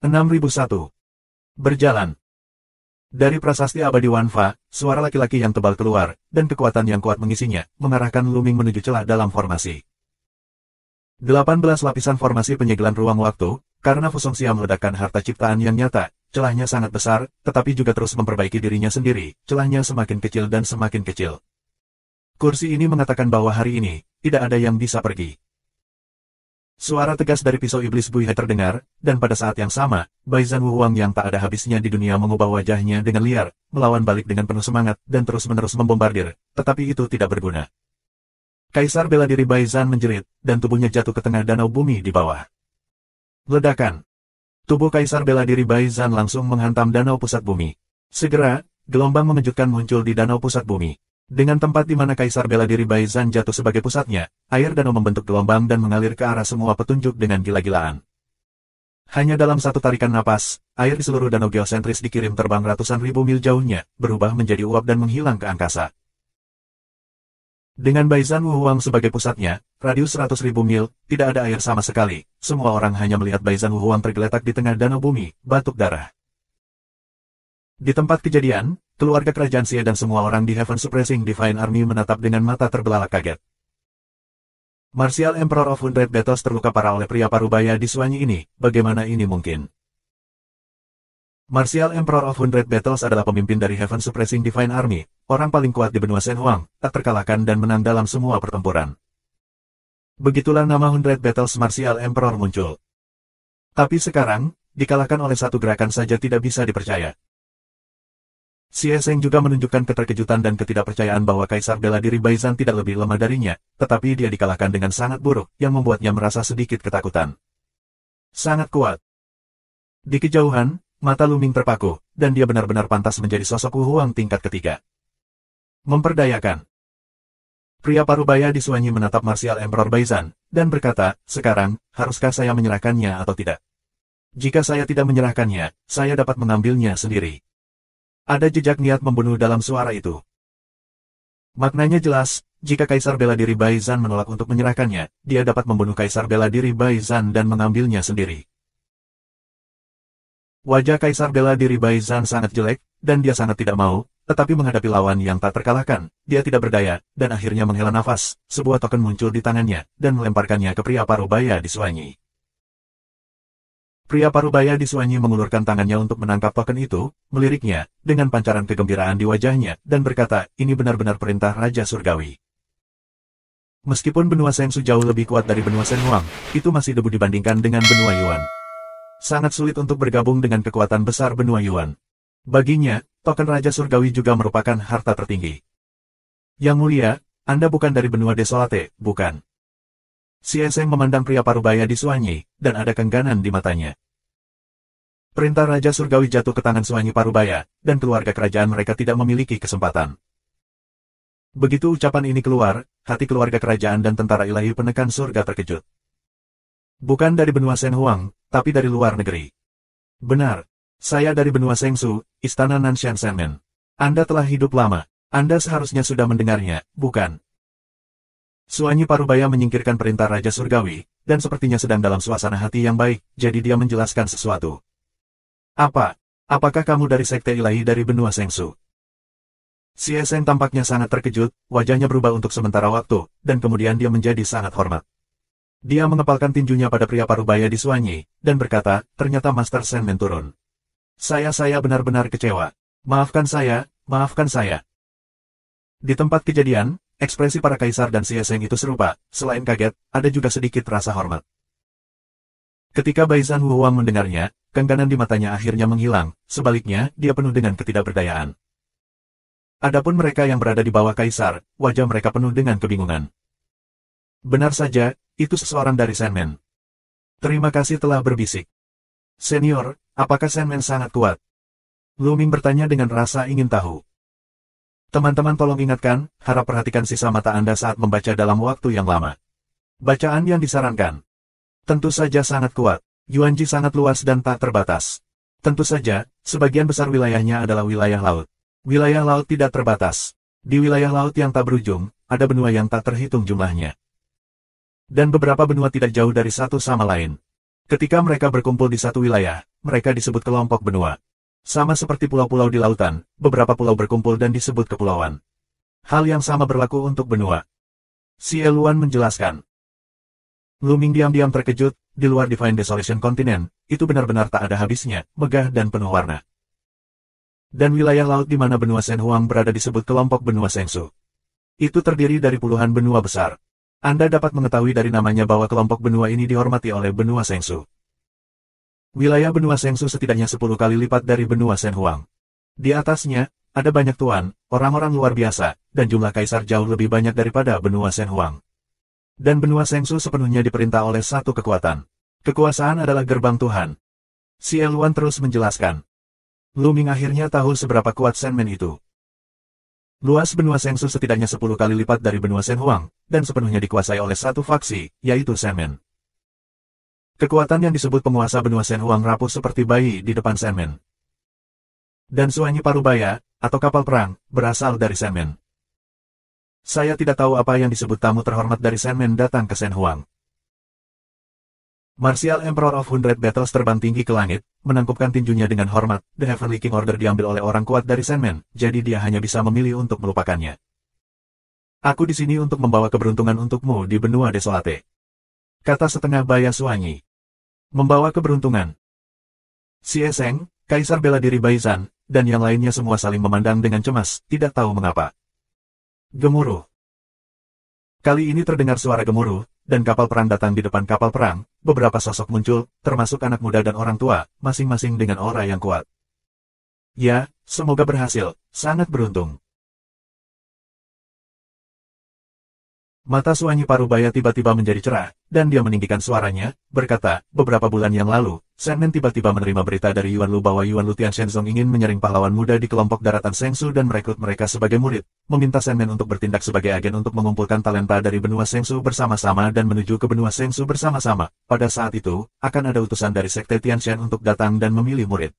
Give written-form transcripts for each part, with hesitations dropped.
6001. Berjalan. Dari prasasti abadi Wanfa, suara laki-laki yang tebal keluar, dan kekuatan yang kuat mengisinya, mengarahkan Luming menuju celah dalam formasi. 18 lapisan formasi penyegelan ruang waktu, karena Fusongxia meledakkan harta ciptaan yang nyata, celahnya sangat besar, tetapi juga terus memperbaiki dirinya sendiri, celahnya semakin kecil dan semakin kecil. Kursi ini mengatakan bahwa hari ini, tidak ada yang bisa pergi. Suara tegas dari pisau iblis Buihe terdengar, dan pada saat yang sama, Baizhan Wuhuang yang tak ada habisnya di dunia mengubah wajahnya dengan liar, melawan balik dengan penuh semangat, dan terus-menerus membombardir, tetapi itu tidak berguna. Kaisar bela diri Baizhan menjerit, dan tubuhnya jatuh ke tengah danau bumi di bawah. Ledakan. Tubuh Kaisar bela diri Baizhan langsung menghantam danau pusat bumi. Segera, gelombang mengejutkan muncul di danau pusat bumi. Dengan tempat di mana Kaisar bela diri Baizhan jatuh sebagai pusatnya, air danau membentuk gelombang dan mengalir ke arah semua petunjuk dengan gila-gilaan. Hanya dalam satu tarikan napas, air di seluruh danau geosentris dikirim terbang ratusan ribu mil jauhnya, berubah menjadi uap dan menghilang ke angkasa. Dengan Baizhan Wuhuang sebagai pusatnya, radius 100.000 mil, tidak ada air sama sekali. Semua orang hanya melihat Baizhan Wuhuang tergeletak di tengah danau bumi, batuk darah. Di tempat kejadian, keluarga kerajaan Xie dan semua orang di Heaven Suppressing Divine Army menatap dengan mata terbelalak kaget. Martial Emperor of Hundred Battles terluka parah oleh pria parubaya di Suanyi ini, bagaimana ini mungkin? Martial Emperor of Hundred Battles adalah pemimpin dari Heaven Suppressing Divine Army, orang paling kuat di benua Shenhuang, tak terkalahkan dan menang dalam semua pertempuran. Begitulah nama Hundred Battles Martial Emperor muncul. Tapi sekarang, dikalahkan oleh satu gerakan saja tidak bisa dipercaya. Xie Zheng juga menunjukkan keterkejutan dan ketidakpercayaan bahwa Kaisar bela diri Baizhan tidak lebih lemah darinya, tetapi dia dikalahkan dengan sangat buruk, yang membuatnya merasa sedikit ketakutan. Sangat kuat. Di kejauhan, mata Luming terpaku, dan dia benar-benar pantas menjadi sosok Wuhuang tingkat ketiga. Memperdayakan. Pria parubaya di Suanyi menatap Martial Emperor Baizhan, dan berkata, sekarang, haruskah saya menyerahkannya atau tidak? Jika saya tidak menyerahkannya, saya dapat mengambilnya sendiri. Ada jejak niat membunuh dalam suara itu. Maknanya jelas, jika Kaisar bela diri Baizhan menolak untuk menyerahkannya, dia dapat membunuh Kaisar bela diri Baizhan dan mengambilnya sendiri. Wajah Kaisar bela diri Baizhan sangat jelek, dan dia sangat tidak mau, tetapi menghadapi lawan yang tak terkalahkan, dia tidak berdaya, dan akhirnya menghela nafas, sebuah token muncul di tangannya, dan melemparkannya ke pria parubaya di Suanyi. Pria parubaya di Suanyi mengulurkan tangannya untuk menangkap token itu, meliriknya, dengan pancaran kegembiraan di wajahnya, dan berkata, ini benar-benar perintah Raja Surgawi. Meskipun benua Shengsu jauh lebih kuat dari benua Shenhuang, itu masih debu dibandingkan dengan benua Yuan. Sangat sulit untuk bergabung dengan kekuatan besar benua Yuan. Baginya, token Raja Surgawi juga merupakan harta tertinggi. Yang mulia, Anda bukan dari benua Desolate, bukan? Xie Zheng memandang pria parubaya di Suanyi, dan ada kengganan di matanya. Perintah Raja Surgawi jatuh ke tangan Suanyi parubaya, dan keluarga kerajaan mereka tidak memiliki kesempatan. Begitu ucapan ini keluar, hati keluarga kerajaan dan tentara ilahi penekan surga terkejut. Bukan dari benua Shenhuang, tapi dari luar negeri. Benar, saya dari benua Shengsu, istana Nanshan Shenmen. Anda telah hidup lama, Anda seharusnya sudah mendengarnya, bukan? Suanyi parubaya menyingkirkan perintah Raja Surgawi, dan sepertinya sedang dalam suasana hati yang baik, jadi dia menjelaskan sesuatu. Apakah kamu dari sekte ilahi dari benua Shengsu? Xie Zheng tampaknya sangat terkejut, wajahnya berubah untuk sementara waktu, dan kemudian dia menjadi sangat hormat. Dia mengepalkan tinjunya pada pria parubaya di Suanyi, dan berkata, ternyata Master Shenmen turun. Saya benar-benar kecewa. Maafkan saya. Di tempat kejadian, ekspresi para kaisar dan Xie Zheng itu serupa, selain kaget, ada juga sedikit rasa hormat. Ketika Baizhan Wuhuang mendengarnya, kengganan di matanya akhirnya menghilang, sebaliknya, dia penuh dengan ketidakberdayaan. Adapun mereka yang berada di bawah kaisar, wajah mereka penuh dengan kebingungan. Benar saja, itu seseorang dari Shenmen. Terima kasih telah berbisik. Senior, apakah Shenmen sangat kuat? Luming bertanya dengan rasa ingin tahu. Teman-teman tolong ingatkan, harap perhatikan sisa mata Anda saat membaca dalam waktu yang lama. Bacaan yang disarankan. Tentu saja sangat kuat. Yuanji sangat luas dan tak terbatas. Tentu saja, sebagian besar wilayahnya adalah wilayah laut. Wilayah laut tidak terbatas. Di wilayah laut yang tak berujung, ada benua yang tak terhitung jumlahnya. Dan beberapa benua tidak jauh dari satu sama lain. Ketika mereka berkumpul di satu wilayah, mereka disebut kelompok benua. Sama seperti pulau-pulau di lautan, beberapa pulau berkumpul dan disebut kepulauan. Hal yang sama berlaku untuk benua. Xie Luan menjelaskan. Lu Ming diam-diam terkejut, di luar Divine Desolation Continent, itu benar-benar tak ada habisnya, megah dan penuh warna. Dan wilayah laut di mana benua Shen Huang berada disebut kelompok benua Shengsu. Itu terdiri dari puluhan benua besar. Anda dapat mengetahui dari namanya bahwa kelompok benua ini dihormati oleh benua Shengsu. Wilayah benua Shengsu setidaknya 10 kali lipat dari benua Shen Huang. Di atasnya, ada banyak tuan, orang-orang luar biasa, dan jumlah kaisar jauh lebih banyak daripada benua Shen Huang. Dan benua Shengsu sepenuhnya diperintah oleh satu kekuatan. Kekuasaan adalah gerbang Tuhan. Xie Luan terus menjelaskan. Lu Ming akhirnya tahu seberapa kuat Shen Men itu. Luas benua Shengsu setidaknya 10 kali lipat dari benua Shen Huang, dan sepenuhnya dikuasai oleh satu faksi, yaitu Shen Men. Kekuatan yang disebut penguasa benua Shen Huang rapuh seperti bayi di depan Shen Men. Dan Suanyi Parubaya, atau kapal perang, berasal dari Shen Men. Saya tidak tahu apa yang disebut tamu terhormat dari Shen Men datang ke Shen Huang. Martial Emperor of 100 Battles terbang tinggi ke langit, menangkupkan tinjunya dengan hormat. The Heavenly King Order diambil oleh orang kuat dari Shen Men, jadi dia hanya bisa memilih untuk melupakannya. Aku di sini untuk membawa keberuntungan untukmu di benua desolate. Kata setengah baya Suanyi. Membawa keberuntungan. Xie Sheng, Kaisar bela diri Baizan, dan yang lainnya semua saling memandang dengan cemas, tidak tahu mengapa. Gemuruh. Kali ini terdengar suara gemuruh, dan kapal perang datang di depan kapal perang, beberapa sosok muncul, termasuk anak muda dan orang tua, masing-masing dengan aura yang kuat. Ya, semoga berhasil, sangat beruntung. Mata Suanyi Parubaya tiba-tiba menjadi cerah, dan dia meninggikan suaranya, berkata, beberapa bulan yang lalu, Shen Men tiba-tiba menerima berita dari Yuan Lu bahwa Yuan Lu Tianshenzong ingin menyaring pahlawan muda di kelompok daratan Shengsu dan merekrut mereka sebagai murid, meminta Shen Men untuk bertindak sebagai agen untuk mengumpulkan talenta dari benua Shengsu bersama-sama dan menuju ke benua Shengsu bersama-sama. Pada saat itu, akan ada utusan dari Sekte Tianshan untuk datang dan memilih murid.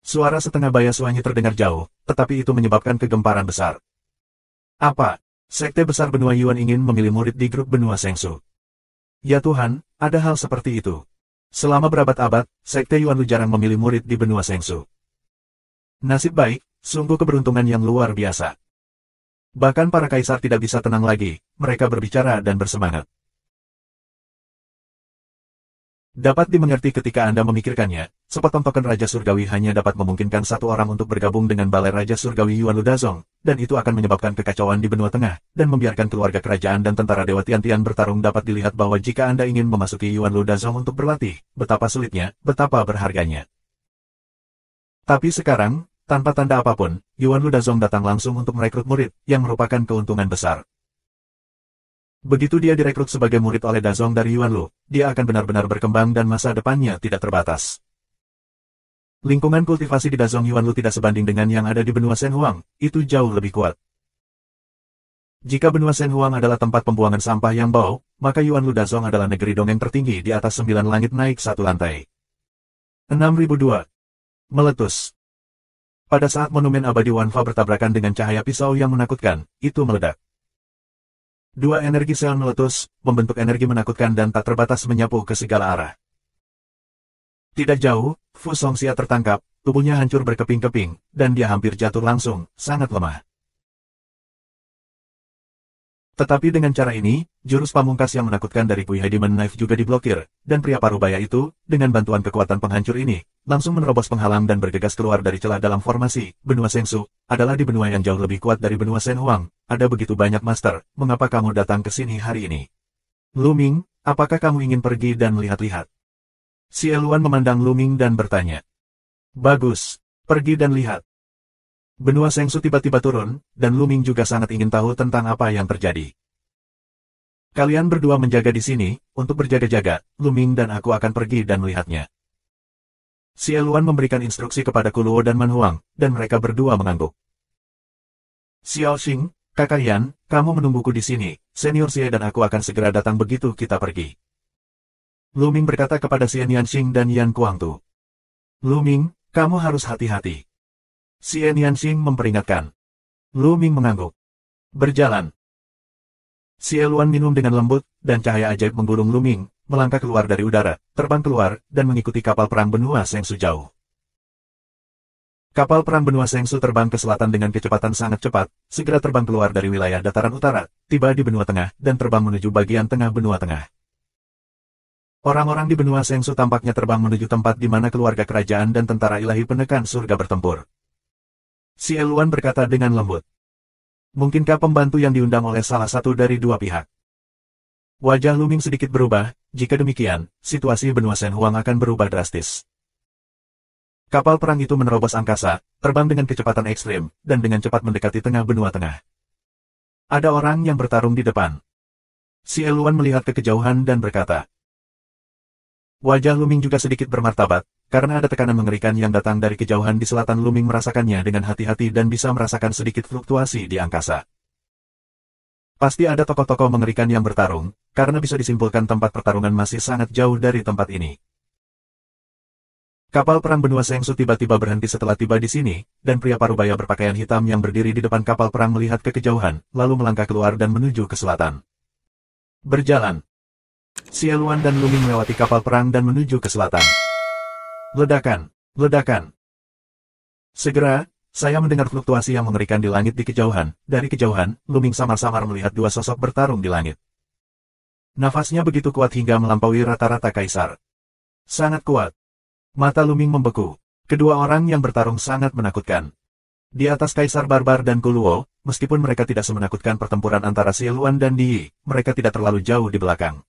Suara setengah baya Suanyi terdengar jauh, tetapi itu menyebabkan kegemparan besar. Apa? Sekte besar benua Yuan ingin memilih murid di grup benua Shengsu. Ya Tuhan, ada hal seperti itu. Selama berabad-abad, Sekte Yuan Lu jarang memilih murid di benua Shengsu. Nasib baik, sungguh keberuntungan yang luar biasa. Bahkan para kaisar tidak bisa tenang lagi, mereka berbicara dan bersemangat. Dapat dimengerti ketika Anda memikirkannya, sepotong token Raja Surgawi hanya dapat memungkinkan satu orang untuk bergabung dengan Balai Raja Surgawi Yuan Lu Dazong, dan itu akan menyebabkan kekacauan di benua tengah, dan membiarkan keluarga kerajaan dan tentara Dewa Tian-Tian bertarung. Dapat dilihat bahwa jika Anda ingin memasuki Yuan Lu Dazong untuk berlatih, betapa sulitnya, betapa berharganya. Tapi sekarang, tanpa tanda apapun, Yuan Lu Dazong datang langsung untuk merekrut murid, yang merupakan keuntungan besar. Begitu dia direkrut sebagai murid oleh Dazong dari Yuan Lu, dia akan benar-benar berkembang dan masa depannya tidak terbatas. Lingkungan kultivasi di Dazong Yuan Lu tidak sebanding dengan yang ada di benua Shen Huang, itu jauh lebih kuat. Jika benua Shen Huang adalah tempat pembuangan sampah yang bau, maka Yuan Lu Dazong adalah negeri dongeng tertinggi di atas 9 langit naik satu lantai. 6002. Meletus. Pada saat monumen abadi Wanfa bertabrakan dengan cahaya pisau yang menakutkan, itu meledak. Dua energi sel meletus, membentuk energi menakutkan dan tak terbatas menyapu ke segala arah. Tidak jauh, Fu Songxia tertangkap, tubuhnya hancur berkeping-keping, dan dia hampir jatuh langsung, sangat lemah. Tetapi dengan cara ini, jurus pamungkas yang menakutkan dari Kui Hai Demon Knife juga diblokir, dan pria parubaya itu, dengan bantuan kekuatan penghancur ini, langsung menerobos penghalang dan bergegas keluar dari celah dalam formasi. Benua Shengsu adalah di benua yang jauh lebih kuat dari benua Shen Huang. Ada begitu banyak master, mengapa kamu datang ke sini hari ini? Lu Ming, apakah kamu ingin pergi dan lihat-lihat? Xie Luan memandang Lu Ming dan bertanya. Bagus, pergi dan lihat. Benua Shengsu tiba-tiba turun, dan Lu Ming juga sangat ingin tahu tentang apa yang terjadi. Kalian berdua menjaga di sini, untuk berjaga-jaga, Lu Ming dan aku akan pergi dan melihatnya. Xie Luan memberikan instruksi kepada Kuluo dan Man Huang, dan mereka berdua mengangguk. Xiao Xing, Kakak Yan, kamu menungguku di sini, Senior Xie dan aku akan segera datang begitu kita pergi. Lu Ming berkata kepada Xian Yanxing dan Yan Kuangtu. Lu Ming, kamu harus hati-hati. Xian Yanxing memperingatkan. Lu Ming mengangguk. Berjalan. Xie Luan minum dengan lembut, dan cahaya ajaib menggulung Lu Ming, melangkah keluar dari udara, terbang keluar, dan mengikuti kapal perang benua Sengsu jauh. Kapal perang benua Sengsu terbang ke selatan dengan kecepatan sangat cepat, segera terbang keluar dari wilayah dataran utara, tiba di benua tengah, dan terbang menuju bagian tengah benua tengah. Orang-orang di benua Sengsu tampaknya terbang menuju tempat di mana keluarga kerajaan dan tentara ilahi penekan surga bertempur. Xie Luan berkata dengan lembut. Mungkinkah pembantu yang diundang oleh salah satu dari dua pihak? Wajah Luming sedikit berubah, jika demikian, situasi benua Shen Huang akan berubah drastis. Kapal perang itu menerobos angkasa, terbang dengan kecepatan ekstrim, dan dengan cepat mendekati tengah benua tengah. Ada orang yang bertarung di depan. Xie Luan melihat ke kejauhan dan berkata. Wajah Luming juga sedikit bermartabat, karena ada tekanan mengerikan yang datang dari kejauhan di selatan. Luming merasakannya dengan hati-hati dan bisa merasakan sedikit fluktuasi di angkasa. Pasti ada tokoh-tokoh mengerikan yang bertarung, karena bisa disimpulkan tempat pertarungan masih sangat jauh dari tempat ini. Kapal perang benua Sengsu tiba-tiba berhenti setelah tiba di sini, dan pria parubaya berpakaian hitam yang berdiri di depan kapal perang melihat ke kejauhan, lalu melangkah keluar dan menuju ke selatan. Berjalan. Xie Luan dan Luming melewati kapal perang dan menuju ke selatan. Ledakan, ledakan. Segera, saya mendengar fluktuasi yang mengerikan di langit di kejauhan. Dari kejauhan, Luming samar-samar melihat dua sosok bertarung di langit. Nafasnya begitu kuat hingga melampaui rata-rata kaisar. Sangat kuat. Mata Luming membeku. Kedua orang yang bertarung sangat menakutkan. Di atas Kaisar Barbar dan Kuluo, meskipun mereka tidak semenakutkan pertempuran antara Xie Luan dan Di, mereka tidak terlalu jauh di belakang.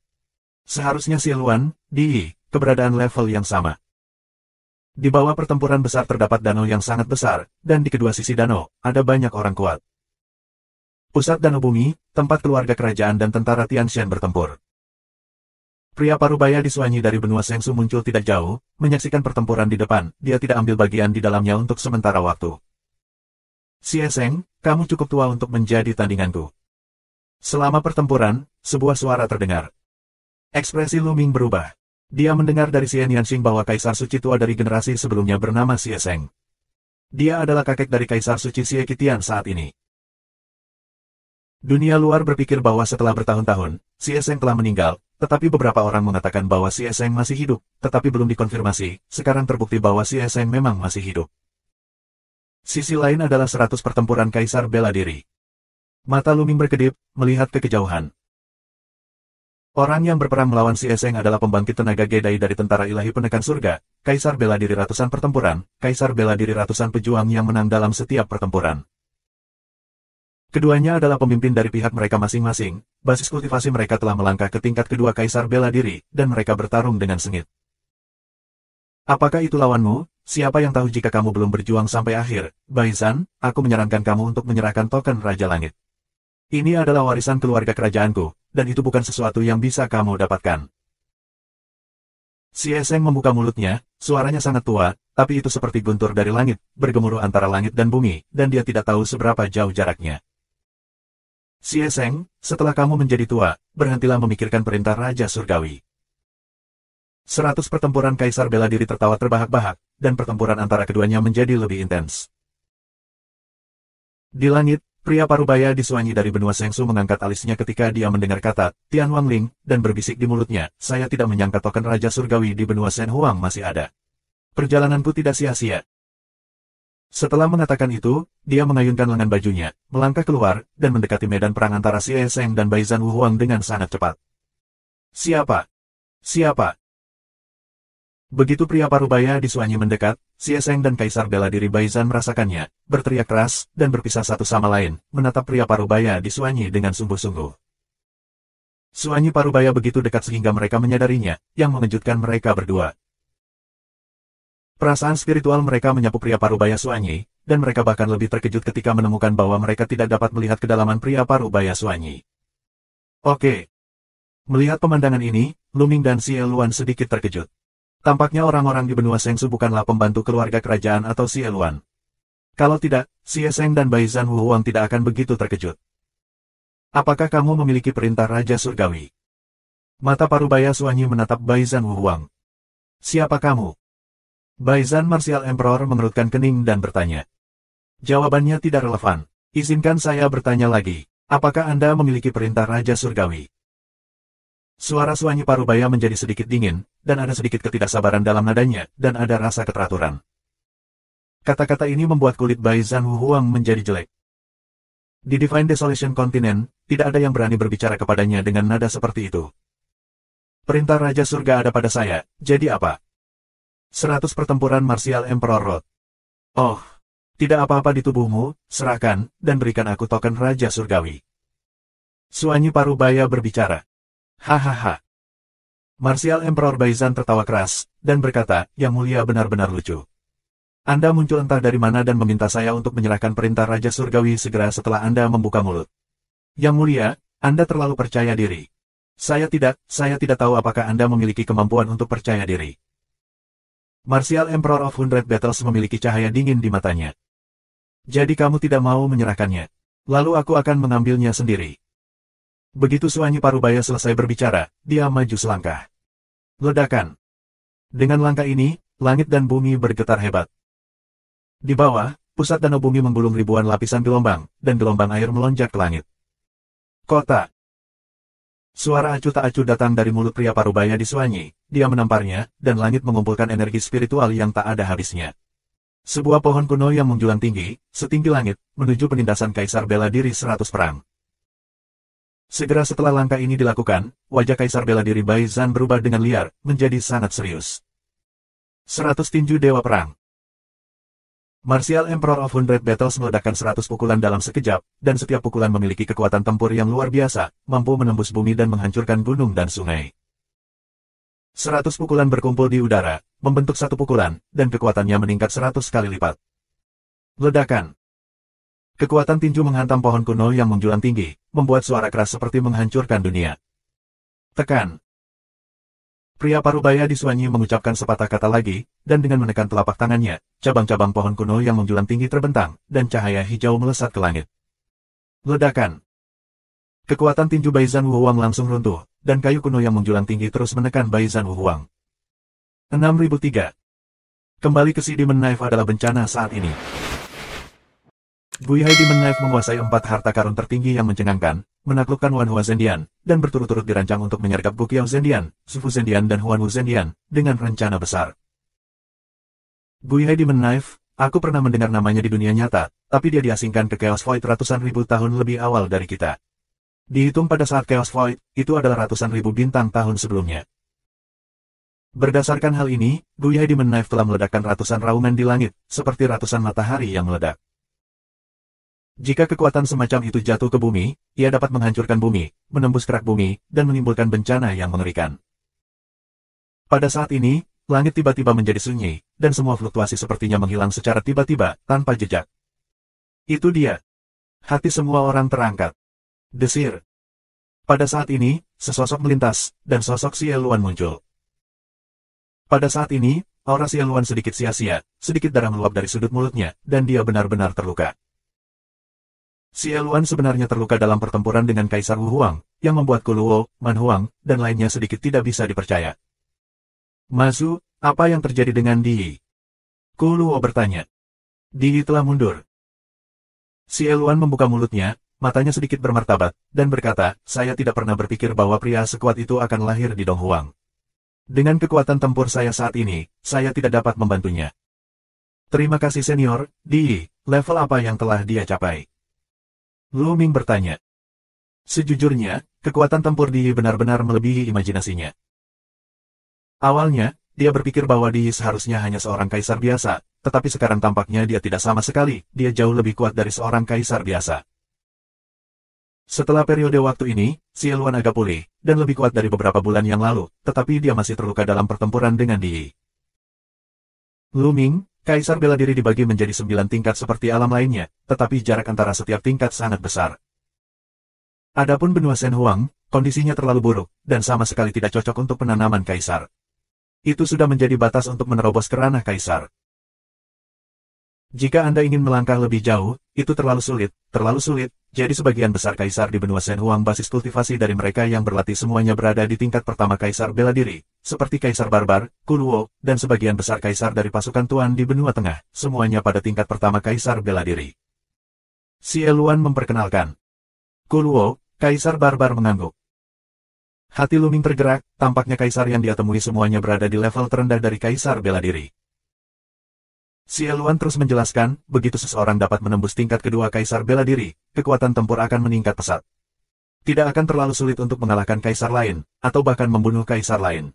Seharusnya Xie Luan, Di, keberadaan level yang sama. Di bawah pertempuran besar terdapat danau yang sangat besar, dan di kedua sisi danau, ada banyak orang kuat. Pusat danau bumi, tempat keluarga kerajaan dan tentara Tianshan bertempur. Pria parubaya di Suanyi dari benua Sengsu muncul tidak jauh, menyaksikan pertempuran di depan. Dia tidak ambil bagian di dalamnya untuk sementara waktu. Xie Seng, kamu cukup tua untuk menjadi tandinganku. Selama pertempuran, sebuah suara terdengar. Ekspresi Luming berubah. Dia mendengar dari Xie Nianxing bahwa Kaisar Suci tua dari generasi sebelumnya bernama Xie Seng. Dia adalah kakek dari Kaisar Suci Xie Qitian saat ini. Dunia luar berpikir bahwa setelah bertahun-tahun, Xie Seng telah meninggal, tetapi beberapa orang mengatakan bahwa Xie Seng masih hidup, tetapi belum dikonfirmasi. Sekarang terbukti bahwa Xie Seng memang masih hidup. Sisi lain adalah 100 pertempuran Kaisar bela diri. Mata Luming berkedip, melihat ke kejauhan. Orang yang berperang melawan Xie Seng adalah pembangkit tenaga Gedai dari tentara ilahi penekan surga, Kaisar bela diri ratusan pertempuran, Kaisar bela diri ratusan pejuang yang menang dalam setiap pertempuran. Keduanya adalah pemimpin dari pihak mereka masing-masing, basis kultivasi mereka telah melangkah ke tingkat kedua Kaisar bela diri, dan mereka bertarung dengan sengit. Apakah itu lawanmu? Siapa yang tahu jika kamu belum berjuang sampai akhir? Baizan, aku menyarankan kamu untuk menyerahkan token Raja Langit. Ini adalah warisan keluarga kerajaanku, dan itu bukan sesuatu yang bisa kamu dapatkan. Xie Seng membuka mulutnya, suaranya sangat tua, tapi itu seperti guntur dari langit, bergemuruh antara langit dan bumi, dan dia tidak tahu seberapa jauh jaraknya. Xie Seng, setelah kamu menjadi tua, berhentilah memikirkan perintah Raja Surgawi. 100 pertempuran Kaisar bela diri tertawa terbahak-bahak, dan pertempuran antara keduanya menjadi lebih intens. Di langit, pria parubaya di Suanyi dari benua Sengsu mengangkat alisnya ketika dia mendengar kata Tian Wangling, dan berbisik di mulutnya, saya tidak menyangka token Raja Surgawi di benua Shen Huang masih ada. Perjalananku tidak sia-sia. Setelah mengatakan itu, dia mengayunkan lengan bajunya, melangkah keluar, dan mendekati medan perang antara Xie Seng dan Baizan Wu Huang dengan sangat cepat. Siapa? Siapa? Begitu pria parubaya di Suanyi mendekat, Xie Seng dan Kaisar bela diri Baizan merasakannya, berteriak keras, dan berpisah satu sama lain, menatap pria parubaya di Suanyi dengan sungguh-sungguh. Suanyi parubaya begitu dekat sehingga mereka menyadarinya, yang mengejutkan mereka berdua. Perasaan spiritual mereka menyapu pria parubaya Suanyi, dan mereka bahkan lebih terkejut ketika menemukan bahwa mereka tidak dapat melihat kedalaman pria parubaya Suanyi. Oke. Melihat pemandangan ini, Luming dan Xie Luan sedikit terkejut. Tampaknya orang-orang di benua Sengsu bukanlah pembantu keluarga kerajaan atau Xie Luan. Kalau tidak, Xie Seng dan Baizan Wu Huang tidak akan begitu terkejut. Apakah kamu memiliki perintah Raja Surgawi? Mata parubaya Suanyi menatap Baizan Wu Huang. Siapa kamu? Baizan Martial Emperor mengerutkan kening dan bertanya. Jawabannya tidak relevan. Izinkan saya bertanya lagi. Apakah Anda memiliki perintah Raja Surgawi? Suara Suanyi Parubaya menjadi sedikit dingin, dan ada sedikit ketidaksabaran dalam nadanya, dan ada rasa keteraturan. Kata-kata ini membuat kulit Bai Zhan Huang menjadi jelek. Di Divine Desolation Continent, tidak ada yang berani berbicara kepadanya dengan nada seperti itu. Perintah Raja Surga ada pada saya, jadi apa? 100 pertempuran marsial Emperor Road. Oh, tidak apa-apa di tubuhmu, serahkan, dan berikan aku token Raja Surgawi. Suanyi Parubaya berbicara. Hahaha. Martial Emperor Bai Zhan tertawa keras, dan berkata, Yang Mulia benar-benar lucu. Anda muncul entah dari mana dan meminta saya untuk menyerahkan perintah Raja Surgawi segera setelah Anda membuka mulut. Yang Mulia, Anda terlalu percaya diri. Saya tidak tahu apakah Anda memiliki kemampuan untuk percaya diri. Martial Emperor of 100 Battles memiliki cahaya dingin di matanya. Jadi kamu tidak mau menyerahkannya. Lalu aku akan mengambilnya sendiri. Begitu Suanyi Parubaya selesai berbicara, dia maju selangkah. Ledakan. Dengan langkah ini, langit dan bumi bergetar hebat. Di bawah, pusat danau bumi menggulung ribuan lapisan gelombang, dan gelombang air melonjak ke langit. Kota. Suara acuh tak acuh datang dari mulut pria Parubaya di Suanyi, dia menamparnya, dan langit mengumpulkan energi spiritual yang tak ada habisnya. Sebuah pohon kuno yang menjulang tinggi, setinggi langit, menuju penindasan Kaisar Bela Diri 100 perang. Segera setelah langkah ini dilakukan, wajah Kaisar Bela Diri Bai Zhan berubah dengan liar, menjadi sangat serius. 100 tinju Dewa Perang. Martial Emperor of 100 Battles meledakkan 100 pukulan dalam sekejap, dan setiap pukulan memiliki kekuatan tempur yang luar biasa, mampu menembus bumi dan menghancurkan gunung dan sungai. 100 pukulan berkumpul di udara, membentuk satu pukulan, dan kekuatannya meningkat 100 kali lipat. Ledakan. Kekuatan tinju menghantam pohon kuno yang menjulang tinggi, membuat suara keras seperti menghancurkan dunia. Tekan. Pria Parubaya di Suanyi mengucapkan sepatah kata lagi, dan dengan menekan telapak tangannya, cabang-cabang pohon kuno yang menjulang tinggi terbentang, dan cahaya hijau melesat ke langit. Ledakan. Kekuatan tinju Bai Zhan Huang langsung runtuh, dan kayu kuno yang menjulang tinggi terus menekan Bai Zhan Huang. 6003. Kembali ke si Demon Knife adalah bencana saat ini. Guihai Demon Knife menguasai 4 harta karun tertinggi yang mencengangkan, menaklukkan Wanhua Zhendian, dan berturut-turut dirancang untuk menyergap Guqiao Zhendian, Sufu Zhendian dan Huanwu Zhendian, dengan rencana besar. Guihai Demon Knife, aku pernah mendengar namanya di dunia nyata, tapi dia diasingkan ke Chaos Void ratusan ribu tahun lebih awal dari kita. Dihitung pada saat Chaos Void, itu adalah ratusan ribu bintang tahun sebelumnya. Berdasarkan hal ini, Guihai Demon Knife telah meledakkan ratusan raungan di langit, seperti ratusan matahari yang meledak. Jika kekuatan semacam itu jatuh ke bumi, ia dapat menghancurkan bumi, menembus kerak bumi, dan menimbulkan bencana yang mengerikan. Pada saat ini, langit tiba-tiba menjadi sunyi, dan semua fluktuasi sepertinya menghilang secara tiba-tiba, tanpa jejak. Itu dia. Hati semua orang terangkat. Desir. Pada saat ini, sesosok melintas, dan sosok Xie Luan muncul. Pada saat ini, aura Xie Luan sedikit sia-sia, sedikit darah meluap dari sudut mulutnya, dan dia benar-benar terluka. Xie Luan sebenarnya terluka dalam pertempuran dengan Kaisar Wu Huang, yang membuat Kuluo, Man Huang, dan lainnya sedikit tidak bisa dipercaya. Mazu, apa yang terjadi dengan Di? Kuluo bertanya. Di telah mundur. Xie Luan membuka mulutnya, matanya sedikit bermartabat, dan berkata, saya tidak pernah berpikir bahwa pria sekuat itu akan lahir di Donghuang. Dengan kekuatan tempur saya saat ini, saya tidak dapat membantunya. Terima kasih senior, Di, level apa yang telah dia capai? Lu Ming bertanya. Sejujurnya, kekuatan tempur Di benar-benar melebihi imajinasinya. Awalnya, dia berpikir bahwa Di seharusnya hanya seorang kaisar biasa, tetapi sekarang tampaknya dia tidak sama sekali, dia jauh lebih kuat dari seorang kaisar biasa. Setelah periode waktu ini, Xie Luan agak pulih, dan lebih kuat dari beberapa bulan yang lalu, tetapi dia masih terluka dalam pertempuran dengan Di. Lu Ming, Kaisar Bela Diri dibagi menjadi 9 tingkat seperti alam lainnya, tetapi jarak antara setiap tingkat sangat besar. Adapun benua Shen Huang, kondisinya terlalu buruk, dan sama sekali tidak cocok untuk penanaman kaisar. Itu sudah menjadi batas untuk menerobos ke ranah kaisar. Jika Anda ingin melangkah lebih jauh, itu terlalu sulit, jadi sebagian besar kaisar di benua Shen Huang basis kultivasi dari mereka yang berlatih semuanya berada di tingkat pertama Kaisar Bela Diri, seperti Kaisar Barbar, Kuluo, dan sebagian besar kaisar dari pasukan Tuan di benua tengah, semuanya pada tingkat pertama Kaisar Bela Diri. Xie Luan memperkenalkan. Kuluo, Kaisar Barbar mengangguk. Hati Luming tergerak, tampaknya kaisar yang dia temui semuanya berada di level terendah dari kaisar bela diri. Xie Luan terus menjelaskan, begitu seseorang dapat menembus tingkat kedua kaisar bela diri, kekuatan tempur akan meningkat pesat. Tidak akan terlalu sulit untuk mengalahkan kaisar lain, atau bahkan membunuh kaisar lain.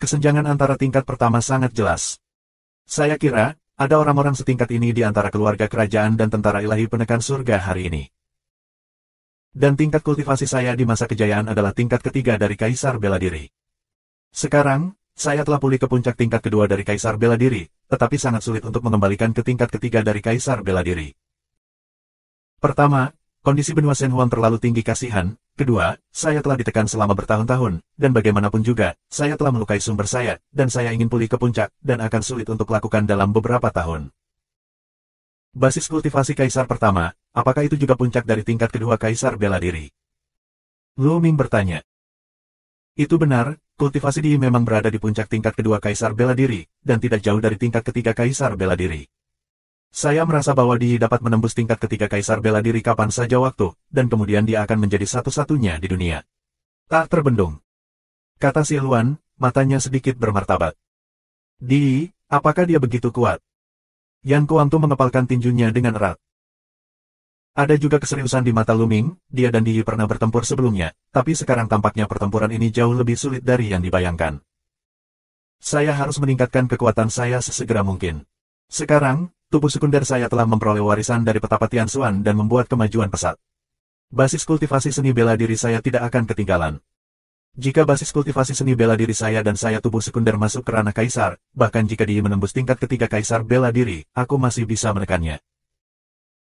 Kesenjangan antara tingkat pertama sangat jelas. Saya kira, ada orang-orang setingkat ini di antara keluarga kerajaan dan tentara ilahi penekan surga hari ini. Dan tingkat kultivasi saya di masa kejayaan adalah tingkat ketiga dari kaisar bela diri. Sekarang, saya telah pulih ke puncak tingkat kedua dari kaisar bela diri, tetapi sangat sulit untuk mengembalikan ke tingkat ketiga dari kaisar bela diri. Pertama, kondisi benua Shen Huang terlalu tinggi kasihan. Kedua, saya telah ditekan selama bertahun-tahun, dan bagaimanapun juga, saya telah melukai sumber saya, dan saya ingin pulih ke puncak, dan akan sulit untuk lakukan dalam beberapa tahun. Basis kultivasi kaisar pertama, apakah itu juga puncak dari tingkat kedua kaisar bela diri? Lu Ming bertanya. Itu benar, kultivasi Di memang berada di puncak tingkat kedua kaisar bela diri, dan tidak jauh dari tingkat ketiga kaisar bela diri. Saya merasa bahwa Di dapat menembus tingkat ketiga kaisar bela diri kapan saja waktu, dan kemudian dia akan menjadi satu-satunya di dunia. Tak terbendung. Kata Xie Luan, matanya sedikit bermartabat. Di, apakah dia begitu kuat? Yan Kuangtu mengepalkan tinjunya dengan erat. Ada juga keseriusan di mata Luming, dia dan Di pernah bertempur sebelumnya, tapi sekarang tampaknya pertempuran ini jauh lebih sulit dari yang dibayangkan. Saya harus meningkatkan kekuatan saya sesegera mungkin. Sekarang, tubuh sekunder saya telah memperoleh warisan dari petapa Tianxuan dan membuat kemajuan pesat. Basis kultivasi seni bela diri saya tidak akan ketinggalan. Jika basis kultivasi seni bela diri saya dan saya tubuh sekunder masuk ke ranah kaisar, bahkan jika Dia menembus tingkat ketiga kaisar bela diri, aku masih bisa menekannya.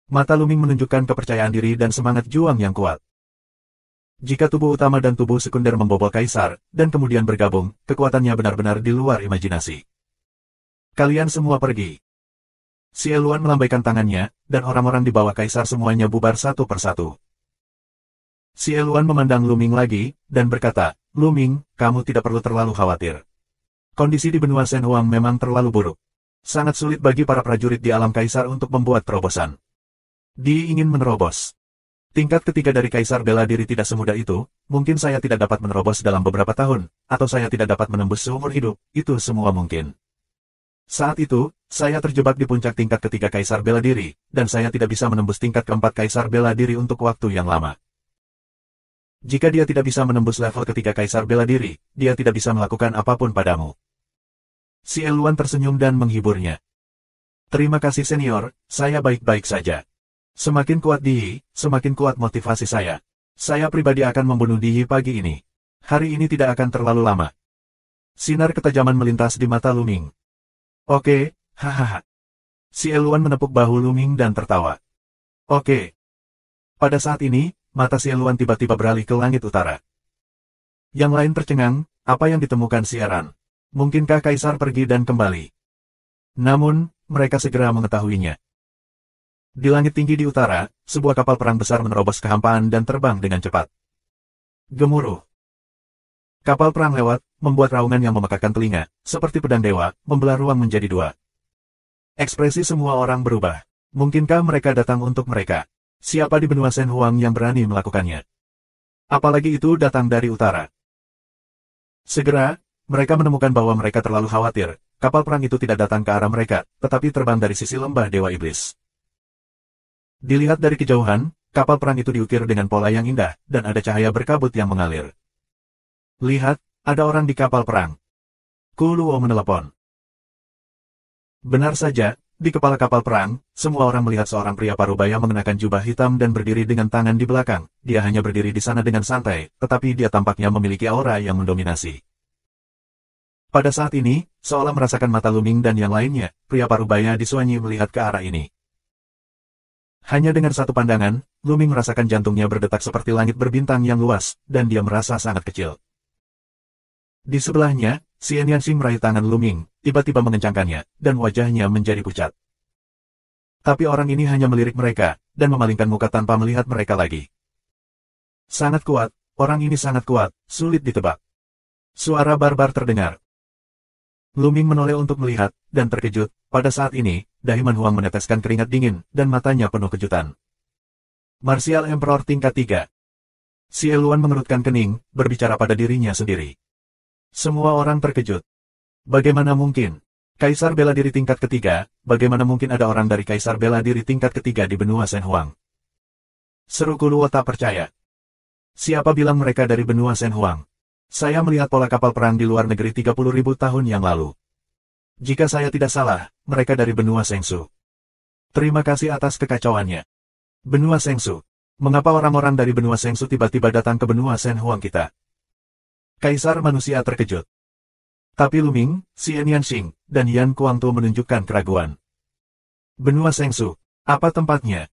Mata Luming menunjukkan kepercayaan diri dan semangat juang yang kuat. Jika tubuh utama dan tubuh sekunder membobol kaisar, dan kemudian bergabung, kekuatannya benar-benar di luar imajinasi. Kalian semua pergi. Xie Luan melambaikan tangannya, dan orang-orang di bawah kaisar semuanya bubar satu persatu. Xie Luan memandang Luming lagi, dan berkata, Luming, kamu tidak perlu terlalu khawatir. Kondisi di benua Shen Huang memang terlalu buruk. Sangat sulit bagi para prajurit di alam kaisar untuk membuat terobosan. Di ingin menerobos. Tingkat ketiga dari kaisar bela diri tidak semudah itu, mungkin saya tidak dapat menerobos dalam beberapa tahun, atau saya tidak dapat menembus seumur hidup, itu semua mungkin. Saat itu, saya terjebak di puncak tingkat ketiga kaisar bela diri, dan saya tidak bisa menembus tingkat keempat kaisar bela diri untuk waktu yang lama. Jika dia tidak bisa menembus level ketiga kaisar bela diri, dia tidak bisa melakukan apapun padamu. Xie Luan tersenyum dan menghiburnya. Terima kasih senior, saya baik-baik saja. Semakin kuat Di, semakin kuat motivasi saya. Saya pribadi akan membunuh Di pagi ini. Hari ini tidak akan terlalu lama. Sinar ketajaman melintas di mata Luming. Oke, hahaha. Xie Luan menepuk bahu Luming dan tertawa. Oke. Pada saat ini, mata Xie Luan tiba-tiba beralih ke langit utara. Yang lain tercengang, apa yang ditemukan siaran? Mungkinkah kaisar pergi dan kembali? Namun, mereka segera mengetahuinya. Di langit tinggi di utara, sebuah kapal perang besar menerobos kehampaan dan terbang dengan cepat. Gemuruh. Kapal perang lewat, membuat raungan yang memekakan telinga, seperti pedang dewa, membelah ruang menjadi dua. Ekspresi semua orang berubah. Mungkinkah mereka datang untuk mereka? Siapa di benua Shen Huang yang berani melakukannya? Apalagi itu datang dari utara. Segera, mereka menemukan bahwa mereka terlalu khawatir. Kapal perang itu tidak datang ke arah mereka, tetapi terbang dari sisi lembah Dewa Iblis. Dilihat dari kejauhan, kapal perang itu diukir dengan pola yang indah, dan ada cahaya berkabut yang mengalir. Lihat, ada orang di kapal perang. Ku Luo menelepon. Benar saja, di kepala kapal perang, semua orang melihat seorang pria parubaya mengenakan jubah hitam dan berdiri dengan tangan di belakang. Dia hanya berdiri di sana dengan santai, tetapi dia tampaknya memiliki aura yang mendominasi. Pada saat ini, seolah merasakan mata Luming dan yang lainnya, pria parubaya di Suanyi melihat ke arah ini. Hanya dengan satu pandangan, Luming merasakan jantungnya berdetak seperti langit berbintang yang luas, dan dia merasa sangat kecil. Di sebelahnya, Xian Yanxing meraih tangan Luming, tiba-tiba mengencangkannya, dan wajahnya menjadi pucat. Tapi orang ini hanya melirik mereka, dan memalingkan muka tanpa melihat mereka lagi. Sangat kuat, orang ini sangat kuat, sulit ditebak. Suara barbar terdengar. Luming menoleh untuk melihat, dan terkejut, pada saat ini, dahi Man Huang meneteskan keringat dingin, dan matanya penuh kejutan. Martial Emperor tingkat 3. Xie Luan mengerutkan kening, berbicara pada dirinya sendiri. Semua orang terkejut. Bagaimana mungkin? Kaisar bela diri tingkat ketiga, bagaimana mungkin ada orang dari Kaisar bela diri tingkat ketiga di benua Shenhuang? Seru Kuluo tak percaya. Siapa bilang mereka dari benua Shenhuang? Saya melihat pola kapal perang di luar negeri 30.000 tahun yang lalu. Jika saya tidak salah, mereka dari benua Shengsu. Terima kasih atas kekacauannya. Benua Shengsu. Mengapa orang-orang dari benua Shengsu tiba-tiba datang ke benua Shenhuang kita? Kaisar manusia terkejut. Tapi Lu Ming, Xian Yanxing, dan Yan Kuangtu menunjukkan keraguan. Benua Shengsu, apa tempatnya?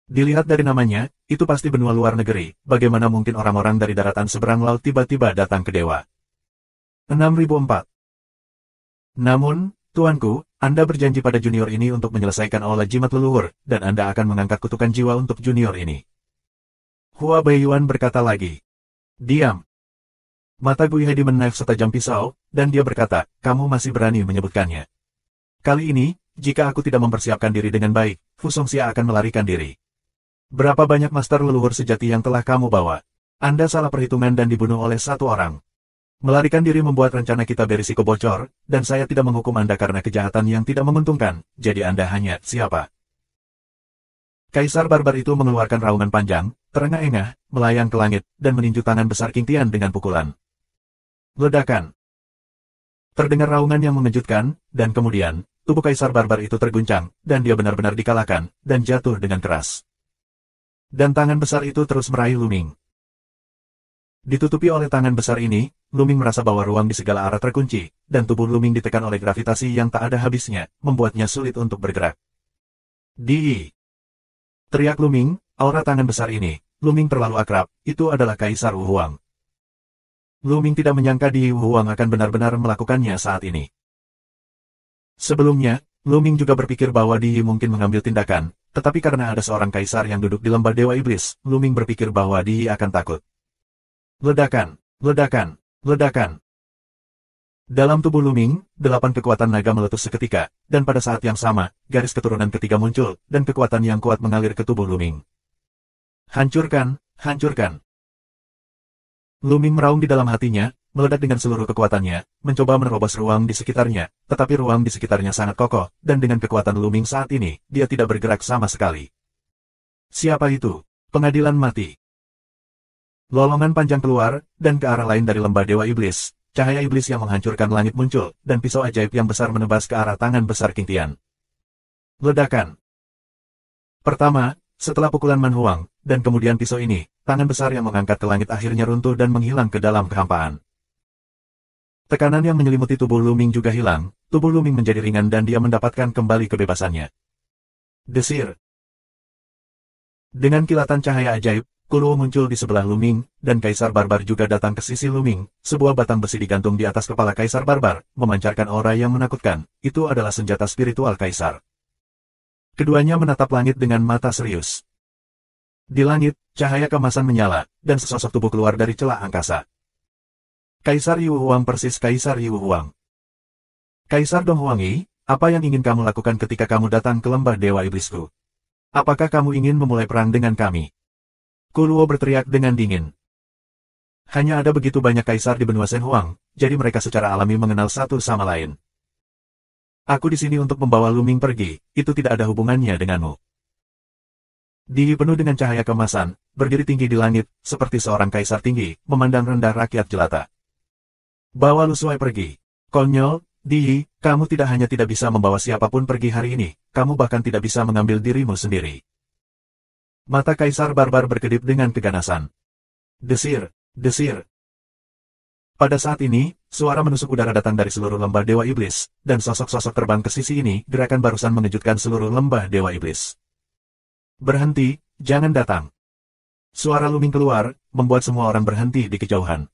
Dilihat dari namanya, itu pasti benua luar negeri, bagaimana mungkin orang-orang dari daratan seberang laut tiba-tiba datang ke dewa? 6004. Namun, tuanku, Anda berjanji pada junior ini untuk menyelesaikan aula jimat leluhur, dan Anda akan mengangkat kutukan jiwa untuk junior ini. Hua Baiyuan berkata lagi. Diam. Mata Gui Hedi menaik setajam pisau, dan dia berkata, kamu masih berani menyebutkannya. Kali ini, jika aku tidak mempersiapkan diri dengan baik, Fu Songxia akan melarikan diri. Berapa banyak master leluhur sejati yang telah kamu bawa? Anda salah perhitungan dan dibunuh oleh satu orang. Melarikan diri membuat rencana kita berisiko bocor, dan saya tidak menghukum Anda karena kejahatan yang tidak menguntungkan, jadi Anda hanya siapa? Kaisar barbar itu mengeluarkan raungan panjang, terengah-engah, melayang ke langit, dan meninju tangan besar King Tian dengan pukulan. Ledakan. Terdengar raungan yang mengejutkan, dan kemudian, tubuh Kaisar barbar itu terguncang, dan dia benar-benar dikalahkan, dan jatuh dengan keras. Dan tangan besar itu terus meraih Lu Ming. Ditutupi oleh tangan besar ini, Lu Ming merasa bahwa ruang di segala arah terkunci, dan tubuh Lu Ming ditekan oleh gravitasi yang tak ada habisnya, membuatnya sulit untuk bergerak. Di. Teriak Lu Ming, aura tangan besar ini, Lu Ming terlalu akrab, itu adalah Kaisar Wu Huang. Lu Ming tidak menyangka Di Wu Huang akan benar-benar melakukannya saat ini. Sebelumnya, Lu Ming juga berpikir bahwa Di mungkin mengambil tindakan, tetapi karena ada seorang kaisar yang duduk di lembah Dewa Iblis, Lu Ming berpikir bahwa Di akan takut. Ledakan, ledakan, ledakan. Dalam tubuh Lu Ming, 8 kekuatan naga meletus seketika, dan pada saat yang sama, garis keturunan ketiga muncul, dan kekuatan yang kuat mengalir ke tubuh Lu Ming. Hancurkan, hancurkan. Lu Ming meraung di dalam hatinya, meledak dengan seluruh kekuatannya, mencoba menerobos ruang di sekitarnya, tetapi ruang di sekitarnya sangat kokoh, dan dengan kekuatan Lu Ming saat ini, dia tidak bergerak sama sekali. Siapa itu? Pengadilan mati. Lolongan panjang keluar, dan ke arah lain dari lembah Dewa Iblis, cahaya iblis yang menghancurkan langit muncul, dan pisau ajaib yang besar menebas ke arah tangan besar King Tian. Ledakan. Pertama, setelah pukulan Man Huang, dan kemudian pisau ini, tangan besar yang mengangkat ke langit akhirnya runtuh dan menghilang ke dalam kehampaan. Tekanan yang menyelimuti tubuh Lu Ming juga hilang, tubuh Lu Ming menjadi ringan dan dia mendapatkan kembali kebebasannya. Desir. Dengan kilatan cahaya ajaib, Kuluo muncul di sebelah Lu Ming, dan Kaisar Barbar juga datang ke sisi Lu Ming, sebuah batang besi digantung di atas kepala Kaisar Barbar, memancarkan aura yang menakutkan, itu adalah senjata spiritual Kaisar. Keduanya menatap langit dengan mata serius. Di langit, cahaya kemasan menyala, dan sesosok tubuh keluar dari celah angkasa. Kaisar Yu Huang persis Kaisar Yu Huang. Kaisar Dong Huangi, apa yang ingin kamu lakukan ketika kamu datang ke lembah Dewa Iblisku? Apakah kamu ingin memulai perang dengan kami? Kuluo berteriak dengan dingin. Hanya ada begitu banyak kaisar di benua Shenhuang, jadi mereka secara alami mengenal satu sama lain. Aku di sini untuk membawa Lu Ming pergi, itu tidak ada hubungannya denganmu. Di penuh dengan cahaya kemasan, berdiri tinggi di langit, seperti seorang kaisar tinggi, memandang rendah rakyat jelata. Bawa Lu Shuai pergi. Konyol, Di, kamu tidak hanya tidak bisa membawa siapapun pergi hari ini, kamu bahkan tidak bisa mengambil dirimu sendiri. Mata Kaisar Barbar berkedip dengan keganasan. Desir, desir. Pada saat ini, suara menusuk udara datang dari seluruh lembah Dewa Iblis, dan sosok-sosok terbang ke sisi ini, gerakan barusan mengejutkan seluruh lembah Dewa Iblis. Berhenti, jangan datang. Suara Lu Ming keluar, membuat semua orang berhenti di kejauhan.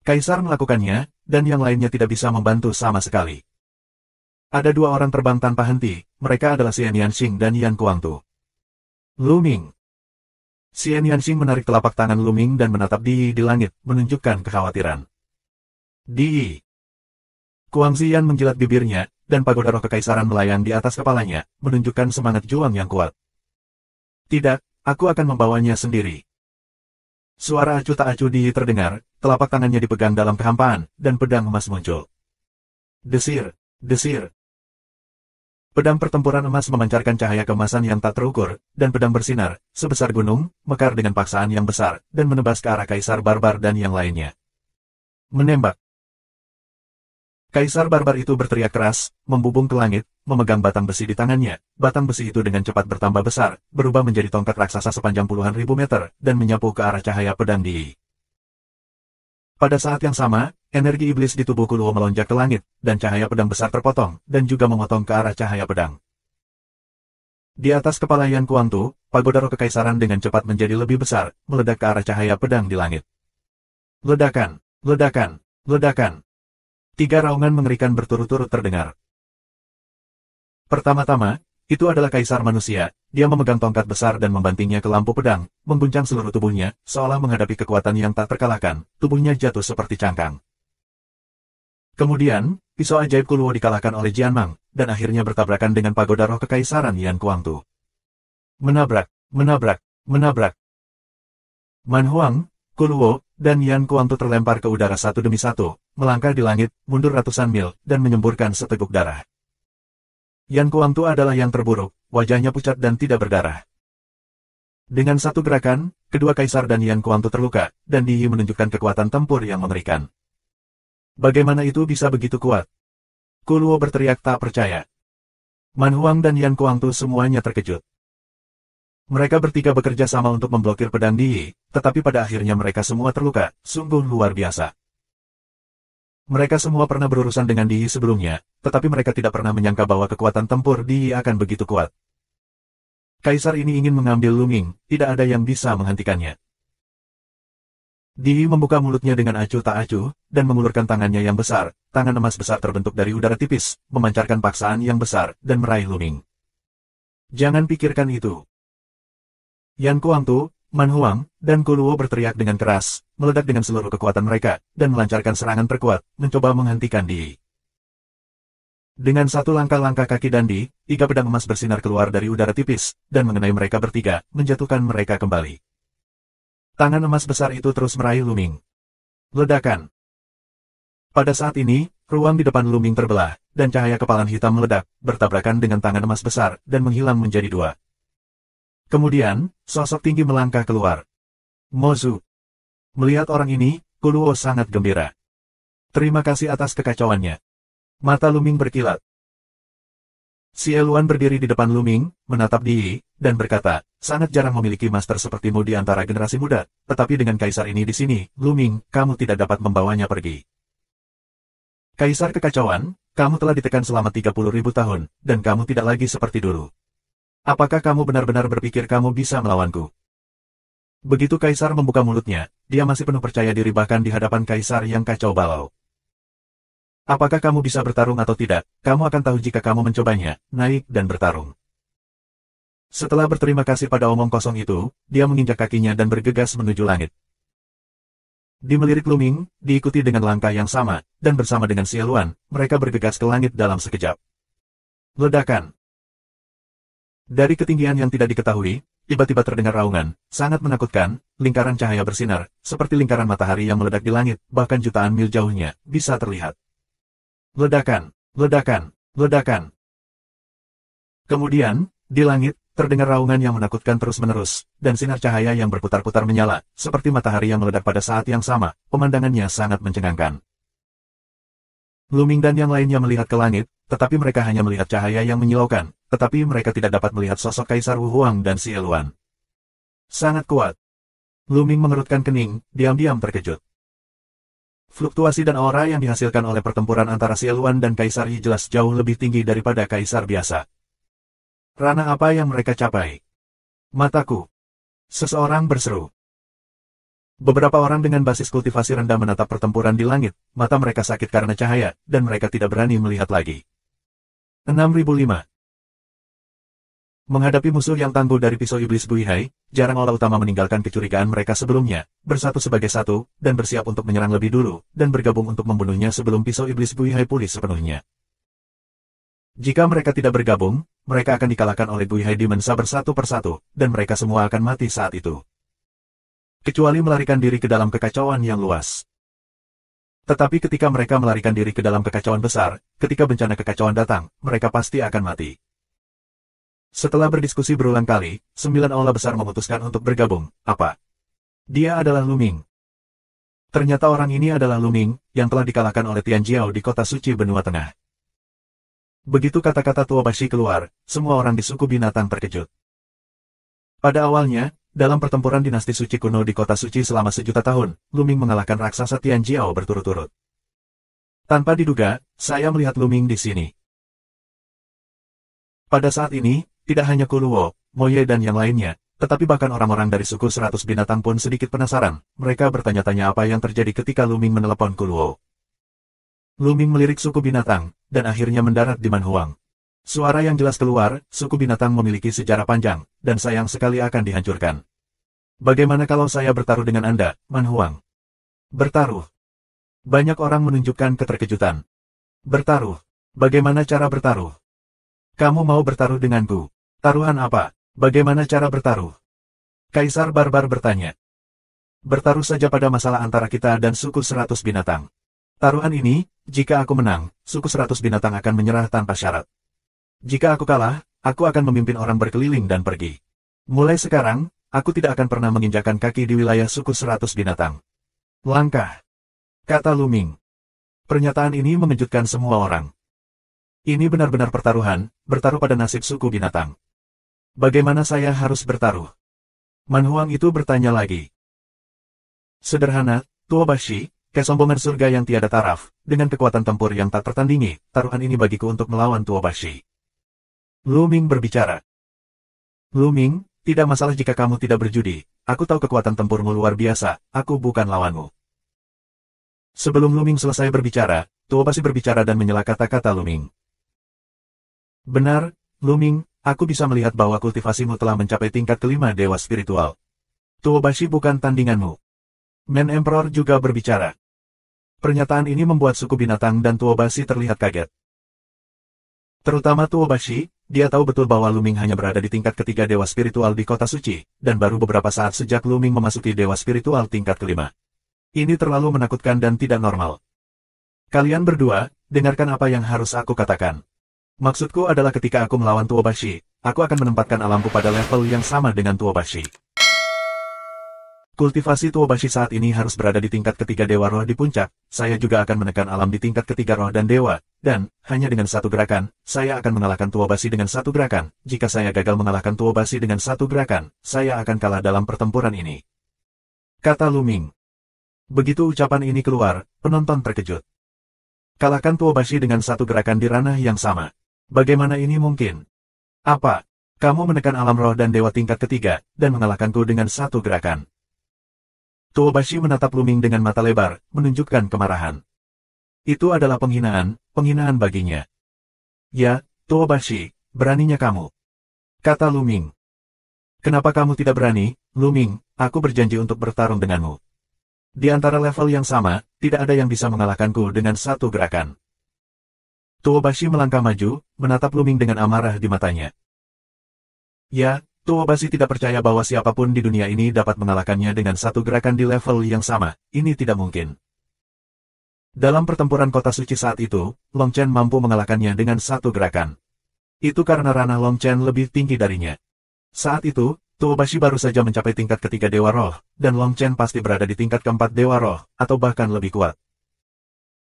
Kaisar melakukannya, dan yang lainnya tidak bisa membantu sama sekali. Ada dua orang terbang tanpa henti, mereka adalah Xian Yanxing dan Yan Kuangtu. Lu Ming. Xian Yanxing menarik telapak tangan Lu Ming dan menatap Di langit, menunjukkan kekhawatiran. Di. Kuang Xian menjilat bibirnya, dan pagoda roh kekaisaran melayang di atas kepalanya, menunjukkan semangat juang yang kuat. Tidak, aku akan membawanya sendiri. Suara acuh tak acuh Di terdengar, telapak tangannya dipegang dalam kehampaan, dan pedang emas muncul. Desir, desir. Pedang pertempuran emas memancarkan cahaya keemasan yang tak terukur, dan pedang bersinar, sebesar gunung, mekar dengan paksaan yang besar, dan menebas ke arah Kaisar Barbar dan yang lainnya. Menembak. Kaisar Barbar itu berteriak keras, membubung ke langit, memegang batang besi di tangannya. Batang besi itu dengan cepat bertambah besar, berubah menjadi tongkat raksasa sepanjang puluhan ribu meter, dan menyapu ke arah cahaya pedang Di. Pada saat yang sama, energi iblis di tubuh Kuluo melonjak ke langit, dan cahaya pedang besar terpotong, dan juga memotong ke arah cahaya pedang. Di atas kepala Yan Kuangtu, pagoda roh kekaisaran dengan cepat menjadi lebih besar, meledak ke arah cahaya pedang di langit. Ledakan, ledakan, ledakan. 3 raungan mengerikan berturut-turut terdengar. Pertama-tama, itu adalah kaisar manusia. Dia memegang tongkat besar dan membantingnya ke lampu pedang, mengguncang seluruh tubuhnya, seolah menghadapi kekuatan yang tak terkalahkan. Tubuhnya jatuh seperti cangkang. Kemudian, pisau ajaib Kuluo dikalahkan oleh Jian Mang, dan akhirnya bertabrakan dengan pagoda roh kekaisaran Yan Kuangtu. Menabrak, menabrak, menabrak. Man Huang, Kuluo, dan Yan Kuangtu terlempar ke udara satu demi satu, melangkah di langit, mundur ratusan mil, dan menyemburkan seteguk darah. Yan Kuangtu adalah yang terburuk, wajahnya pucat dan tidak berdarah. Dengan satu gerakan, kedua kaisar dan Yan Kuangtu terluka, dan Di Yi menunjukkan kekuatan tempur yang mengerikan. Bagaimana itu bisa begitu kuat? Kuluo berteriak tak percaya. Man Huang dan Yan Kuangtu semuanya terkejut. Mereka bertiga bekerja sama untuk memblokir pedang Di Yi, tetapi pada akhirnya mereka semua terluka, sungguh luar biasa. Mereka semua pernah berurusan dengan Di Yi sebelumnya, tetapi mereka tidak pernah menyangka bahwa kekuatan tempur Di Yi akan begitu kuat. Kaisar ini ingin mengambil Lu Ming, tidak ada yang bisa menghentikannya. Di Yi membuka mulutnya dengan acuh tak acuh, dan mengulurkan tangannya yang besar. Tangan emas besar terbentuk dari udara tipis, memancarkan paksaan yang besar, dan meraih Lu Ming. Jangan pikirkan itu. Yan Kuangtu, Man Huang, dan Kuluo berteriak dengan keras, meledak dengan seluruh kekuatan mereka, dan melancarkan serangan terkuat, mencoba menghentikan Di Yi. Dengan satu langkah-langkah kaki Dandi, 3 pedang emas bersinar keluar dari udara tipis, dan mengenai mereka bertiga, menjatuhkan mereka kembali. Tangan emas besar itu terus meraih Lu Ming. Ledakan. Pada saat ini, ruang di depan Lu Ming terbelah, dan cahaya kepalan hitam meledak, bertabrakan dengan tangan emas besar, dan menghilang menjadi 2. Kemudian, sosok tinggi melangkah keluar. Mozu. Melihat orang ini, Kuluo sangat gembira. Terima kasih atas kekacauannya. Mata Lu Ming berkilat. Si Eluan berdiri di depan Lu Ming, menatap Di Yi, dan berkata, sangat jarang memiliki master sepertimu di antara generasi muda, tetapi dengan kaisar ini di sini, Lu Ming, kamu tidak dapat membawanya pergi. Kaisar kekacauan, kamu telah ditekan selama 30.000 tahun, dan kamu tidak lagi seperti dulu. Apakah kamu benar-benar berpikir kamu bisa melawanku? Begitu kaisar membuka mulutnya, dia masih penuh percaya diri bahkan di hadapan kaisar yang kacau balau. Apakah kamu bisa bertarung atau tidak, kamu akan tahu jika kamu mencobanya, naik dan bertarung. Setelah berterima kasih pada omong kosong itu, dia menginjak kakinya dan bergegas menuju langit. Di melirik Lu Ming, diikuti dengan langkah yang sama, dan bersama dengan si Eluan, mereka bergegas ke langit dalam sekejap. Ledakan. Dari ketinggian yang tidak diketahui, tiba-tiba terdengar raungan, sangat menakutkan, lingkaran cahaya bersinar, seperti lingkaran matahari yang meledak di langit, bahkan jutaan mil jauhnya, bisa terlihat. Ledakan, ledakan, ledakan. Kemudian, di langit, terdengar raungan yang menakutkan terus-menerus, dan sinar cahaya yang berputar-putar menyala, seperti matahari yang meledak pada saat yang sama, pemandangannya sangat mencengangkan. Lu Ming dan yang lainnya melihat ke langit, tetapi mereka hanya melihat cahaya yang menyilaukan, tetapi mereka tidak dapat melihat sosok Kaisar Wu Huang dan si Eluan. Sangat kuat. Lu Ming mengerutkan kening, diam-diam terkejut. Fluktuasi dan aura yang dihasilkan oleh pertempuran antara si Eluan dan Kaisar Yi jelas jauh lebih tinggi daripada Kaisar biasa. Ranah apa yang mereka capai? Mataku. Seseorang berseru. Beberapa orang dengan basis kultivasi rendah menatap pertempuran di langit, mata mereka sakit karena cahaya, dan mereka tidak berani melihat lagi. 6005. Menghadapi musuh yang tangguh dari pisau iblis Buihai, jarang orang utama meninggalkan kecurigaan mereka sebelumnya, bersatu sebagai satu, dan bersiap untuk menyerang lebih dulu, dan bergabung untuk membunuhnya sebelum pisau iblis Buihai pulih sepenuhnya. Jika mereka tidak bergabung, mereka akan dikalahkan oleh Buihai di Mensa bersatu persatu, dan mereka semua akan mati saat itu. kecuali melarikan diri ke dalam kekacauan yang luas. Tetapi ketika mereka melarikan diri ke dalam kekacauan besar, ketika bencana kekacauan datang, mereka pasti akan mati. Setelah berdiskusi berulang kali, 9 aula besar memutuskan untuk bergabung. Apa? Dia adalah Lu Ming. Ternyata orang ini adalah Lu Ming, yang telah dikalahkan oleh Tian Jiao di kota suci benua tengah. Begitu kata-kata Tua Bashi keluar, semua orang di suku binatang terkejut. Pada awalnya, dalam pertempuran dinasti suci kuno di kota suci selama sejuta tahun, Lu Ming mengalahkan raksasa Tian Jiao berturut-turut. Tanpa diduga, saya melihat Lu Ming di sini. Pada saat ini, tidak hanya Kuluo, Moye dan yang lainnya, tetapi bahkan orang-orang dari suku 100 binatang pun sedikit penasaran. Mereka bertanya-tanya apa yang terjadi ketika Lu Ming menelepon Kuluo. Lu Ming melirik suku binatang, dan akhirnya mendarat di Manhuang. Suara yang jelas keluar, suku binatang memiliki sejarah panjang, dan sayang sekali akan dihancurkan. Bagaimana kalau saya bertaruh dengan Anda, Manhuang? Bertaruh. Banyak orang menunjukkan keterkejutan. Bertaruh. Bagaimana cara bertaruh? Kamu mau bertaruh denganku? Taruhan apa? Bagaimana cara bertaruh? Kaisar Barbar bertanya. Bertaruh saja pada masalah antara kita dan suku 100 binatang. Taruhan ini, jika aku menang, suku 100 binatang akan menyerah tanpa syarat. Jika aku kalah, aku akan memimpin orang berkeliling dan pergi. Mulai sekarang, aku tidak akan pernah menginjakkan kaki di wilayah suku 100 binatang. Langkah, kata Lu Ming. Pernyataan ini mengejutkan semua orang. Ini benar-benar pertaruhan, bertaruh pada nasib suku binatang. Bagaimana saya harus bertaruh? Manhuang itu bertanya lagi. Sederhana, Tua Bashi, kesombongan surga yang tiada taraf, dengan kekuatan tempur yang tak tertandingi, taruhan ini bagiku untuk melawan Tua Bashi. Lu Ming berbicara. Lu Ming, tidak masalah jika kamu tidak berjudi, aku tahu kekuatan tempurmu luar biasa, aku bukan lawanmu. Sebelum Lu Ming selesai berbicara, Tua Bashi berbicara dan menyela kata-kata Lu Ming. Benar, Lu Ming, aku bisa melihat bahwa kultivasimu telah mencapai tingkat kelima dewa spiritual. Tua Bashi bukan tandinganmu. Men Emperor juga berbicara. Pernyataan ini membuat suku binatang dan Tua Bashi terlihat kaget. Terutama Tua Bashi, dia tahu betul bahwa Lu Ming hanya berada di tingkat ketiga dewa spiritual di kota suci, dan baru beberapa saat sejak Lu Ming memasuki dewa spiritual tingkat kelima. Ini terlalu menakutkan dan tidak normal. Kalian berdua, dengarkan apa yang harus aku katakan. Maksudku adalah ketika aku melawan Tua Bashi, aku akan menempatkan alamku pada level yang sama dengan Tua Bashi. Kultivasi Tua Bashi saat ini harus berada di tingkat ketiga dewa roh di puncak, saya juga akan menekan alam di tingkat ketiga roh dan dewa, dan, hanya dengan satu gerakan, saya akan mengalahkan Tua Bashi dengan satu gerakan. Jika saya gagal mengalahkan Tua Bashi dengan satu gerakan, saya akan kalah dalam pertempuran ini. Kata Lu Ming. Begitu ucapan ini keluar, penonton terkejut. Kalahkan Tua Bashi dengan satu gerakan di ranah yang sama. Bagaimana ini mungkin? Apa? Kamu menekan alam roh dan dewa tingkat ketiga, dan mengalahkanku dengan satu gerakan. Tua Bashi menatap Lu Ming dengan mata lebar, menunjukkan kemarahan. Itu adalah penghinaan baginya. Ya, Tua Bashi, beraninya kamu. Kata Lu Ming. Kenapa kamu tidak berani, Lu Ming? Aku berjanji untuk bertarung denganmu. Di antara level yang sama, tidak ada yang bisa mengalahkanku dengan satu gerakan. Tua Bashi melangkah maju, menatap Lu Ming dengan amarah di matanya. Ya, Tua Bashi tidak percaya bahwa siapapun di dunia ini dapat mengalahkannya dengan satu gerakan di level yang sama, ini tidak mungkin. Dalam pertempuran kota suci saat itu, Long Chen mampu mengalahkannya dengan satu gerakan. Itu karena ranah Long Chen lebih tinggi darinya. Saat itu, Tua Bashi baru saja mencapai tingkat ketiga dewa roh, dan Long Chen pasti berada di tingkat keempat dewa roh, atau bahkan lebih kuat.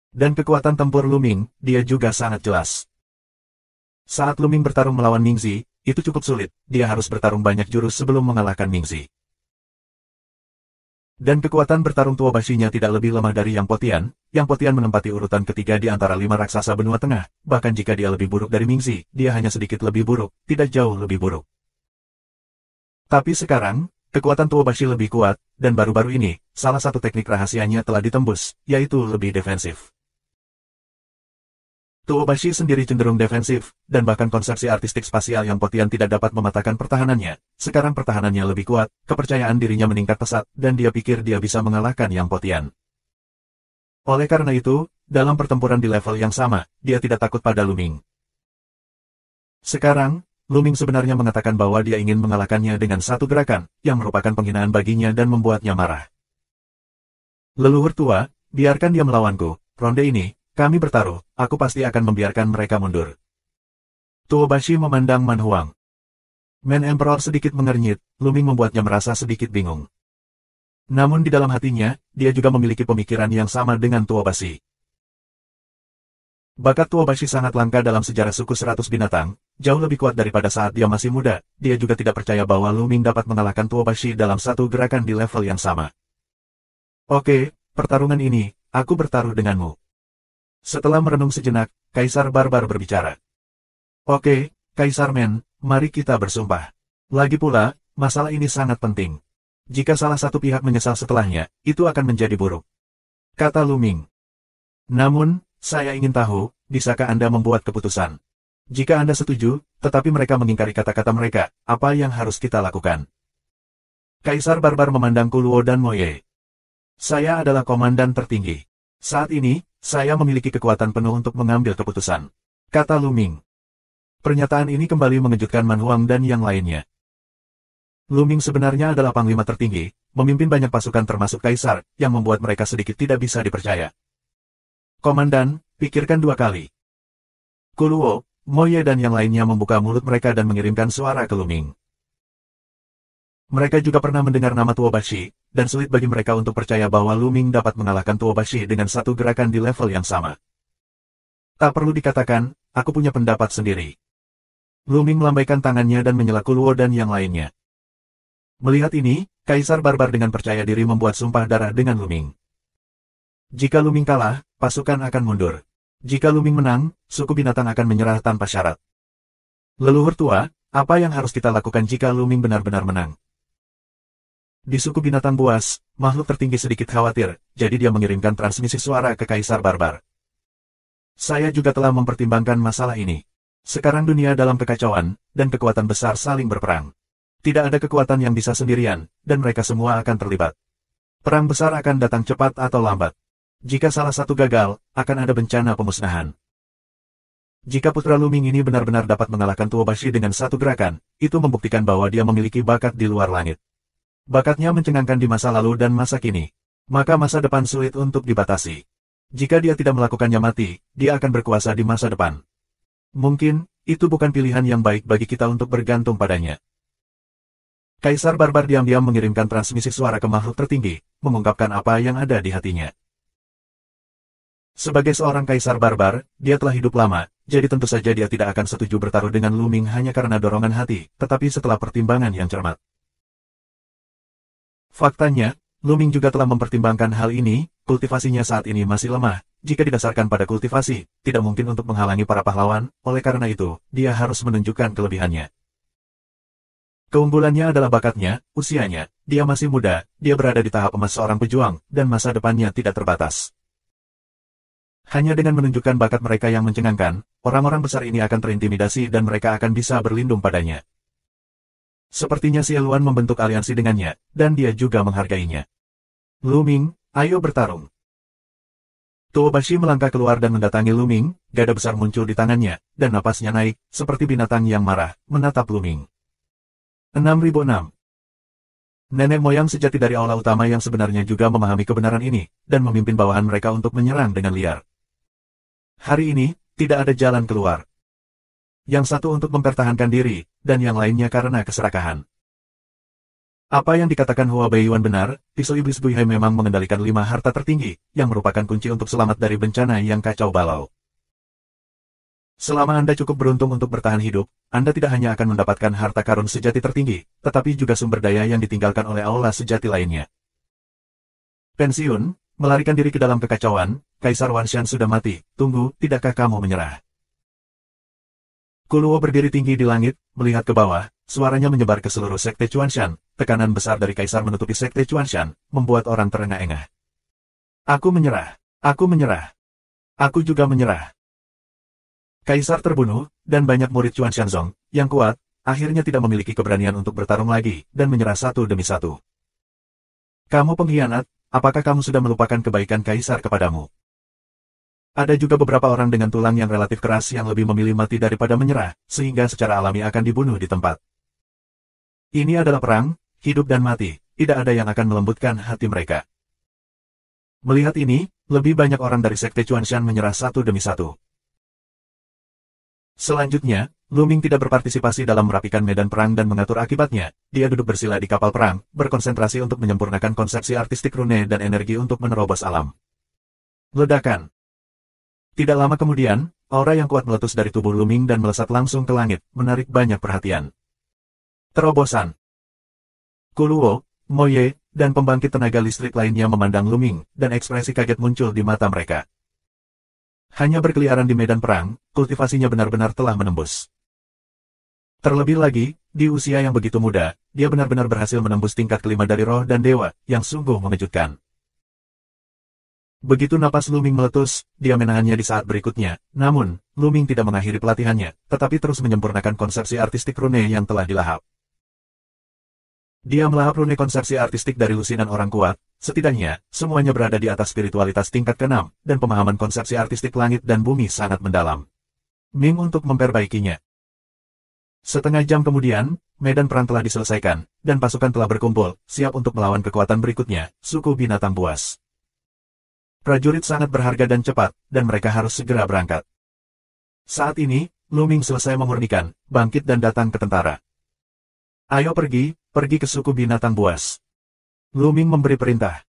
Dan kekuatan tempur Lu Ming, dia juga sangat jelas. Saat Lu Ming bertarung melawan Mingzi, itu cukup sulit, dia harus bertarung banyak jurus sebelum mengalahkan Mingzi. Dan kekuatan bertarung Tua Bashi-nya tidak lebih lemah dari Yang Potian menempati urutan ketiga di antara 5 raksasa benua tengah, bahkan jika dia lebih buruk dari Mingzi, dia hanya sedikit lebih buruk, tidak jauh lebih buruk. Tapi sekarang, kekuatan Tua Bashi lebih kuat, dan baru-baru ini, salah satu teknik rahasianya telah ditembus, yaitu lebih defensif. Tua Bashi sendiri cenderung defensif, dan bahkan konsepsi artistik spasial Yang Potian tidak dapat mematahkan pertahanannya. Sekarang pertahanannya lebih kuat, kepercayaan dirinya meningkat pesat, dan dia pikir dia bisa mengalahkan Yang Potian. Oleh karena itu, dalam pertempuran di level yang sama, dia tidak takut pada Lu Ming. Sekarang, Luming sebenarnya mengatakan bahwa dia ingin mengalahkannya dengan satu gerakan, yang merupakan penghinaan baginya dan membuatnya marah. Leluhur tua, biarkan dia melawanku. Ronde ini, kami bertaruh, aku pasti akan membiarkan mereka mundur. Tuobashi memandang Man Huang. Man Emperor sedikit mengernyit, Luming membuatnya merasa sedikit bingung. Namun di dalam hatinya, dia juga memiliki pemikiran yang sama dengan Tuobashi. Bakat Tuobashi sangat langka dalam sejarah suku 100 binatang, jauh lebih kuat daripada saat dia masih muda. Dia juga tidak percaya bahwa Luming dapat mengalahkan Tuobashi dalam satu gerakan di level yang sama. Oke, pertarungan ini, aku bertaruh denganmu. Setelah merenung sejenak, Kaisar Barbar berbicara. Oke, Kaisar Men, mari kita bersumpah. Lagi pula, masalah ini sangat penting. Jika salah satu pihak menyesal setelahnya, itu akan menjadi buruk. Kata Luming. Namun, saya ingin tahu, bisakah Anda membuat keputusan? Jika Anda setuju, tetapi mereka mengingkari kata-kata mereka, apa yang harus kita lakukan? Kaisar Barbar memandang Kuluo dan Moye. Saya adalah komandan tertinggi. Saat ini, saya memiliki kekuatan penuh untuk mengambil keputusan. Kata Luming. Pernyataan ini kembali mengejutkan Man Huang dan yang lainnya. Luming sebenarnya adalah panglima tertinggi, memimpin banyak pasukan termasuk Kaisar, yang membuat mereka sedikit tidak bisa dipercaya. Komandan, pikirkan dua kali. Kuluo, Moye dan yang lainnya membuka mulut mereka dan mengirimkan suara ke Luming. Mereka juga pernah mendengar nama Tuobashi, dan sulit bagi mereka untuk percaya bahwa Luming dapat mengalahkan Tuobashi dengan satu gerakan di level yang sama. Tak perlu dikatakan, aku punya pendapat sendiri. Luming melambaikan tangannya dan menyela Kuluo dan yang lainnya. Melihat ini, Kaisar Barbar dengan percaya diri membuat sumpah darah dengan Luming. Jika Luming kalah, pasukan akan mundur. Jika Luming menang, suku binatang akan menyerah tanpa syarat. Leluhur tua, apa yang harus kita lakukan jika Luming benar-benar menang? Di suku binatang buas, makhluk tertinggi sedikit khawatir, jadi dia mengirimkan transmisi suara ke Kaisar Barbar. Saya juga telah mempertimbangkan masalah ini. Sekarang dunia dalam kekacauan, dan kekuatan besar saling berperang. Tidak ada kekuatan yang bisa sendirian, dan mereka semua akan terlibat. Perang besar akan datang cepat atau lambat. Jika salah satu gagal, akan ada bencana pemusnahan. Jika putra Luming ini benar-benar dapat mengalahkan Tuobashi dengan satu gerakan, itu membuktikan bahwa dia memiliki bakat di luar langit. Bakatnya mencengangkan di masa lalu dan masa kini. Maka masa depan sulit untuk dibatasi. Jika dia tidak melakukannya mati, dia akan berkuasa di masa depan. Mungkin, itu bukan pilihan yang baik bagi kita untuk bergantung padanya. Kaisar Barbar diam-diam mengirimkan transmisi suara ke makhluk tertinggi, mengungkapkan apa yang ada di hatinya. Sebagai seorang Kaisar Barbar, dia telah hidup lama, jadi tentu saja dia tidak akan setuju bertaruh dengan Luming hanya karena dorongan hati, tetapi setelah pertimbangan yang cermat. Faktanya, Luming juga telah mempertimbangkan hal ini, kultivasinya saat ini masih lemah. Jika didasarkan pada kultivasi, tidak mungkin untuk menghalangi para pahlawan, oleh karena itu, dia harus menunjukkan kelebihannya. Keunggulannya adalah bakatnya, usianya, dia masih muda, dia berada di tahap emas seorang pejuang, dan masa depannya tidak terbatas. Hanya dengan menunjukkan bakat mereka yang mencengangkan, orang-orang besar ini akan terintimidasi dan mereka akan bisa berlindung padanya. Sepertinya Xieluan membentuk aliansi dengannya, dan dia juga menghargainya. Luming, ayo bertarung. Tuobashi melangkah keluar dan mendatangi Luming, gada besar muncul di tangannya, dan napasnya naik, seperti binatang yang marah, menatap Luming. 6006. Nenek moyang sejati dari aula utama yang sebenarnya juga memahami kebenaran ini, dan memimpin bawahan mereka untuk menyerang dengan liar. Hari ini, tidak ada jalan keluar. Yang satu untuk mempertahankan diri, dan yang lainnya karena keserakahan. Apa yang dikatakan Hua Beiyuan benar, pisau iblis Buihai memang mengendalikan 5 harta tertinggi, yang merupakan kunci untuk selamat dari bencana yang kacau balau. Selama Anda cukup beruntung untuk bertahan hidup, Anda tidak hanya akan mendapatkan harta karun sejati tertinggi, tetapi juga sumber daya yang ditinggalkan oleh aula sejati lainnya. Pensiun, melarikan diri ke dalam kekacauan, Kaisar Wanshan sudah mati, tunggu, tidakkah kamu menyerah? Kuluo berdiri tinggi di langit, melihat ke bawah, suaranya menyebar ke seluruh sekte Chuanshan. Tekanan besar dari Kaisar menutupi sekte Chuanshan, membuat orang terengah-engah. Aku menyerah. Aku menyerah. Aku juga menyerah. Kaisar terbunuh, dan banyak murid Chuanshanzong, yang kuat, akhirnya tidak memiliki keberanian untuk bertarung lagi, dan menyerah satu demi satu. Kamu pengkhianat, apakah kamu sudah melupakan kebaikan Kaisar kepadamu? Ada juga beberapa orang dengan tulang yang relatif keras yang lebih memilih mati daripada menyerah, sehingga secara alami akan dibunuh di tempat. Ini adalah perang, hidup dan mati, tidak ada yang akan melembutkan hati mereka. Melihat ini, lebih banyak orang dari Sekte Chuanshan menyerah satu demi satu. Selanjutnya, Lu Ming tidak berpartisipasi dalam merapikan medan perang dan mengatur akibatnya. Dia duduk bersila di kapal perang, berkonsentrasi untuk menyempurnakan konsepsi artistik rune dan energi untuk menerobos alam. Ledakan. Tidak lama kemudian, aura yang kuat meletus dari tubuh Lu Ming dan melesat langsung ke langit, menarik banyak perhatian. Terobosan. Kuluo, Moye, dan pembangkit tenaga listrik lainnya memandang Lu Ming, dan ekspresi kaget muncul di mata mereka. Hanya berkeliaran di medan perang, kultivasinya benar-benar telah menembus. Terlebih lagi, di usia yang begitu muda, dia benar-benar berhasil menembus tingkat kelima dari roh dan dewa, yang sungguh mengejutkan. Begitu napas Lu Ming meletus, dia menahannya di saat berikutnya. Namun, Lu Ming tidak mengakhiri pelatihannya, tetapi terus menyempurnakan konsepsi artistik rune yang telah dilahap. Dia melahap rune konsepsi artistik dari lusinan orang kuat, setidaknya, semuanya berada di atas spiritualitas tingkat ke-6, dan pemahaman konsepsi artistik langit dan bumi sangat mendalam. Ming untuk memperbaikinya. Setengah jam kemudian, medan perang telah diselesaikan, dan pasukan telah berkumpul, siap untuk melawan kekuatan berikutnya, suku binatang buas. Prajurit sangat berharga dan cepat, dan mereka harus segera berangkat. Saat ini, Lu Ming selesai memurnikan, bangkit dan datang ke tentara. Ayo pergi ke suku binatang buas. Lu Ming memberi perintah.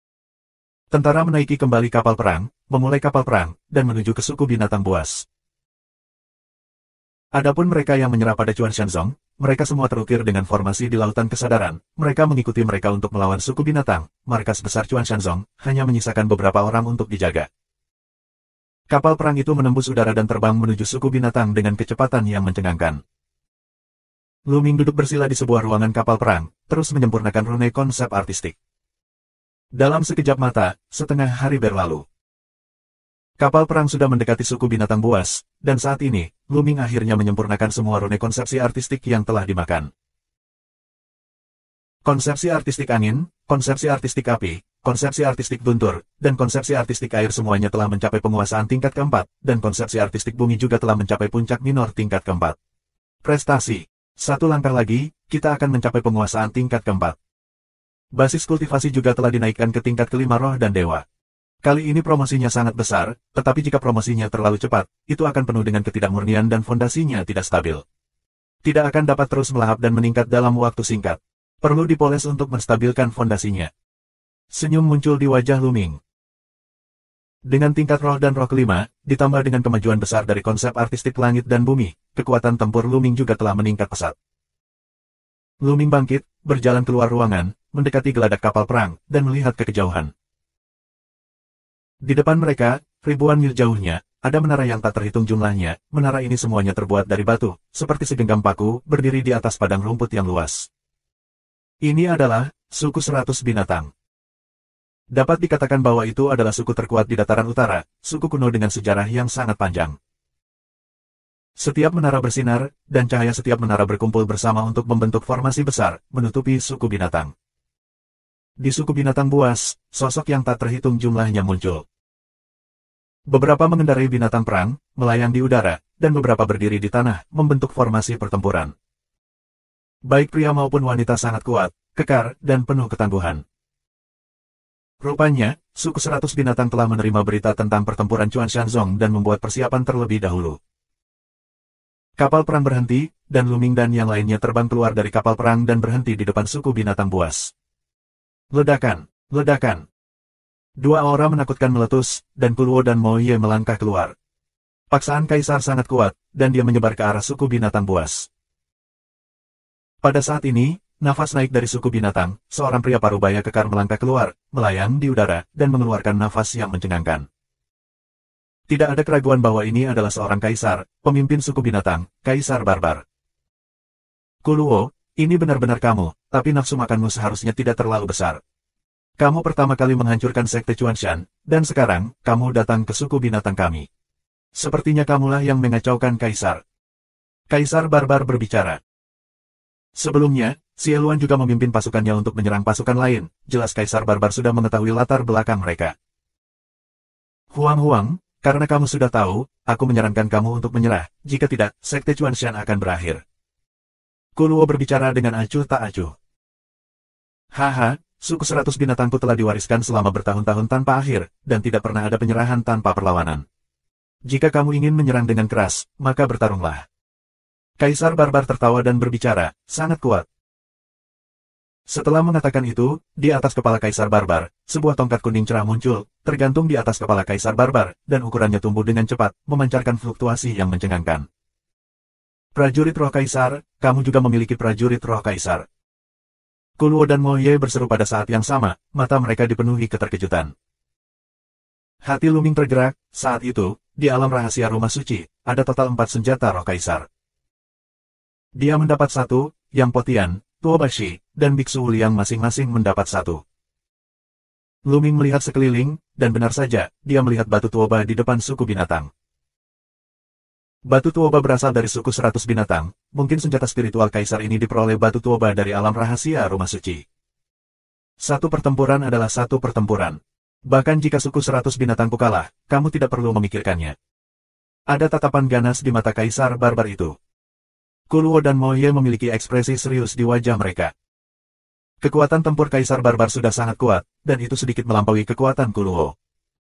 Tentara menaiki kembali kapal perang, memulai kapal perang, dan menuju ke suku binatang buas. Adapun mereka yang menyerah pada Chuan Shanzong, mereka semua terukir dengan formasi di lautan kesadaran. Mereka mengikuti mereka untuk melawan suku binatang. Markas besar Chuan Shanzong hanya menyisakan beberapa orang untuk dijaga. Kapal perang itu menembus udara dan terbang menuju suku binatang dengan kecepatan yang mencengangkan. Lu Ming duduk bersila di sebuah ruangan kapal perang, terus menyempurnakan rune konsep artistik. Dalam sekejap mata, setengah hari berlalu. Kapal perang sudah mendekati suku binatang buas, dan saat ini, Lu Ming akhirnya menyempurnakan semua rune konsepsi artistik yang telah dimakan. Konsepsi artistik angin, konsepsi artistik api, konsepsi artistik guntur, dan konsepsi artistik air semuanya telah mencapai penguasaan tingkat keempat, dan konsepsi artistik bumi juga telah mencapai puncak minor tingkat keempat. Prestasi. Satu langkah lagi, kita akan mencapai penguasaan tingkat keempat. Basis kultivasi juga telah dinaikkan ke tingkat kelima roh dan dewa. Kali ini promosinya sangat besar, tetapi jika promosinya terlalu cepat, itu akan penuh dengan ketidakmurnian dan fondasinya tidak stabil. Tidak akan dapat terus melahap dan meningkat dalam waktu singkat. Perlu dipoles untuk menstabilkan fondasinya. Senyum muncul di wajah Lu Ming. Dengan tingkat roh dan roh kelima, ditambah dengan kemajuan besar dari konsep artistik langit dan bumi, kekuatan tempur Lu Ming juga telah meningkat pesat. Lu Ming bangkit, berjalan keluar ruangan, mendekati geladak kapal perang, dan melihat ke kejauhan. Di depan mereka, ribuan mil jauhnya, ada menara yang tak terhitung jumlahnya. Menara ini semuanya terbuat dari batu, seperti segenggam paku, berdiri di atas padang rumput yang luas. Ini adalah suku 100 binatang. Dapat dikatakan bahwa itu adalah suku terkuat di dataran utara, suku kuno dengan sejarah yang sangat panjang. Setiap menara bersinar, dan cahaya setiap menara berkumpul bersama untuk membentuk formasi besar, menutupi suku binatang. Di suku binatang buas, sosok yang tak terhitung jumlahnya muncul. Beberapa mengendarai binatang perang, melayang di udara, dan beberapa berdiri di tanah, membentuk formasi pertempuran. Baik pria maupun wanita sangat kuat, kekar, dan penuh ketangguhan. Rupanya, suku 100 binatang telah menerima berita tentang pertempuran Chuan Shanzong dan membuat persiapan terlebih dahulu. Kapal perang berhenti, dan Lu Ming dan yang lainnya terbang keluar dari kapal perang dan berhenti di depan suku binatang buas. Ledakan, ledakan. Dua aura menakutkan meletus, dan Kuluo dan Moye melangkah keluar. Paksaan kaisar sangat kuat, dan dia menyebar ke arah suku binatang buas. Pada saat ini, nafas naik dari suku binatang, seorang pria parubaya kekar melangkah keluar, melayang di udara, dan mengeluarkan nafas yang mencengangkan. Tidak ada keraguan bahwa ini adalah seorang kaisar, pemimpin suku binatang, kaisar barbar. Kuluo, ini benar-benar kamu, tapi nafsu makanmu seharusnya tidak terlalu besar. Kamu pertama kali menghancurkan Sekte Chuanshan, dan sekarang, kamu datang ke suku binatang kami. Sepertinya kamulah yang mengacaukan kaisar. Kaisar barbar berbicara. Sebelumnya, Xie Luan juga memimpin pasukannya untuk menyerang pasukan lain, jelas kaisar barbar sudah mengetahui latar belakang mereka. Huang, Karena kamu sudah tahu, aku menyarankan kamu untuk menyerah, jika tidak, Sekte Chuanshan akan berakhir. Kuluo berbicara dengan acuh tak acuh. Haha, suku 100 binatangku telah diwariskan selama bertahun-tahun tanpa akhir, dan tidak pernah ada penyerahan tanpa perlawanan. Jika kamu ingin menyerang dengan keras, maka bertarunglah. Kaisar Barbar tertawa dan berbicara, sangat kuat. Setelah mengatakan itu, di atas kepala Kaisar Barbar, sebuah tongkat kuning cerah muncul, tergantung di atas kepala Kaisar Barbar, dan ukurannya tumbuh dengan cepat, memancarkan fluktuasi yang mencengangkan. Prajurit Roh Kaisar, kamu juga memiliki prajurit Roh Kaisar. Kuluo dan Mo Ye berseru pada saat yang sama, mata mereka dipenuhi keterkejutan. Hati Luming tergerak, saat itu, di alam rahasia rumah suci, ada total 4 senjata Roh Kaisar. Dia mendapat 1, Yang Potian, Tuobashi, dan Biksu Liang masing-masing mendapat 1. Luming melihat sekeliling, dan benar saja, dia melihat batu Tuoba di depan suku binatang. Batu Tuoba berasal dari suku 100 binatang, mungkin senjata spiritual Kaisar ini diperoleh batu Tuoba dari alam rahasia rumah suci. Satu pertempuran adalah satu pertempuran. Bahkan jika suku 100 binatangku kalah, kamu tidak perlu memikirkannya. Ada tatapan ganas di mata Kaisar Barbar itu. Kuluo dan Mo Ye memiliki ekspresi serius di wajah mereka. Kekuatan tempur Kaisar Barbar sudah sangat kuat, dan itu sedikit melampaui kekuatan Kuluo.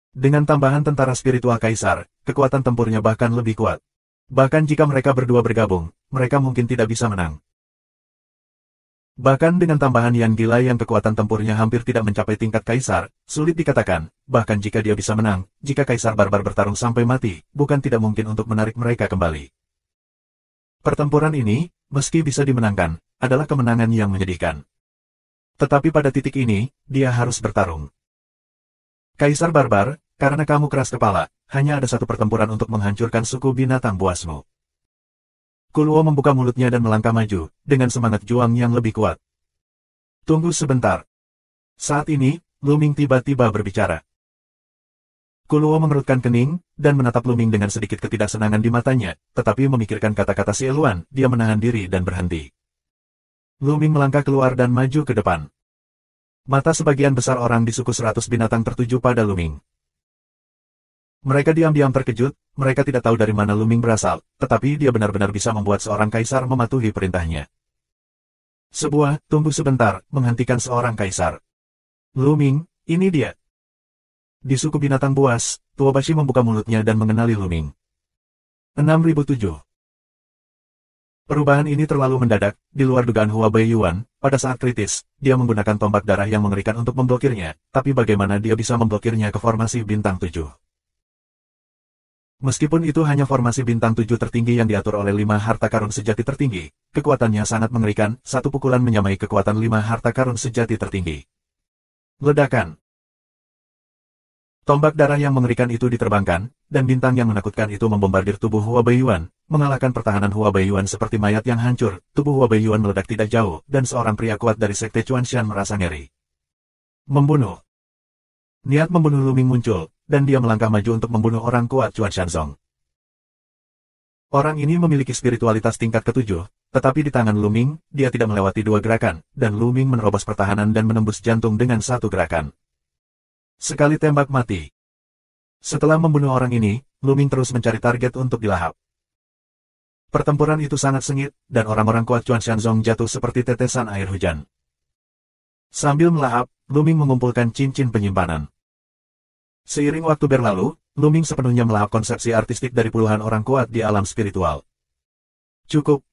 Dengan tambahan tentara spiritual Kaisar, kekuatan tempurnya bahkan lebih kuat. Bahkan jika mereka berdua bergabung, mereka mungkin tidak bisa menang. Bahkan dengan tambahan yang gila yang kekuatan tempurnya hampir tidak mencapai tingkat Kaisar, sulit dikatakan, bahkan jika dia bisa menang, jika Kaisar Barbar bertarung sampai mati, bukan tidak mungkin untuk menarik mereka kembali. Pertempuran ini, meski bisa dimenangkan, adalah kemenangan yang menyedihkan. Tetapi pada titik ini, dia harus bertarung. Kaisar Barbar, karena kamu keras kepala, hanya ada satu pertempuran untuk menghancurkan suku binatang buasmu. Kuluo membuka mulutnya dan melangkah maju, dengan semangat juang yang lebih kuat. Tunggu sebentar. Saat ini, Luming tiba-tiba berbicara. Kuluo mengerutkan kening, dan menatap Luming dengan sedikit ketidaksenangan di matanya, tetapi memikirkan kata-kata si Eluan, dia menahan diri dan berhenti. Luming melangkah keluar dan maju ke depan. Mata sebagian besar orang di suku 100 binatang tertuju pada Luming. Mereka diam-diam terkejut, mereka tidak tahu dari mana Luming berasal, tetapi dia benar-benar bisa membuat seorang kaisar mematuhi perintahnya. Tunggu sebentar, menghentikan seorang kaisar. Luming, ini dia. Di suku binatang buas, Tuobashi membuka mulutnya dan mengenali Luming. 6007. Perubahan ini terlalu mendadak, di luar dugaan Hua Baiyuan, pada saat kritis, dia menggunakan tombak darah yang mengerikan untuk memblokirnya, tapi bagaimana dia bisa memblokirnya ke formasi bintang 7? Meskipun itu hanya formasi bintang 7 tertinggi yang diatur oleh 5 harta karun sejati tertinggi, kekuatannya sangat mengerikan, satu pukulan menyamai kekuatan 5 harta karun sejati tertinggi. Ledakan. Tombak darah yang mengerikan itu diterbangkan, dan bintang yang menakutkan itu membombardir tubuh Hua Baiyuan, mengalahkan pertahanan Hua Baiyuan seperti mayat yang hancur, tubuh Hua Baiyuan meledak tidak jauh, dan seorang pria kuat dari Sekte Chuanshan merasa ngeri. Membunuh. Niat membunuh Luming muncul, dan dia melangkah maju untuk membunuh orang kuat Chuanshanzong. Orang ini memiliki spiritualitas tingkat ke-7, tetapi di tangan Luming, dia tidak melewati 2 gerakan, dan Luming menerobos pertahanan dan menembus jantung dengan 1 gerakan. Sekali tembak mati. Setelah membunuh orang ini, Luming terus mencari target untuk dilahap. Pertempuran itu sangat sengit, dan orang-orang kuat Chuanshanzong jatuh seperti tetesan air hujan. Sambil melahap, Luming mengumpulkan cincin penyimpanan. Seiring waktu berlalu, Luming sepenuhnya melahap konsepsi artistik dari puluhan orang kuat di alam spiritual. Cukup.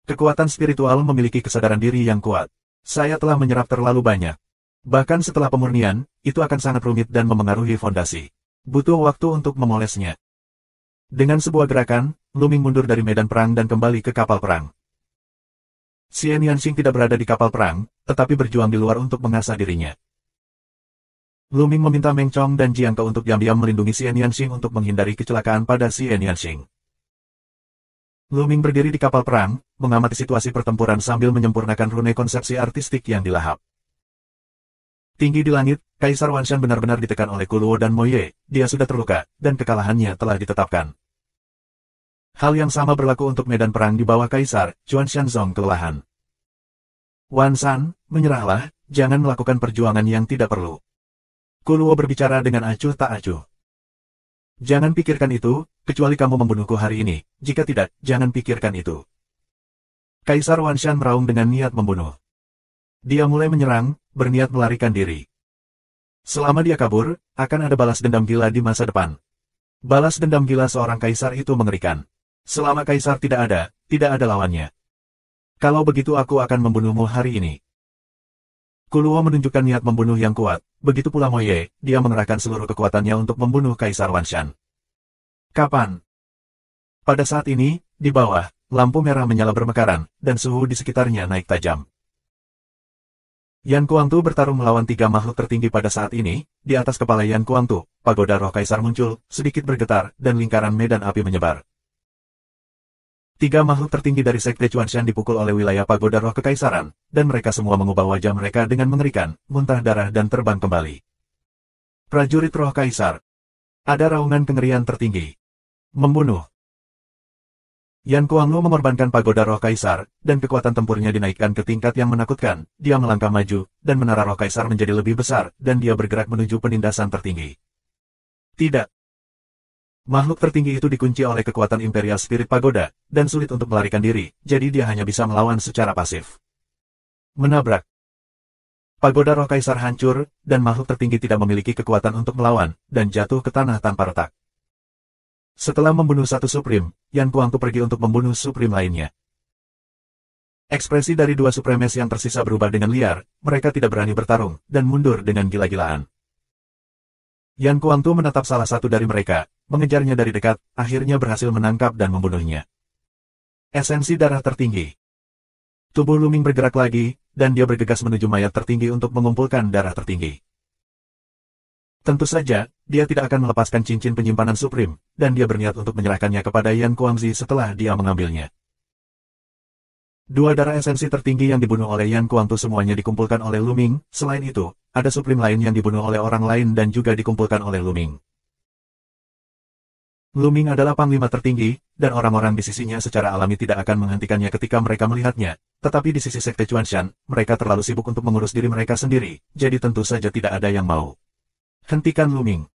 Kekuatan spiritual memiliki kesadaran diri yang kuat. Saya telah menyerap terlalu banyak. Bahkan setelah pemurnian, itu akan sangat rumit dan memengaruhi fondasi. Butuh waktu untuk memolesnya. Dengan sebuah gerakan, Luming mundur dari medan perang dan kembali ke kapal perang. Xian Yanxing tidak berada di kapal perang, tetapi berjuang di luar untuk mengasah dirinya. Luming meminta Meng Chong dan Jiangke untuk diam-diam melindungi Xian Yanxing untuk menghindari kecelakaan pada Xian Yanxing. Luming berdiri di kapal perang, mengamati situasi pertempuran sambil menyempurnakan rune konsepsi artistik yang dilahap. Tinggi di langit, Kaisar Wanshan benar-benar ditekan oleh Kuluo dan Mo Ye, dia sudah terluka, dan kekalahannya telah ditetapkan. Hal yang sama berlaku untuk medan perang di bawah Kaisar, Chuanshanzong kelelahan. Wanshan, menyerahlah, jangan melakukan perjuangan yang tidak perlu. Kuluo berbicara dengan acuh tak acuh. Jangan pikirkan itu, kecuali kamu membunuhku hari ini. Jika tidak, jangan pikirkan itu. Kaisar Wanshan meraung dengan niat membunuh. Dia mulai menyerang, berniat melarikan diri. Selama dia kabur, akan ada balas dendam gila di masa depan. Balas dendam gila seorang kaisar itu mengerikan. Selama kaisar tidak ada lawannya. Kalau begitu aku akan membunuhmu hari ini. Kuluo menunjukkan niat membunuh yang kuat, begitu pula Moye, dia mengerahkan seluruh kekuatannya untuk membunuh Kaisar Wanshan. Kapan? Pada saat ini, di bawah, lampu merah menyala bermekaran, dan suhu di sekitarnya naik tajam. Yan Kuangtu bertarung melawan 3 makhluk tertinggi pada saat ini. Di atas kepala Yan Kuangtu, pagoda roh kaisar muncul, sedikit bergetar, dan lingkaran medan api menyebar. 3 makhluk tertinggi dari Sekte Chuanshan dipukul oleh wilayah pagoda roh kekaisaran, dan mereka semua mengubah wajah mereka dengan mengerikan, muntah darah dan terbang kembali. Prajurit roh kaisar. Ada raungan kengerian tertinggi. Membunuh. Yan Kuanglu mengorbankan pagoda roh kaisar, dan kekuatan tempurnya dinaikkan ke tingkat yang menakutkan. Dia melangkah maju, dan menara roh kaisar menjadi lebih besar, dan dia bergerak menuju penindasan tertinggi. Tidak. Makhluk tertinggi itu dikunci oleh kekuatan Imperial Spirit Pagoda, dan sulit untuk melarikan diri, jadi dia hanya bisa melawan secara pasif. Menabrak. Pagoda roh kaisar hancur, dan makhluk tertinggi tidak memiliki kekuatan untuk melawan, dan jatuh ke tanah tanpa retak. Setelah membunuh satu Supreme, Yan Kuangtu pergi untuk membunuh Supreme lainnya. Ekspresi dari 2 Supremes yang tersisa berubah dengan liar, mereka tidak berani bertarung, dan mundur dengan gila-gilaan. Yan Kuangtu menatap salah satu dari mereka, mengejarnya dari dekat, akhirnya berhasil menangkap dan membunuhnya. Esensi darah tertinggi. Tubuh Luming bergerak lagi, dan dia bergegas menuju mayat tertinggi untuk mengumpulkan darah tertinggi. Tentu saja, dia tidak akan melepaskan cincin penyimpanan Supreme, dan dia berniat untuk menyerahkannya kepada Yan Kuangzi setelah dia mengambilnya. 2 darah esensi tertinggi yang dibunuh oleh Yan Kuangtu semuanya dikumpulkan oleh Luming. Selain itu, ada Supreme lain yang dibunuh oleh orang lain dan juga dikumpulkan oleh Luming. Luming adalah panglima tertinggi, dan orang-orang di sisinya secara alami tidak akan menghentikannya ketika mereka melihatnya. Tetapi di sisi Sekte Chuanshan, mereka terlalu sibuk untuk mengurus diri mereka sendiri, jadi tentu saja tidak ada yang mau. Hentikan Luming.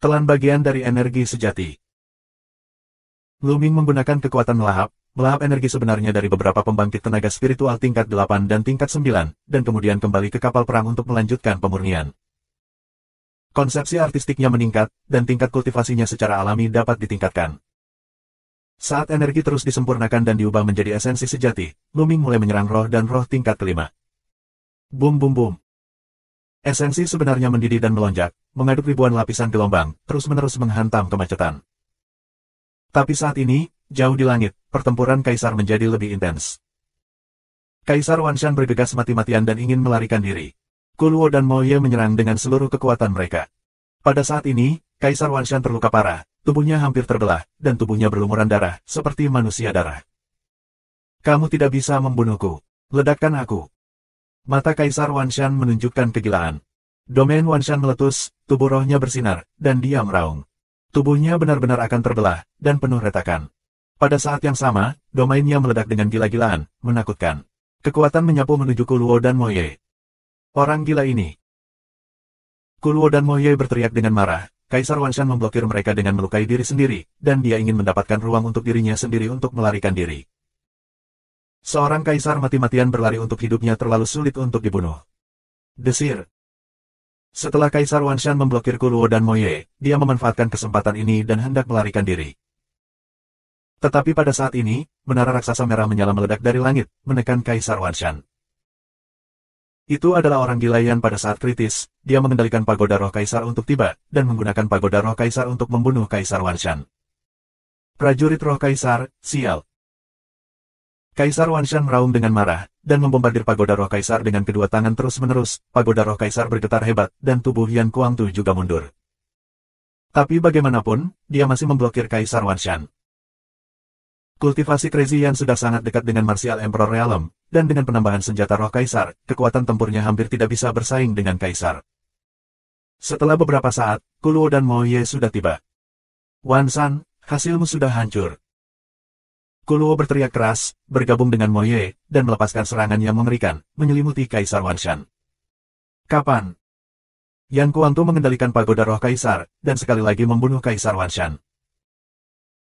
Telan bagian dari energi sejati. Luming menggunakan kekuatan melahap energi sebenarnya dari beberapa pembangkit tenaga spiritual tingkat 8 dan tingkat 9, dan kemudian kembali ke kapal perang untuk melanjutkan pemurnian. Konsepsi artistiknya meningkat, dan tingkat kultivasinya secara alami dapat ditingkatkan. Saat energi terus disempurnakan dan diubah menjadi esensi sejati, Luming mulai menyerang roh dan roh tingkat kelima. Boom boom boom. Esensi sebenarnya mendidih dan melonjak, mengaduk ribuan lapisan gelombang, terus-menerus menghantam kemacetan. Tapi saat ini, jauh di langit, pertempuran kaisar menjadi lebih intens. Kaisar Wanshan bergegas mati-matian dan ingin melarikan diri. Kuluo dan Moye menyerang dengan seluruh kekuatan mereka. Pada saat ini, Kaisar Wanshan terluka parah, tubuhnya hampir terbelah, dan tubuhnya berlumuran darah, seperti manusia darah. Kamu tidak bisa membunuhku. Ledakkan aku. Mata Kaisar Wanshan menunjukkan kegilaan. Domain Wanshan meletus, tubuh rohnya bersinar, dan dia meraung. Tubuhnya benar-benar akan terbelah, dan penuh retakan. Pada saat yang sama, domainnya meledak dengan gila-gilaan, menakutkan. Kekuatan menyapu menuju Kuluo dan Moye. Orang gila ini. Kuluo dan Moye berteriak dengan marah. Kaisar Wanshan memblokir mereka dengan melukai diri sendiri, dan dia ingin mendapatkan ruang untuk dirinya sendiri untuk melarikan diri. Seorang kaisar mati-matian berlari untuk hidupnya terlalu sulit untuk dibunuh. Desir. Setelah Kaisar Wanshan memblokir Kuluo dan Moye, dia memanfaatkan kesempatan ini dan hendak melarikan diri. Tetapi pada saat ini, menara raksasa merah menyala meledak dari langit, menekan Kaisar Wanshan. Itu adalah orang gila Yan pada saat kritis, dia mengendalikan pagoda roh kaisar untuk tiba, dan menggunakan pagoda roh kaisar untuk membunuh Kaisar Wanshan. Prajurit roh kaisar, sial. Kaisar Wanshan meraung dengan marah, dan membombardir pagoda roh kaisar dengan kedua tangan terus-menerus. Pagoda roh kaisar bergetar hebat, dan tubuh Yan Kuangtu juga mundur. Tapi bagaimanapun, dia masih memblokir Kaisar Wanshan. Kultivasi Crazy Yan sudah sangat dekat dengan Martial Emperor Realm, dan dengan penambahan senjata roh kaisar, kekuatan tempurnya hampir tidak bisa bersaing dengan kaisar. Setelah beberapa saat, Kuluo dan Moye sudah tiba. Wanshan, hasilmu sudah hancur. Kuluo berteriak keras, bergabung dengan Moye, dan melepaskan serangan yang mengerikan, menyelimuti Kaisar Wanshan. Kapan? Yan Kuangtu mengendalikan pagoda roh Kaisar, dan sekali lagi membunuh Kaisar Wanshan.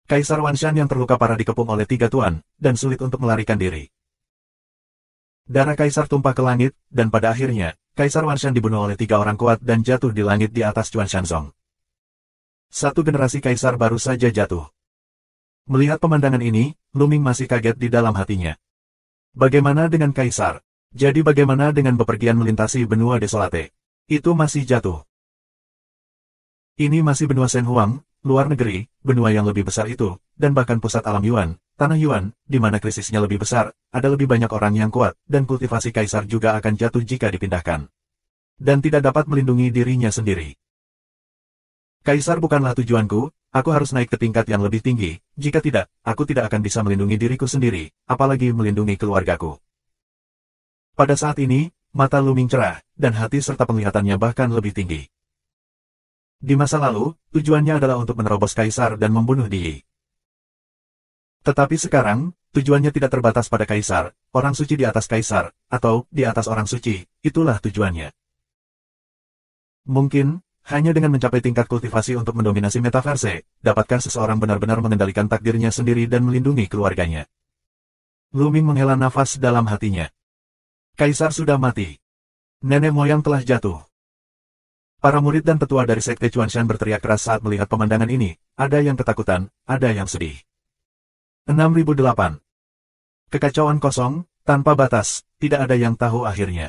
Kaisar Wanshan yang terluka parah dikepung oleh 3 tuan, dan sulit untuk melarikan diri. Darah Kaisar tumpah ke langit, dan pada akhirnya, Kaisar Wanshan dibunuh oleh 3 orang kuat dan jatuh di langit di atas Chuan Shanzong. Satu generasi Kaisar baru saja jatuh. Melihat pemandangan ini, Lu Ming masih kaget di dalam hatinya. Bagaimana dengan Kaisar? Jadi bagaimana dengan bepergian melintasi benua desolate? Itu masih jatuh. Ini masih benua Shen Huang, luar negeri, benua yang lebih besar itu, dan bahkan pusat alam Yuan, tanah Yuan, di mana krisisnya lebih besar, ada lebih banyak orang yang kuat, dan kultivasi Kaisar juga akan jatuh jika dipindahkan. Dan tidak dapat melindungi dirinya sendiri. Kaisar bukanlah tujuanku, aku harus naik ke tingkat yang lebih tinggi, jika tidak, aku tidak akan bisa melindungi diriku sendiri, apalagi melindungi keluargaku. Pada saat ini, mata Lu Ming cerah, dan hati serta penglihatannya bahkan lebih tinggi. Di masa lalu, tujuannya adalah untuk menerobos Kaisar dan membunuh Di. Tetapi sekarang, tujuannya tidak terbatas pada Kaisar, orang suci di atas Kaisar, atau di atas orang suci, itulah tujuannya. Mungkin, hanya dengan mencapai tingkat kultivasi untuk mendominasi metaverse, dapatkah seseorang benar-benar mengendalikan takdirnya sendiri dan melindungi keluarganya. Lu Ming menghela nafas dalam hatinya. Kaisar sudah mati. Nenek moyang telah jatuh. Para murid dan tetua dari Sekte Chuanshan berteriak keras saat melihat pemandangan ini, ada yang ketakutan, ada yang sedih. 6008. Kekacauan kosong, tanpa batas, tidak ada yang tahu akhirnya.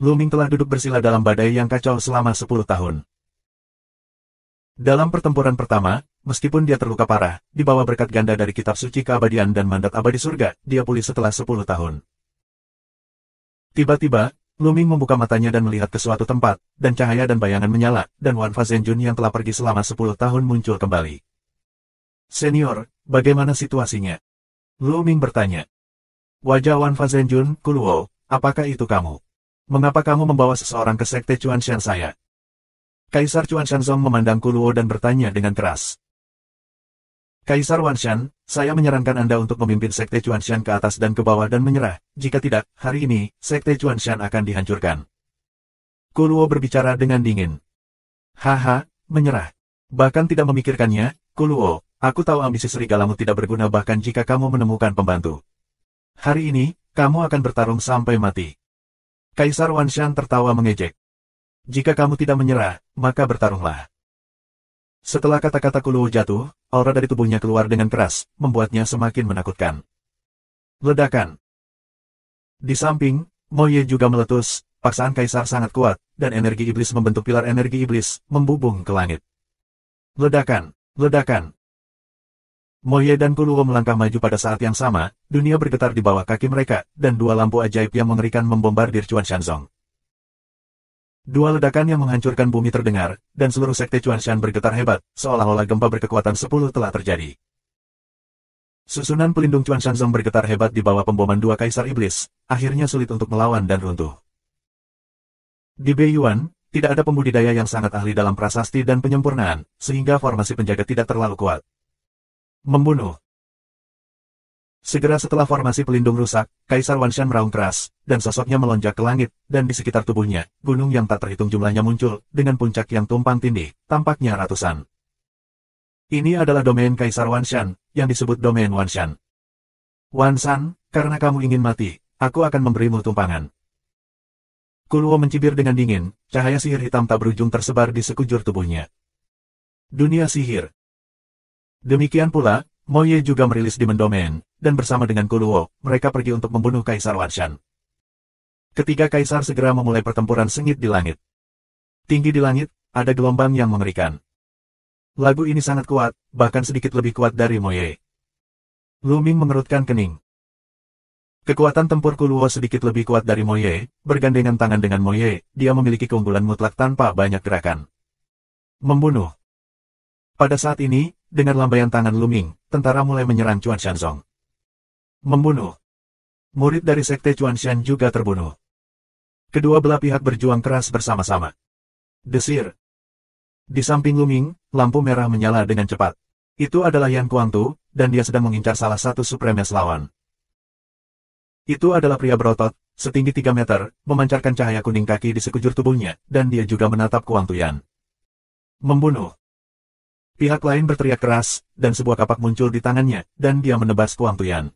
Lu Ming telah duduk bersila dalam badai yang kacau selama 10 tahun. Dalam pertempuran pertama, meskipun dia terluka parah, dibawa berkat ganda dari kitab suci keabadian dan mandat abadi surga, dia pulih setelah 10 tahun. Tiba-tiba, Lu Ming membuka matanya dan melihat ke suatu tempat, dan cahaya dan bayangan menyala, dan Wan Fazhenjun yang telah pergi selama 10 tahun muncul kembali. Senior, bagaimana situasinya? Lu Ming bertanya. Wajah Wan Fazhenjun, Kuluo, apakah itu kamu? Mengapa kamu membawa seseorang ke Sekte Chuanshan saya? Kaisar Chuan Shanzong memandang Kuluo dan bertanya dengan keras. Kaisar Wanshan, saya menyarankan Anda untuk memimpin Sekte Chuanshan ke atas dan ke bawah dan menyerah, jika tidak, hari ini, Sekte Chuanshan akan dihancurkan. Kuluo berbicara dengan dingin. Haha, menyerah. Bahkan tidak memikirkannya, Kuluo, aku tahu ambisi serigalamu tidak berguna bahkan jika kamu menemukan pembantu. Hari ini, kamu akan bertarung sampai mati. Kaisar Wanshan tertawa mengejek. Jika kamu tidak menyerah, maka bertarunglah. Setelah kata-kata Kuluo jatuh, aura dari tubuhnya keluar dengan keras, membuatnya semakin menakutkan. Ledakan. Di samping, Moye juga meletus, paksaan Kaisar sangat kuat, dan energi iblis membentuk pilar energi iblis, membubung ke langit. Ledakan, ledakan. Moye dan Kuluo melangkah maju pada saat yang sama, dunia bergetar di bawah kaki mereka, dan 2 lampu ajaib yang mengerikan membombardir Chuan Shanzong. 2 ledakan yang menghancurkan bumi terdengar, dan seluruh Sekte Chuanshan bergetar hebat, seolah-olah gempa berkekuatan 10 telah terjadi. Susunan pelindung Chuan Shanzong bergetar hebat di bawah pemboman 2 Kaisar Iblis, akhirnya sulit untuk melawan dan runtuh. Di Beiyuan, tidak ada pembudidaya yang sangat ahli dalam prasasti dan penyempurnaan, sehingga formasi penjaga tidak terlalu kuat. Membunuh. Segera setelah formasi pelindung rusak, Kaisar Wanshan meraung keras, dan sosoknya melonjak ke langit, dan di sekitar tubuhnya, gunung yang tak terhitung jumlahnya muncul, dengan puncak yang tumpang tindih, tampaknya ratusan. Ini adalah domain Kaisar Wanshan, yang disebut domain Wanshan. Wanshan, karena kamu ingin mati, aku akan memberimu tumpangan. Kuluo mencibir dengan dingin, cahaya sihir hitam tak berujung tersebar di sekujur tubuhnya. Dunia sihir. Demikian pula, Moye juga merilis Demon Domain, dan bersama dengan Kuluo, mereka pergi untuk membunuh Kaisar Wanshan. Ketiga Kaisar segera memulai pertempuran sengit di langit. Tinggi di langit, ada gelombang yang mengerikan. Lagu ini sangat kuat, bahkan sedikit lebih kuat dari Moye. Lu Ming mengerutkan kening. Kekuatan tempur Kuluo sedikit lebih kuat dari Moye, bergandengan tangan dengan Moye, dia memiliki keunggulan mutlak tanpa banyak gerakan. Membunuh. Pada saat ini, dengan lambaian tangan Lu Ming, tentara mulai menyerang Chuan Shanzong. Membunuh. Murid dari Sekte Chuanshan juga terbunuh. Kedua belah pihak berjuang keras bersama-sama. Desir. Di samping Lu Ming, lampu merah menyala dengan cepat. Itu adalah Yan Kuangtu, dan dia sedang mengincar salah satu Supremes lawan. Itu adalah pria berotot, setinggi 3 meter, memancarkan cahaya kuning kaki di sekujur tubuhnya, dan dia juga menatap Kuang Tuyan. Membunuh. Pihak lain berteriak keras, dan sebuah kapak muncul di tangannya, dan dia menebas Kuang Tuyan.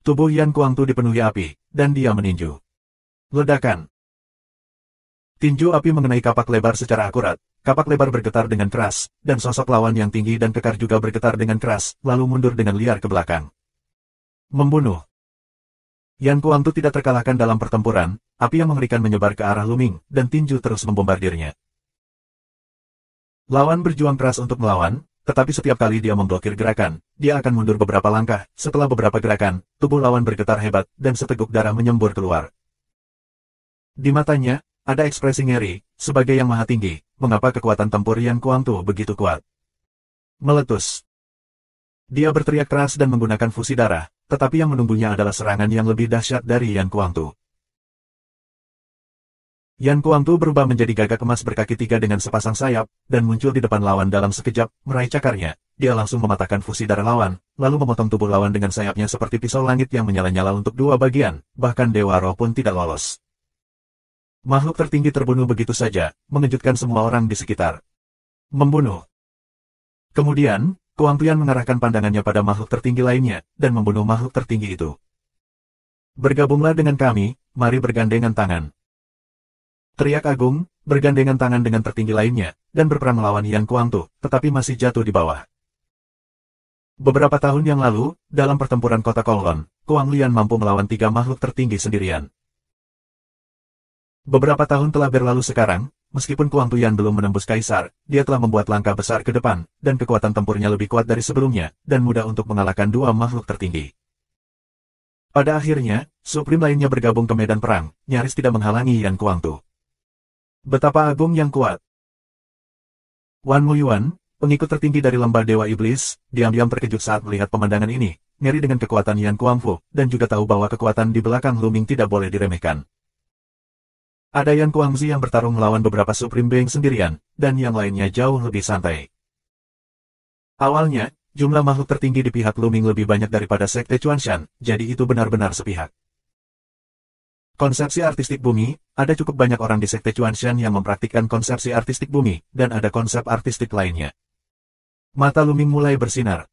Tubuh Yan Kuangtu dipenuhi api, dan dia meninju. Ledakan. Tinju api mengenai kapak lebar secara akurat, kapak lebar bergetar dengan keras, dan sosok lawan yang tinggi dan kekar juga bergetar dengan keras, lalu mundur dengan liar ke belakang. Membunuh. Yan Kuangtu tidak terkalahkan dalam pertempuran, api yang mengerikan menyebar ke arah Lu Ming, dan tinju terus membombardirnya. Lawan berjuang keras untuk melawan, tetapi setiap kali dia memblokir gerakan, dia akan mundur beberapa langkah. Setelah beberapa gerakan, tubuh lawan bergetar hebat, dan seteguk darah menyembur keluar. Di matanya, ada ekspresi ngeri, sebagai yang maha tinggi, mengapa kekuatan tempur Yan Kuangtu begitu kuat? Meletus. Dia berteriak keras dan menggunakan fusi darah, tetapi yang menunggunya adalah serangan yang lebih dahsyat dari Yan Kuangtu. Yan Kuangtu berubah menjadi gagak emas berkaki 3 dengan sepasang sayap, dan muncul di depan lawan dalam sekejap, meraih cakarnya. Dia langsung mematahkan fusi darah lawan, lalu memotong tubuh lawan dengan sayapnya seperti pisau langit yang menyala-nyala untuk 2 bagian, bahkan Dewa Roh pun tidak lolos. Makhluk tertinggi terbunuh begitu saja, mengejutkan semua orang di sekitar. Membunuh. Kemudian, Kuang Tuyan mengarahkan pandangannya pada makhluk tertinggi lainnya, dan membunuh makhluk tertinggi itu. Bergabunglah dengan kami, mari bergandengan tangan. Teriak agung, bergandengan tangan dengan tertinggi lainnya, dan berperang melawan Yan Kuangtu, tetapi masih jatuh di bawah. Beberapa tahun yang lalu, dalam pertempuran kota Kowloon, Kuang Lian mampu melawan 3 makhluk tertinggi sendirian. Beberapa tahun telah berlalu sekarang, meskipun Kuang Tuyan belum menembus kaisar, dia telah membuat langkah besar ke depan, dan kekuatan tempurnya lebih kuat dari sebelumnya, dan mudah untuk mengalahkan 2 makhluk tertinggi. Pada akhirnya, Supreme lainnya bergabung ke medan perang, nyaris tidak menghalangi Yan Kuangtu. Betapa agung yang kuat. Wan Muyuan, pengikut tertinggi dari lembah Dewa Iblis, diam-diam terkejut saat melihat pemandangan ini, ngeri dengan kekuatan Yan Kuangfu, dan juga tahu bahwa kekuatan di belakang Lu Ming tidak boleh diremehkan. Ada Yan Kuangzi yang bertarung melawan beberapa Supreme Being sendirian, dan yang lainnya jauh lebih santai. Awalnya, jumlah makhluk tertinggi di pihak Lu Ming lebih banyak daripada Sekte Chuanshan, jadi itu benar-benar sepihak. Konsepsi artistik bumi, ada cukup banyak orang di Sekte Chuanshan yang mempraktikkan konsepsi artistik bumi, dan ada konsep artistik lainnya. Mata Lu Ming mulai bersinar.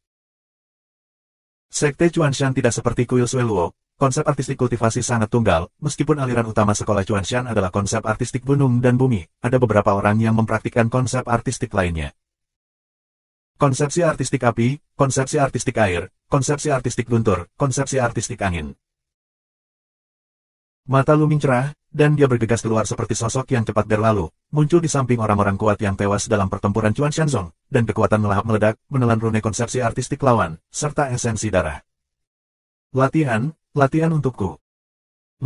Sekte Chuanshan tidak seperti Kuil Sueluo. Konsep artistik kultivasi sangat tunggal, meskipun aliran utama sekolah Chuanshan adalah konsep artistik gunung dan bumi, ada beberapa orang yang mempraktikkan konsep artistik lainnya. Konsepsi artistik api, konsepsi artistik air, konsepsi artistik guntur, konsepsi artistik angin. Mata Lu Ming cerah, dan dia bergegas keluar seperti sosok yang cepat berlalu, muncul di samping orang-orang kuat yang tewas dalam pertempuran Chuanshan Zong, dan kekuatan melahap meledak, menelan rune konsepsi artistik lawan, serta esensi darah. Latihan untukku.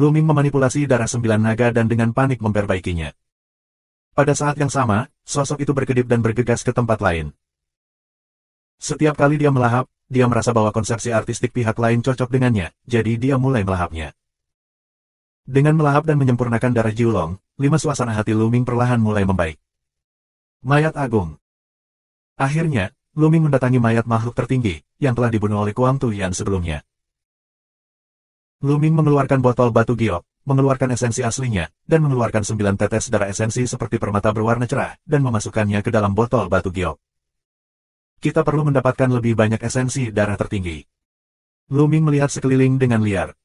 Lu Ming memanipulasi darah 9 naga dan dengan panik memperbaikinya. Pada saat yang sama, sosok itu berkedip dan bergegas ke tempat lain. Setiap kali dia melahap, dia merasa bahwa konsepsi artistik pihak lain cocok dengannya, jadi dia mulai melahapnya. Dengan melahap dan menyempurnakan darah Jiulong, 5 suasana hati Lu Ming perlahan mulai membaik. Mayat agung. Akhirnya, Lu Ming mendatangi mayat makhluk tertinggi, yang telah dibunuh oleh Kuang Tuyan sebelumnya. Lu Ming mengeluarkan botol batu giok, mengeluarkan esensi aslinya, dan mengeluarkan 9 tetes darah esensi seperti permata berwarna cerah, dan memasukkannya ke dalam botol batu giok. Kita perlu mendapatkan lebih banyak esensi darah tertinggi. Lu Ming melihat sekeliling dengan liar.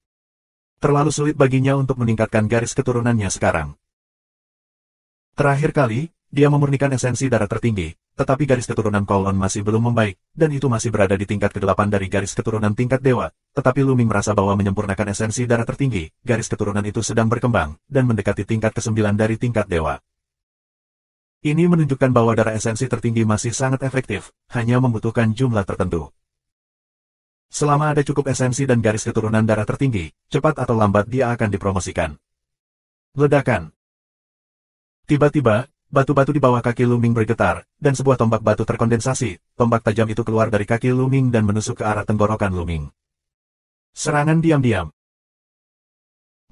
Terlalu sulit baginya untuk meningkatkan garis keturunannya sekarang. Terakhir kali, dia memurnikan esensi darah tertinggi, tetapi garis keturunan Kowloon masih belum membaik, dan itu masih berada di tingkat ke-8 dari garis keturunan tingkat dewa, tetapi Lu Ming merasa bahwa menyempurnakan esensi darah tertinggi, garis keturunan itu sedang berkembang, dan mendekati tingkat ke-9 dari tingkat dewa. Ini menunjukkan bahwa darah esensi tertinggi masih sangat efektif, hanya membutuhkan jumlah tertentu. Selama ada cukup esensi dan garis keturunan darah tertinggi, cepat atau lambat dia akan dipromosikan. Ledakan. Tiba-tiba, batu-batu di bawah kaki Lu Ming bergetar, dan sebuah tombak batu terkondensasi. Tombak tajam itu keluar dari kaki Lu Ming dan menusuk ke arah tenggorokan Lu Ming. Serangan diam-diam.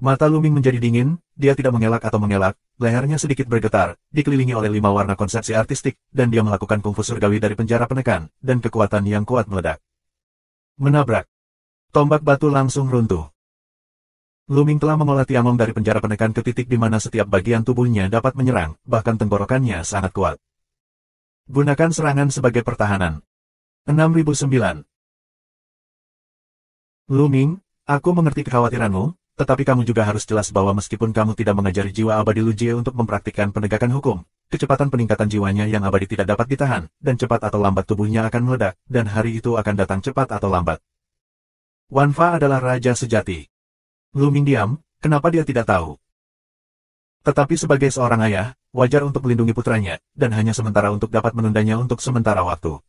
Mata Lu Ming menjadi dingin, dia tidak mengelak atau mengelak, lehernya sedikit bergetar, dikelilingi oleh 5 warna konsepsi artistik, dan dia melakukan kungfu surgawi dari penjara penekan, dan kekuatan yang kuat meledak. Menabrak. Tombak batu langsung runtuh. Luming telah mengolah Tiangong dari penjara penekan ke titik di mana setiap bagian tubuhnya dapat menyerang, bahkan tenggorokannya sangat kuat. Gunakan serangan sebagai pertahanan. 6009. Luming, aku mengerti kekhawatiranmu, tetapi kamu juga harus jelas bahwa meskipun kamu tidak mengajari jiwa abadi Lu Jie untuk mempraktikkan penegakan hukum, kecepatan peningkatan jiwanya yang abadi tidak dapat ditahan, dan cepat atau lambat tubuhnya akan meledak, dan hari itu akan datang cepat atau lambat. Wan Fa adalah raja sejati. Luming diam, kenapa dia tidak tahu? Tetapi sebagai seorang ayah, wajar untuk melindungi putranya, dan hanya sementara untuk dapat menundanya untuk sementara waktu.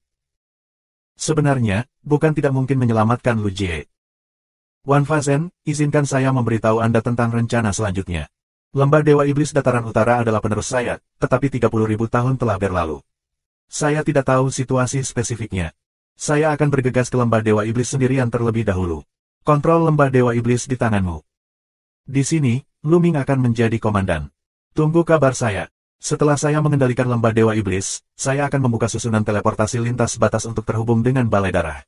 Sebenarnya, bukan tidak mungkin menyelamatkan Lu Jie. Wan Fa Zhen, izinkan saya memberitahu Anda tentang rencana selanjutnya. Lembah Dewa Iblis Dataran Utara adalah penerus saya, tetapi 30.000 tahun telah berlalu. Saya tidak tahu situasi spesifiknya. Saya akan bergegas ke Lembah Dewa Iblis sendirian terlebih dahulu. Kontrol Lembah Dewa Iblis di tanganmu. Di sini, Luming akan menjadi komandan. Tunggu kabar saya. Setelah saya mengendalikan Lembah Dewa Iblis, saya akan membuka susunan teleportasi lintas batas untuk terhubung dengan Balai Darah.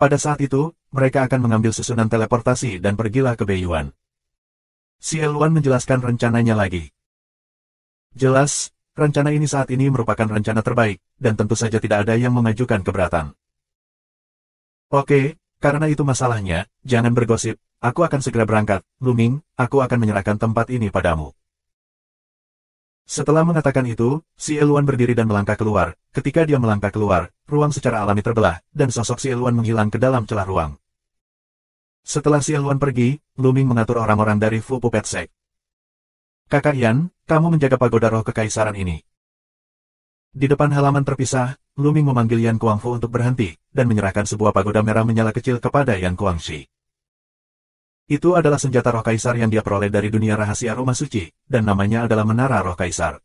Pada saat itu, mereka akan mengambil susunan teleportasi dan pergilah ke Beiyuan. Xie Luan menjelaskan rencananya lagi. Jelas, rencana ini saat ini merupakan rencana terbaik, dan tentu saja tidak ada yang mengajukan keberatan. Oke. Karena itu masalahnya, jangan bergosip, aku akan segera berangkat, Luming, aku akan menyerahkan tempat ini padamu. Setelah mengatakan itu, Xie Luan berdiri dan melangkah keluar. Ketika dia melangkah keluar, ruang secara alami terbelah, dan sosok Xie Luan menghilang ke dalam celah ruang. Setelah Xie Luan pergi, Luming mengatur orang-orang dari Fu Puppet Sect. Kakak Yan, kamu menjaga pagoda roh kekaisaran ini. Di depan halaman terpisah, Luming memanggil Yan Kuangfu untuk berhenti, dan menyerahkan sebuah pagoda merah menyala kecil kepada Yan Kuangxi. Itu adalah senjata roh kaisar yang dia peroleh dari dunia rahasia rumah suci, dan namanya adalah Menara Roh Kaisar.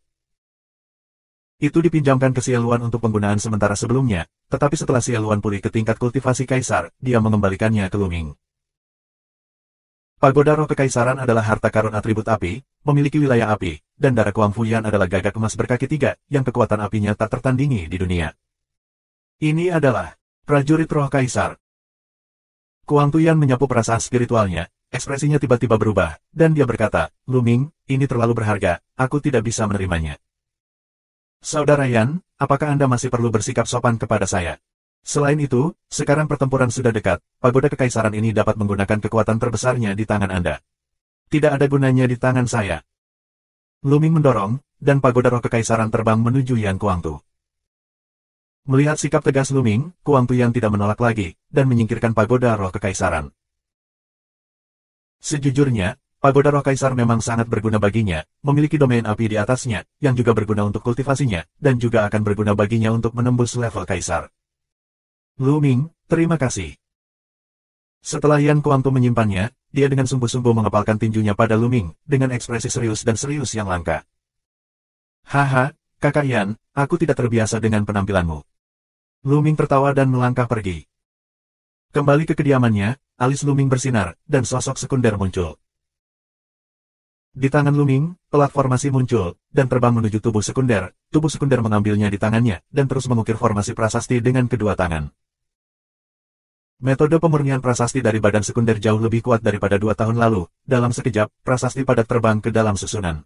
Itu dipinjamkan ke Xie Luan untuk penggunaan sementara sebelumnya, tetapi setelah Xie Luan pulih ke tingkat kultivasi kaisar, dia mengembalikannya ke Luming. Pagoda roh kekaisaran adalah harta karun atribut api, memiliki wilayah api, dan darah Kuang Fuyan adalah gagak emas berkaki 3, yang kekuatan apinya tak tertandingi di dunia. Ini adalah prajurit roh kaisar. Kuang Tuyan menyapu perasaan spiritualnya, ekspresinya tiba-tiba berubah, dan dia berkata, Luming, ini terlalu berharga, aku tidak bisa menerimanya. Saudara Yan, apakah Anda masih perlu bersikap sopan kepada saya? Selain itu, sekarang pertempuran sudah dekat, pagoda kekaisaran ini dapat menggunakan kekuatan terbesarnya di tangan Anda. Tidak ada gunanya di tangan saya. Luming mendorong, dan pagoda roh kekaisaran terbang menuju Yan Kuangtu. Melihat sikap tegas Luming, Kuangtu Yan tidak menolak lagi, dan menyingkirkan pagoda roh kekaisaran. Sejujurnya, pagoda roh kaisar memang sangat berguna baginya, memiliki domain api di atasnya, yang juga berguna untuk kultivasinya, dan juga akan berguna baginya untuk menembus level kaisar. Luming, terima kasih. Setelah Yan Kuangtu menyimpannya, dia dengan sungguh-sungguh mengepalkan tinjunya pada Luming, dengan ekspresi serius dan serius yang langka. Haha, kakak Yan, aku tidak terbiasa dengan penampilanmu. Luming tertawa dan melangkah pergi. Kembali ke kediamannya, alis Luming bersinar, dan sosok sekunder muncul. Di tangan Luming, pelat formasi muncul, dan terbang menuju tubuh sekunder mengambilnya di tangannya, dan terus mengukir formasi prasasti dengan kedua tangan. Metode pemurnian prasasti dari badan sekunder jauh lebih kuat daripada 2 tahun lalu. Dalam sekejap, prasasti padat terbang ke dalam susunan.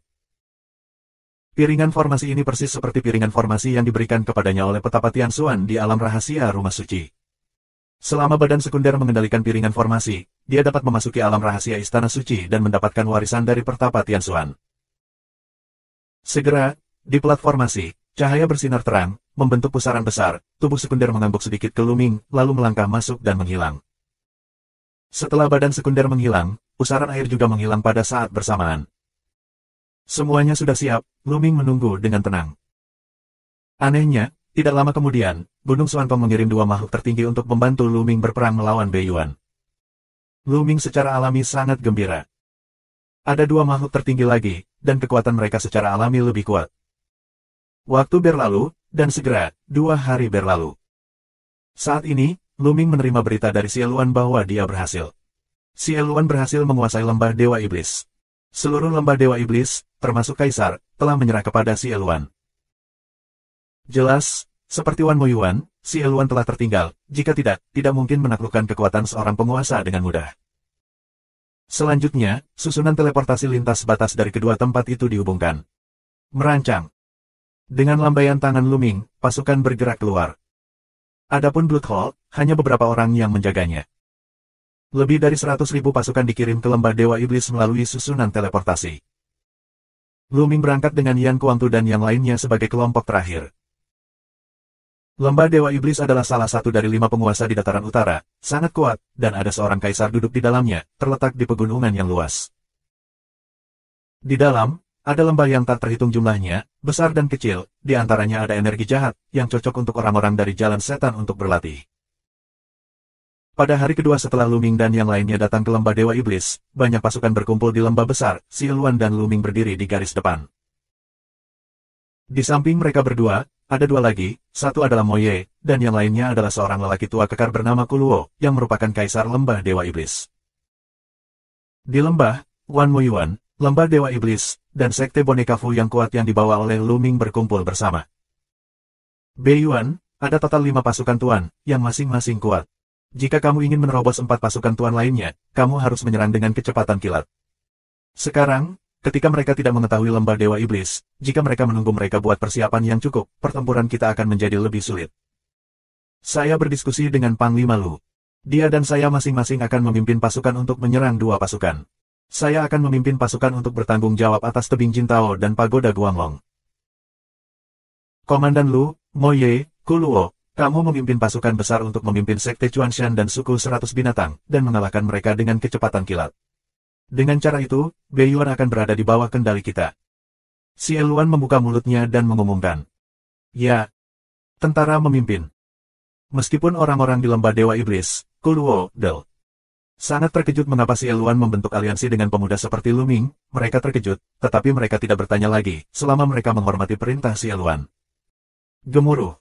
Piringan formasi ini persis seperti piringan formasi yang diberikan kepadanya oleh petapa Tian Xuan di alam rahasia rumah suci. Selama badan sekunder mengendalikan piringan formasi, dia dapat memasuki alam rahasia istana suci dan mendapatkan warisan dari pertapa Tian Xuan. Segera, di platformasi, cahaya bersinar terang, membentuk pusaran besar, tubuh sekunder mengangguk sedikit ke Luming, lalu melangkah masuk dan menghilang. Setelah badan sekunder menghilang, pusaran air juga menghilang pada saat bersamaan. Semuanya sudah siap, Luming menunggu dengan tenang. Anehnya, tidak lama kemudian, Gunung Suantong mengirim 2 makhluk tertinggi untuk membantu Luming berperang melawan Beiyuan. Luming secara alami sangat gembira. Ada 2 makhluk tertinggi lagi, dan kekuatan mereka secara alami lebih kuat. Waktu berlalu, dan segera, 2 hari berlalu. Saat ini, Luming menerima berita dari Xie Luan bahwa dia berhasil. Xie Luan berhasil menguasai lembah Dewa Iblis. Seluruh lembah Dewa Iblis, termasuk Kaisar, telah menyerah kepada Xie Luan. Jelas, seperti Wan Moyuan, Xie Luan telah tertinggal, jika tidak mungkin menaklukkan kekuatan seorang penguasa dengan mudah. Selanjutnya, susunan teleportasi lintas batas dari kedua tempat itu dihubungkan. Merancang. Dengan lambaian tangan Luming, pasukan bergerak keluar. Adapun Bloodhole, hanya beberapa orang yang menjaganya. Lebih dari 100.000 pasukan dikirim ke lembah Dewa Iblis melalui susunan teleportasi. Luming berangkat dengan Yan Kuangtu dan yang lainnya sebagai kelompok terakhir. Lembah Dewa Iblis adalah salah satu dari 5 penguasa di dataran utara, sangat kuat, dan ada seorang kaisar duduk di dalamnya, terletak di pegunungan yang luas. Di dalam, ada lembah yang tak terhitung jumlahnya, besar dan kecil, di antaranya ada energi jahat, yang cocok untuk orang-orang dari jalan setan untuk berlatih. Pada hari kedua setelah Luming dan yang lainnya datang ke lembah Dewa Iblis, banyak pasukan berkumpul di lembah besar, Xieluan dan Luming berdiri di garis depan. Di samping mereka berdua, ada 2 lagi, satu adalah Moye, dan yang lainnya adalah seorang lelaki tua kekar bernama Kuluo, yang merupakan kaisar lembah Dewa Iblis. Di lembah, Wan Muyuan, lembah Dewa Iblis, dan sekte boneka Fu yang kuat yang dibawa oleh Luming berkumpul bersama. Beiyuan, ada total 5 pasukan tuan, yang masing-masing kuat. Jika kamu ingin menerobos 4 pasukan tuan lainnya, kamu harus menyerang dengan kecepatan kilat. Sekarang, ketika mereka tidak mengetahui lembah Dewa Iblis, jika mereka menunggu mereka buat persiapan yang cukup, pertempuran kita akan menjadi lebih sulit. Saya berdiskusi dengan Panglima Lu. Dia dan saya masing-masing akan memimpin pasukan untuk menyerang 2 pasukan. Saya akan memimpin pasukan untuk bertanggung jawab atas tebing Jintao dan pagoda Guanglong. Komandan Lu, Moye, Kuluo, kamu memimpin pasukan besar untuk memimpin sekte Chuanshan dan suku 100 binatang, dan mengalahkan mereka dengan kecepatan kilat. Dengan cara itu, Beiyuan akan berada di bawah kendali kita. Xieluan membuka mulutnya dan mengumumkan. Ya, tentara memimpin. Meskipun orang-orang di lembah Dewa Iblis, Kuluo, Del, sangat terkejut mengapa Xieluan membentuk aliansi dengan pemuda seperti Luming, mereka terkejut, tetapi mereka tidak bertanya lagi, selama mereka menghormati perintah Xieluan. Gemuruh.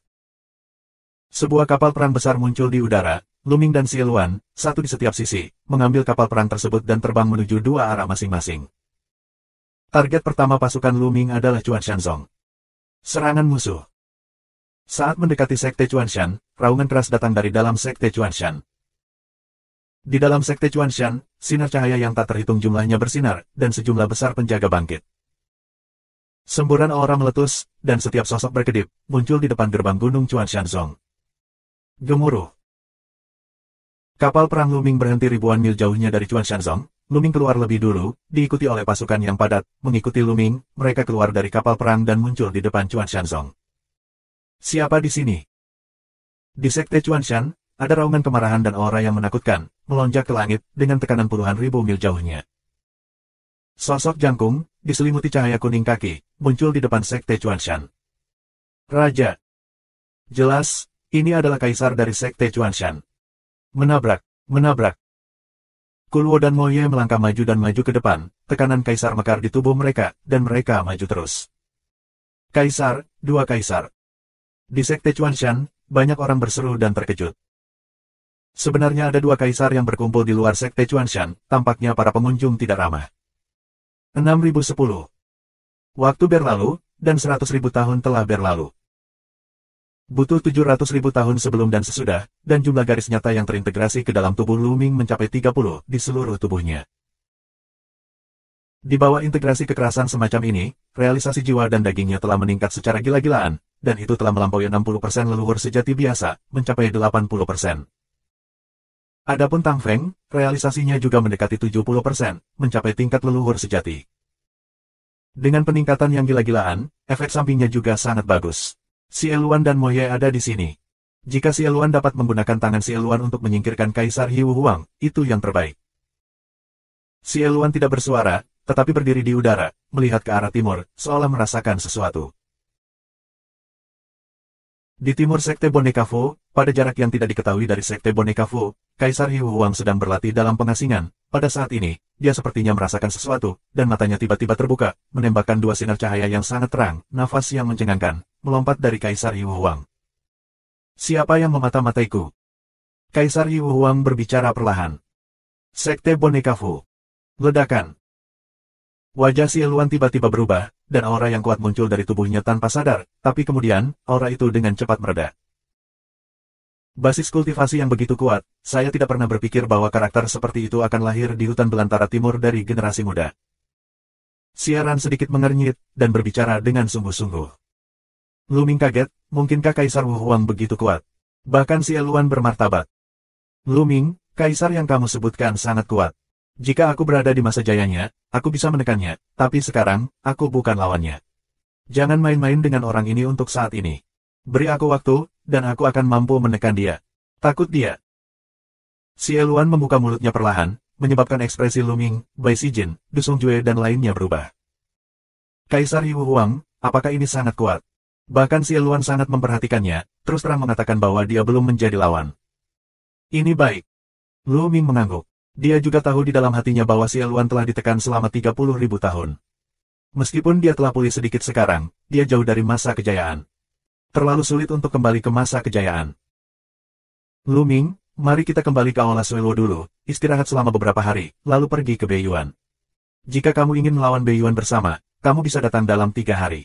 Sebuah kapal perang besar muncul di udara, Luming dan Xieluan, satu di setiap sisi, mengambil kapal perang tersebut dan terbang menuju 2 arah masing-masing. Target pertama pasukan Luming adalah Chuanshanzong. Serangan musuh. Saat mendekati sekte Chuanshan, raungan keras datang dari dalam sekte Chuanshan. Di dalam sekte Chuanshan, sinar cahaya yang tak terhitung jumlahnya bersinar, dan sejumlah besar penjaga bangkit. Semburan aura meletus, dan setiap sosok berkedip, muncul di depan gerbang gunung Chuanshanzong. Gemuruh. Kapal perang Luming berhenti ribuan mil jauhnya dari Chuanshanzong. Luming keluar lebih dulu, diikuti oleh pasukan yang padat. Mengikuti Luming, mereka keluar dari kapal perang dan muncul di depan Chuanshanzong. Siapa di sini? Di sekte Chuanshan, ada raungan kemarahan dan aura yang menakutkan, melonjak ke langit, dengan tekanan puluhan ribu mil jauhnya. Sosok jangkung, diselimuti cahaya kuning kaki, muncul di depan sekte Chuanshan. Raja. Jelas, ini adalah kaisar dari sekte Chuanshan. Menabrak, menabrak. Kuluo dan Moye melangkah maju dan maju ke depan, tekanan kaisar mekar di tubuh mereka, dan mereka maju terus. Kaisar, 2 kaisar. Di sekte Chuanshan, banyak orang berseru dan terkejut. Sebenarnya ada 2 kaisar yang berkumpul di luar sekte Chuanshan, tampaknya para pengunjung tidak ramah. 6010. Waktu berlalu, dan 100.000 tahun telah berlalu. Butuh 700.000 tahun sebelum dan sesudah, dan jumlah garis nyata yang terintegrasi ke dalam tubuh Luming mencapai 30 di seluruh tubuhnya. Di bawah integrasi kekerasan semacam ini, realisasi jiwa dan dagingnya telah meningkat secara gila-gilaan, dan itu telah melampaui 60% leluhur sejati biasa, mencapai 80%. Adapun Tang Feng, realisasinya juga mendekati 70%, mencapai tingkat leluhur sejati. Dengan peningkatan yang gila-gilaan, efek sampingnya juga sangat bagus. Xieluan dan Moye ada di sini. Jika Xieluan dapat menggunakan tangan Xieluan untuk menyingkirkan Kaisar Hiu Huang, itu yang terbaik. Xieluan tidak bersuara, tetapi berdiri di udara, melihat ke arah timur, seolah merasakan sesuatu. Di timur sekte boneka Fu, pada jarak yang tidak diketahui dari sekte boneka Fu, Kaisar Hiu Huang sedang berlatih dalam pengasingan. Pada saat ini, dia sepertinya merasakan sesuatu, dan matanya tiba-tiba terbuka, menembakkan 2 sinar cahaya yang sangat terang, nafas yang mencengangkan, melompat dari Kaisar Hiu Huang. Siapa yang memata-mataiku? Kaisar Hiu Huang berbicara perlahan. Sekte boneka Fu. Ledakan. Wajah Xieluan tiba-tiba berubah, dan aura yang kuat muncul dari tubuhnya tanpa sadar, tapi kemudian, aura itu dengan cepat mereda. Basis kultivasi yang begitu kuat, saya tidak pernah berpikir bahwa karakter seperti itu akan lahir di hutan belantara timur dari generasi muda. Siaran sedikit mengernyit, dan berbicara dengan sungguh-sungguh. Lu Ming kaget, mungkinkah Kaisar Wu Huang begitu kuat? Bahkan si Eluan bermartabat. Lu Ming, Kaisar yang kamu sebutkan sangat kuat. Jika aku berada di masa jayanya, aku bisa menekannya, tapi sekarang, aku bukan lawannya. Jangan main-main dengan orang ini untuk saat ini. Beri aku waktu, dan aku akan mampu menekan dia. Takut dia. Si Eluan membuka mulutnya perlahan, menyebabkan ekspresi Lu Ming, Bai Sijin, Du Songjue dan lainnya berubah. Kaisar Wu Huang, apakah ini sangat kuat? Bahkan si Eluan sangat memperhatikannya, terus terang mengatakan bahwa dia belum menjadi lawan. Ini baik. Lu Ming mengangguk. Dia juga tahu di dalam hatinya bahwa si Eluan telah ditekan selama 30.000 tahun. Meskipun dia telah pulih sedikit sekarang, dia jauh dari masa kejayaan. Terlalu sulit untuk kembali ke masa kejayaan. Lu Ming, mari kita kembali ke Aula Suelo dulu, istirahat selama beberapa hari, lalu pergi ke Beiyuan. Jika kamu ingin melawan Beiyuan bersama, kamu bisa datang dalam 3 hari.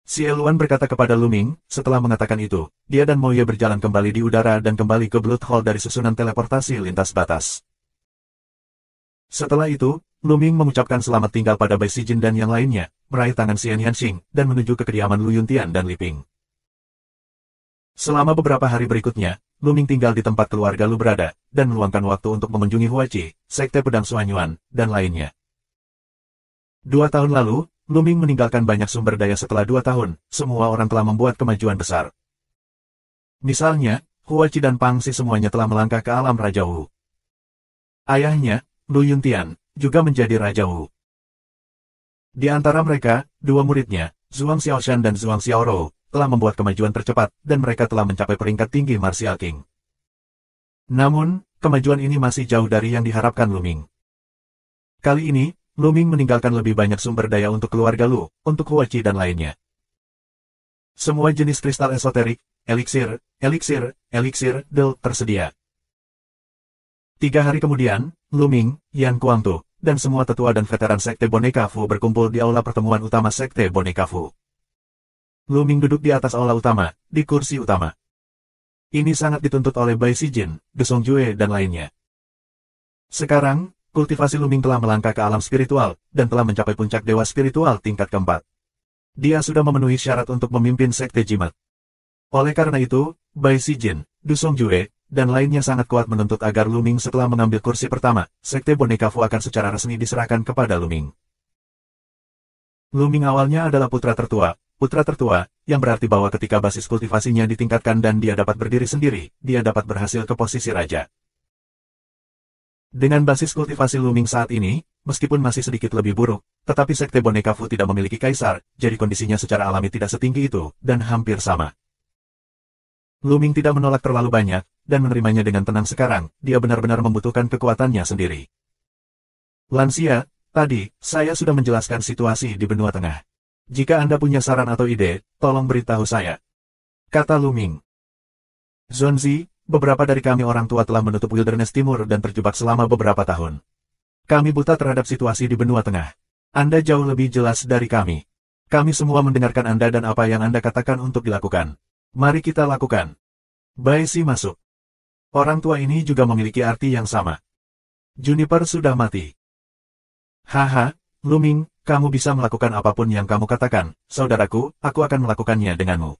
Si Eluan berkata kepada Lu Ming, setelah mengatakan itu, dia dan Moye berjalan kembali di udara dan kembali ke Blood Hall dari susunan teleportasi lintas batas. Setelah itu, Lu Ming mengucapkan selamat tinggal pada Bai Sijin dan yang lainnya, meraih tangan Xian Yanxing, dan menuju ke kediaman Lu Yuntian dan Li Ping. Selama beberapa hari berikutnya, Lu Ming tinggal di tempat keluarga Lu berada, dan meluangkan waktu untuk mengunjungi Huachi, Sekte Pedang Suanyuan, dan lainnya. 2 tahun lalu, Lu Ming meninggalkan banyak sumber daya setelah 2 tahun, semua orang telah membuat kemajuan besar. Misalnya, Huachi dan Pangxi semuanya telah melangkah ke alam Raja Wu. Ayahnya, Lu Yuntian, juga menjadi Raja Wu. Di antara mereka, 2 muridnya, Zhuang Xiaoshan dan Zhuang Xiaorou, telah membuat kemajuan tercepat, dan mereka telah mencapai peringkat tinggi Martial King. Namun, kemajuan ini masih jauh dari yang diharapkan Lu Ming. Kali ini, Lu Ming meninggalkan lebih banyak sumber daya untuk keluarga Lu, untuk Huachi dan lainnya. Semua jenis kristal esoterik, eliksir, del tersedia. 3 hari kemudian, Lu Ming, Yan Kuangtu, dan semua tetua dan veteran Sekte Boneka Fu berkumpul di aula pertemuan utama Sekte Boneka Fu. Lu Ming duduk di atas aula utama, di kursi utama. Ini sangat dituntut oleh Bai Sijin, Du Songjue dan lainnya. Sekarang, kultivasi Lu Ming telah melangkah ke alam spiritual, dan telah mencapai puncak dewa spiritual tingkat keempat. Dia sudah memenuhi syarat untuk memimpin Sekte Jimat. Oleh karena itu, Bai Sijin, Du Songjue, dan lainnya sangat kuat menuntut agar Lu Ming setelah mengambil kursi pertama, Sekte Boneka Fu akan secara resmi diserahkan kepada Lu Ming. Lu Ming awalnya adalah putra tertua, yang berarti bahwa ketika basis kultivasinya ditingkatkan dan dia dapat berdiri sendiri, dia dapat berhasil ke posisi raja. Dengan basis kultivasi Lu Ming saat ini, meskipun masih sedikit lebih buruk, tetapi Sekte Boneka Fu tidak memiliki kaisar, jadi kondisinya secara alami tidak setinggi itu, dan hampir sama. Lu Ming tidak menolak terlalu banyak, dan menerimanya dengan tenang sekarang, dia benar-benar membutuhkan kekuatannya sendiri. Lansia, tadi, saya sudah menjelaskan situasi di benua tengah. Jika Anda punya saran atau ide, tolong beritahu saya. Kata Lu Ming. Zonzi, beberapa dari kami orang tua telah menutup Wilderness Timur dan terjebak selama beberapa tahun. Kami buta terhadap situasi di benua tengah. Anda jauh lebih jelas dari kami. Kami semua mendengarkan Anda dan apa yang Anda katakan untuk dilakukan. Mari kita lakukan. Bai Si masuk. Orang tua ini juga memiliki arti yang sama. Juniper sudah mati. Haha, Lu Ming, kamu bisa melakukan apapun yang kamu katakan, saudaraku, aku akan melakukannya denganmu.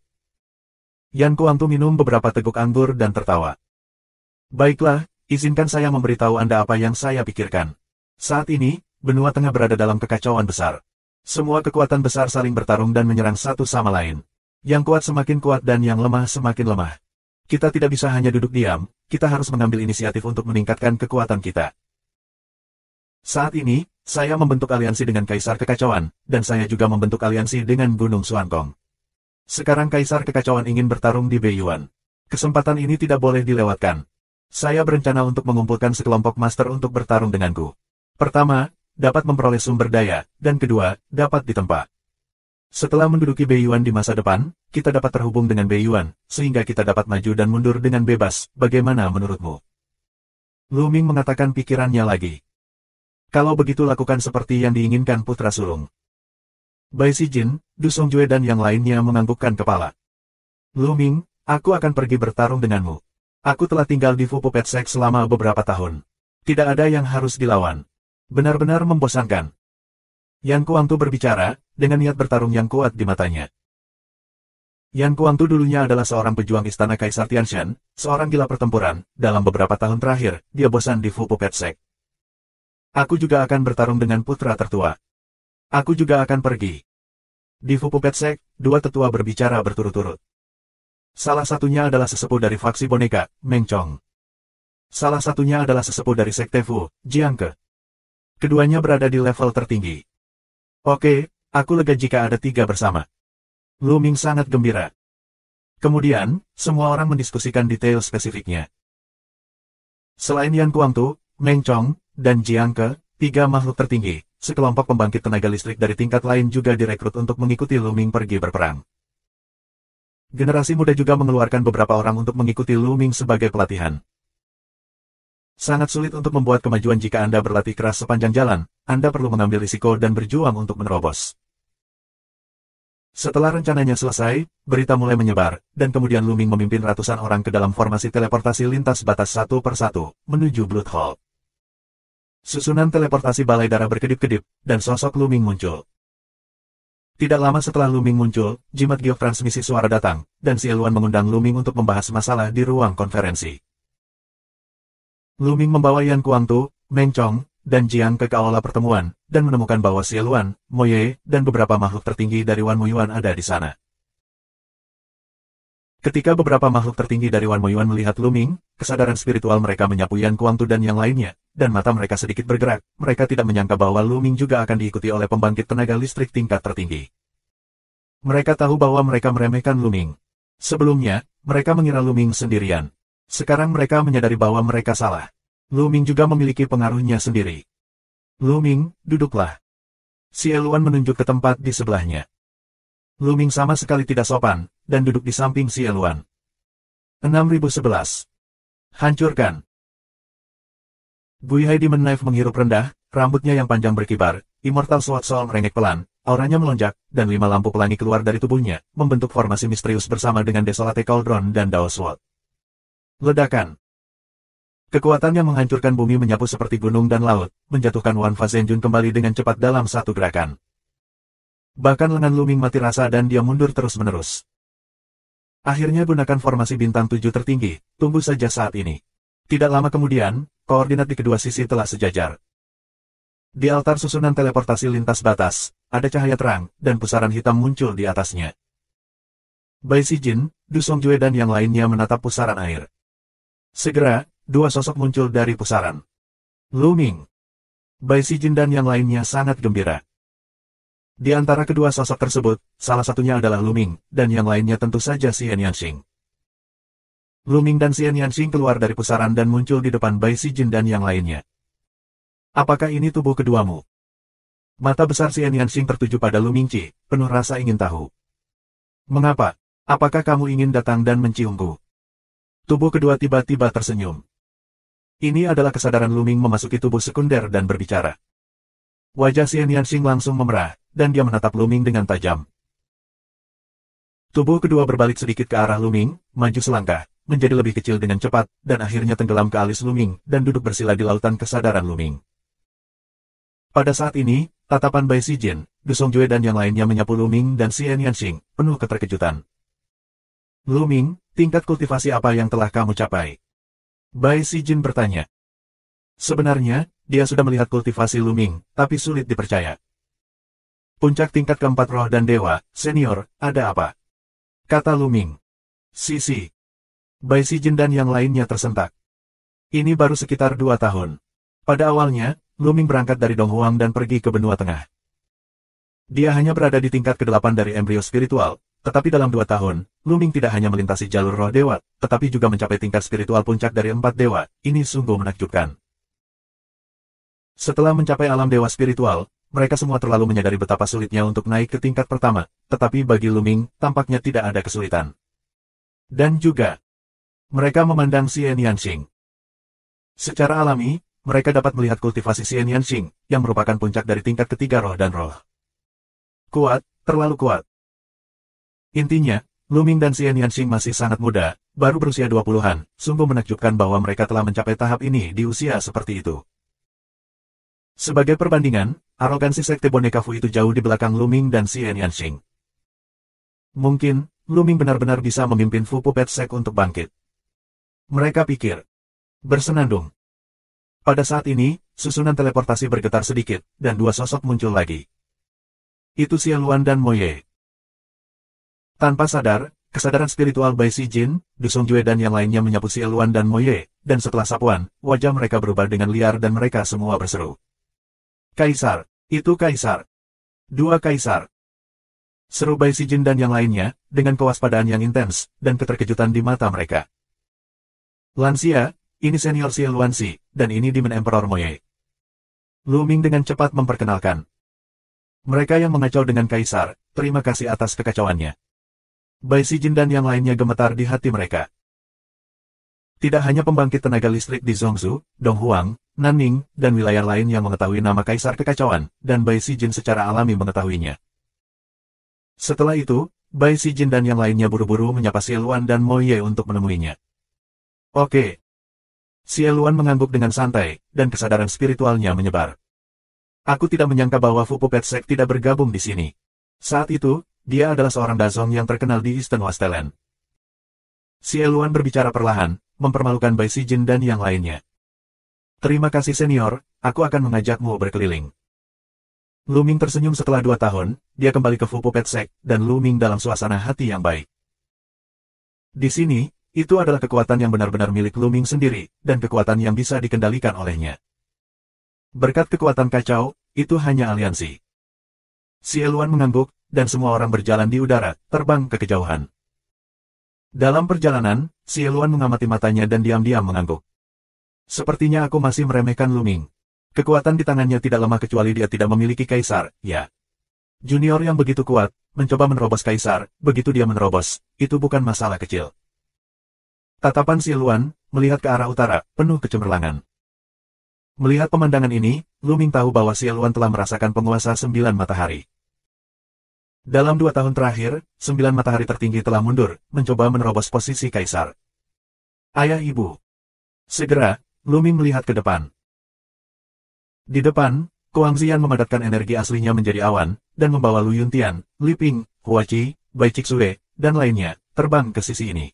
Yan Kuangtu minum beberapa teguk anggur dan tertawa. Baiklah, izinkan saya memberitahu Anda apa yang saya pikirkan. Saat ini, benua tengah berada dalam kekacauan besar. Semua kekuatan besar saling bertarung dan menyerang satu sama lain. Yang kuat semakin kuat dan yang lemah semakin lemah. Kita tidak bisa hanya duduk diam, kita harus mengambil inisiatif untuk meningkatkan kekuatan kita. Saat ini, saya membentuk aliansi dengan Kaisar Kekacauan, dan saya juga membentuk aliansi dengan Gunung Suankong. Sekarang Kaisar Kekacauan ingin bertarung di Beiyuan. Kesempatan ini tidak boleh dilewatkan. Saya berencana untuk mengumpulkan sekelompok master untuk bertarung denganku. Pertama, dapat memperoleh sumber daya, dan kedua, dapat ditempa. Setelah menduduki Beiyuan di masa depan, kita dapat terhubung dengan Beiyuan, sehingga kita dapat maju dan mundur dengan bebas. Bagaimana menurutmu? Lu Ming mengatakan pikirannya lagi. Kalau begitu lakukan seperti yang diinginkan putra sulung. Bai Sijin, Du Songjue dan yang lainnya menganggukkan kepala. Lu Ming, Aku akan pergi bertarung denganmu. Aku telah tinggal di Fu Puppet Sek selama beberapa tahun. Tidak ada yang harus dilawan. Benar-benar membosankan. Yan Kuangtu berbicara, dengan niat bertarung yang kuat di matanya. Yan Kuangtu dulunya adalah seorang pejuang istana Kaisar Tianshan, seorang gila pertempuran. Dalam beberapa tahun terakhir, dia bosan di Fu Puppet Sek. Aku juga akan bertarung dengan putra tertua. Aku juga akan pergi. Di Fu Puppet Sek, dua tetua berbicara berturut-turut. Salah satunya adalah sesepuh dari faksi boneka, Meng Chong. Salah satunya adalah sesepuh dari Sekte Fu, Jiang Ke. Keduanya berada di level tertinggi. Oke, aku lega jika ada tiga bersama. Lu Ming sangat gembira. Kemudian, semua orang mendiskusikan detail spesifiknya. Selain Yan Kuangtu, Meng Chong, dan Jiang Ke, tiga makhluk tertinggi, sekelompok pembangkit tenaga listrik dari tingkat lain juga direkrut untuk mengikuti Lu Ming pergi berperang. Generasi muda juga mengeluarkan beberapa orang untuk mengikuti Lu Ming sebagai pelatihan. Sangat sulit untuk membuat kemajuan jika Anda berlatih keras sepanjang jalan, Anda perlu mengambil risiko dan berjuang untuk menerobos. Setelah rencananya selesai, berita mulai menyebar, dan kemudian Lu Ming memimpin ratusan orang ke dalam formasi teleportasi lintas batas satu persatu, menuju Blood Hall. Susunan teleportasi balai darah berkedip-kedip, dan sosok Lu Ming muncul. Tidak lama setelah Lu Ming muncul, jimat giok transmisi suara datang, dan Si Eluan mengundang Lu Ming untuk membahas masalah di ruang konferensi. Lu Ming membawa Yan Kuangtu, Meng Chong, dan Jiang ke aula pertemuan, dan menemukan bahwa Si Eluan, Mo Ye, dan beberapa makhluk tertinggi dari Wan Muyuan ada di sana. Ketika beberapa makhluk tertinggi dari Wan Muyuan melihat Lu Ming, kesadaran spiritual mereka menyapu Yan Kuangtu dan yang lainnya, dan mata mereka sedikit bergerak. Mereka tidak menyangka bahwa Lu Ming juga akan diikuti oleh pembangkit tenaga listrik tingkat tertinggi. Mereka tahu bahwa mereka meremehkan Lu Ming. Sebelumnya, mereka mengira Lu Ming sendirian. Sekarang mereka menyadari bahwa mereka salah. Lu Ming juga memiliki pengaruhnya sendiri. Lu Ming, duduklah. Si Eluan menunjuk ke tempat di sebelahnya. Lu Ming sama sekali tidak sopan, dan duduk di samping Si Eluan. 6011. Hancurkan. Guihai Demon Knife menghirup rendah, rambutnya yang panjang berkibar, Immortal Sword Soul merengek pelan, auranya melonjak, dan 5 lampu pelangi keluar dari tubuhnya, membentuk formasi misterius bersama dengan Desolate Cauldron dan Dao Sword. Ledakan. Kekuatan yang menghancurkan bumi menyapu seperti gunung dan laut, menjatuhkan Wan Fa Zhenjun kembali dengan cepat dalam satu gerakan. Bahkan lengan Lu Ming mati rasa dan dia mundur terus-menerus. Akhirnya gunakan formasi bintang 7 tertinggi, tunggu saja saat ini. Tidak lama kemudian, koordinat di kedua sisi telah sejajar. Di altar susunan teleportasi lintas batas, ada cahaya terang, dan pusaran hitam muncul di atasnya. Bai Sijin, Du Songjue dan yang lainnya menatap pusaran air. Segera, dua sosok muncul dari pusaran. Lu Ming, Bai Sijin dan yang lainnya sangat gembira. Di antara kedua sosok tersebut, salah satunya adalah Lu Ming, dan yang lainnya tentu saja Xian Yanxing. Lu Ming dan Xian Yanxing keluar dari pusaran dan muncul di depan Bai Sijin dan yang lainnya. Apakah ini tubuh keduamu? Mata besar Xian Yanxing tertuju pada Lu Mingqi, penuh rasa ingin tahu. Mengapa? Apakah kamu ingin datang dan menciumku? Tubuh kedua tiba-tiba tersenyum. Ini adalah kesadaran Lu Ming memasuki tubuh sekunder dan berbicara. Wajah Xian Yanxing langsung memerah, dan dia menatap Lu Ming dengan tajam. Tubuh kedua berbalik sedikit ke arah Lu Ming, maju selangkah, menjadi lebih kecil dengan cepat, dan akhirnya tenggelam ke alis Lu Ming, dan duduk bersila di lautan kesadaran Lu Ming. Pada saat ini, tatapan Bai Sijin, Du Songjue dan yang lainnya menyapu Lu Ming dan Xian Yanxing, penuh keterkejutan. Lu Ming, tingkat kultivasi apa yang telah kamu capai? Bai Sijin bertanya. Sebenarnya, dia sudah melihat kultivasi Lu Ming, tapi sulit dipercaya. Puncak tingkat keempat roh dan dewa, senior, ada apa? Kata Lu Ming. Sisi. Bai Sijin dan yang lainnya tersentak. Ini baru sekitar 2 tahun. Pada awalnya, Lu Ming berangkat dari Donghuang dan pergi ke benua tengah. Dia hanya berada di tingkat ke-8 dari embrio spiritual, tetapi dalam 2 tahun, Lu Ming tidak hanya melintasi jalur roh dewa, tetapi juga mencapai tingkat spiritual puncak dari 4 dewa. Ini sungguh menakjubkan. Setelah mencapai alam dewa spiritual, mereka semua terlalu menyadari betapa sulitnya untuk naik ke tingkat pertama, tetapi bagi Lu Ming, tampaknya tidak ada kesulitan. Dan juga, mereka memandang Xian Yanxing. Secara alami, mereka dapat melihat kultivasi Xian Yanxing, yang merupakan puncak dari tingkat ketiga roh dan roh. Kuat, terlalu kuat. Intinya, Lu Ming dan Xian Yanxing masih sangat muda, baru berusia 20-an, sungguh menakjubkan bahwa mereka telah mencapai tahap ini di usia seperti itu. Sebagai perbandingan, arogansi sekte boneka Fu itu jauh di belakang Lu Ming dan Xian Yanxing. Mungkin, Lu Ming benar-benar bisa memimpin Fu Puppet Sect untuk bangkit. Mereka pikir. Bersenandung. Pada saat ini, susunan teleportasi bergetar sedikit, dan dua sosok muncul lagi. Itu Xie Luan dan Mo Ye. Tanpa sadar, kesadaran spiritual Bai Sijin, Du Songjue dan yang lainnya menyapu Xie Luan dan Mo Ye, dan setelah sapuan, wajah mereka berubah dengan liar dan mereka semua berseru. Kaisar, itu Kaisar. Dua Kaisar. Seru Bai Sijin dan yang lainnya, dengan kewaspadaan yang intens, dan keterkejutan di mata mereka. Lansia, ini senior Xie Luanxi, dan ini Demon Emperor Mo Ye. Lu Ming dengan cepat memperkenalkan. Mereka yang mengacau dengan Kaisar, terima kasih atas kekacauannya. Bai Sijin dan yang lainnya gemetar di hati mereka. Tidak hanya pembangkit tenaga listrik di Zhongzhou, Donghuang, Nanning, dan wilayah lain yang mengetahui nama Kaisar Kekacauan, dan Bai Sijin secara alami mengetahuinya. Setelah itu, Bai Sijin dan yang lainnya buru-buru menyapa Xie Luan dan Mo Ye untuk menemuinya. Oke. Xie Luan mengangguk dengan santai, dan kesadaran spiritualnya menyebar. Aku tidak menyangka bahwa Fu Puppet Sect tidak bergabung di sini. Saat itu, dia adalah seorang dazong yang terkenal di Eastern Wasteland. Xie Luan berbicara perlahan, mempermalukan Bai Sijin dan yang lainnya. Terima kasih senior, aku akan mengajakmu berkeliling. Lu Ming tersenyum setelah 2 tahun, dia kembali ke Fu Puppet Sect, dan Lu Ming dalam suasana hati yang baik. Di sini, itu adalah kekuatan yang benar-benar milik Lu Ming sendiri, dan kekuatan yang bisa dikendalikan olehnya. Berkat kekuatan kacau, itu hanya aliansi. Xie Luan mengangguk, dan semua orang berjalan di udara, terbang ke kejauhan. Dalam perjalanan, Xie Luan mengamati matanya dan diam-diam mengangguk. Sepertinya aku masih meremehkan Lu Ming. Kekuatan di tangannya tidak lemah kecuali dia tidak memiliki Kaisar, ya. Junior yang begitu kuat, mencoba menerobos Kaisar, begitu dia menerobos, itu bukan masalah kecil. Tatapan Xie Luan, melihat ke arah utara, penuh kecemerlangan. Melihat pemandangan ini, Lu Ming tahu bahwa Xie Luan telah merasakan penguasa 9 matahari. Dalam 2 tahun terakhir, 9 matahari tertinggi telah mundur, mencoba menerobos posisi Kaisar. Ayah ibu. Segera, Lu Ming melihat ke depan. Di depan, Kuang Ziyan memadatkan energi aslinya menjadi awan, dan membawa Lu Yuntian, Li Ping, Hua Qi, Bai Qixue, dan lainnya, terbang ke sisi ini.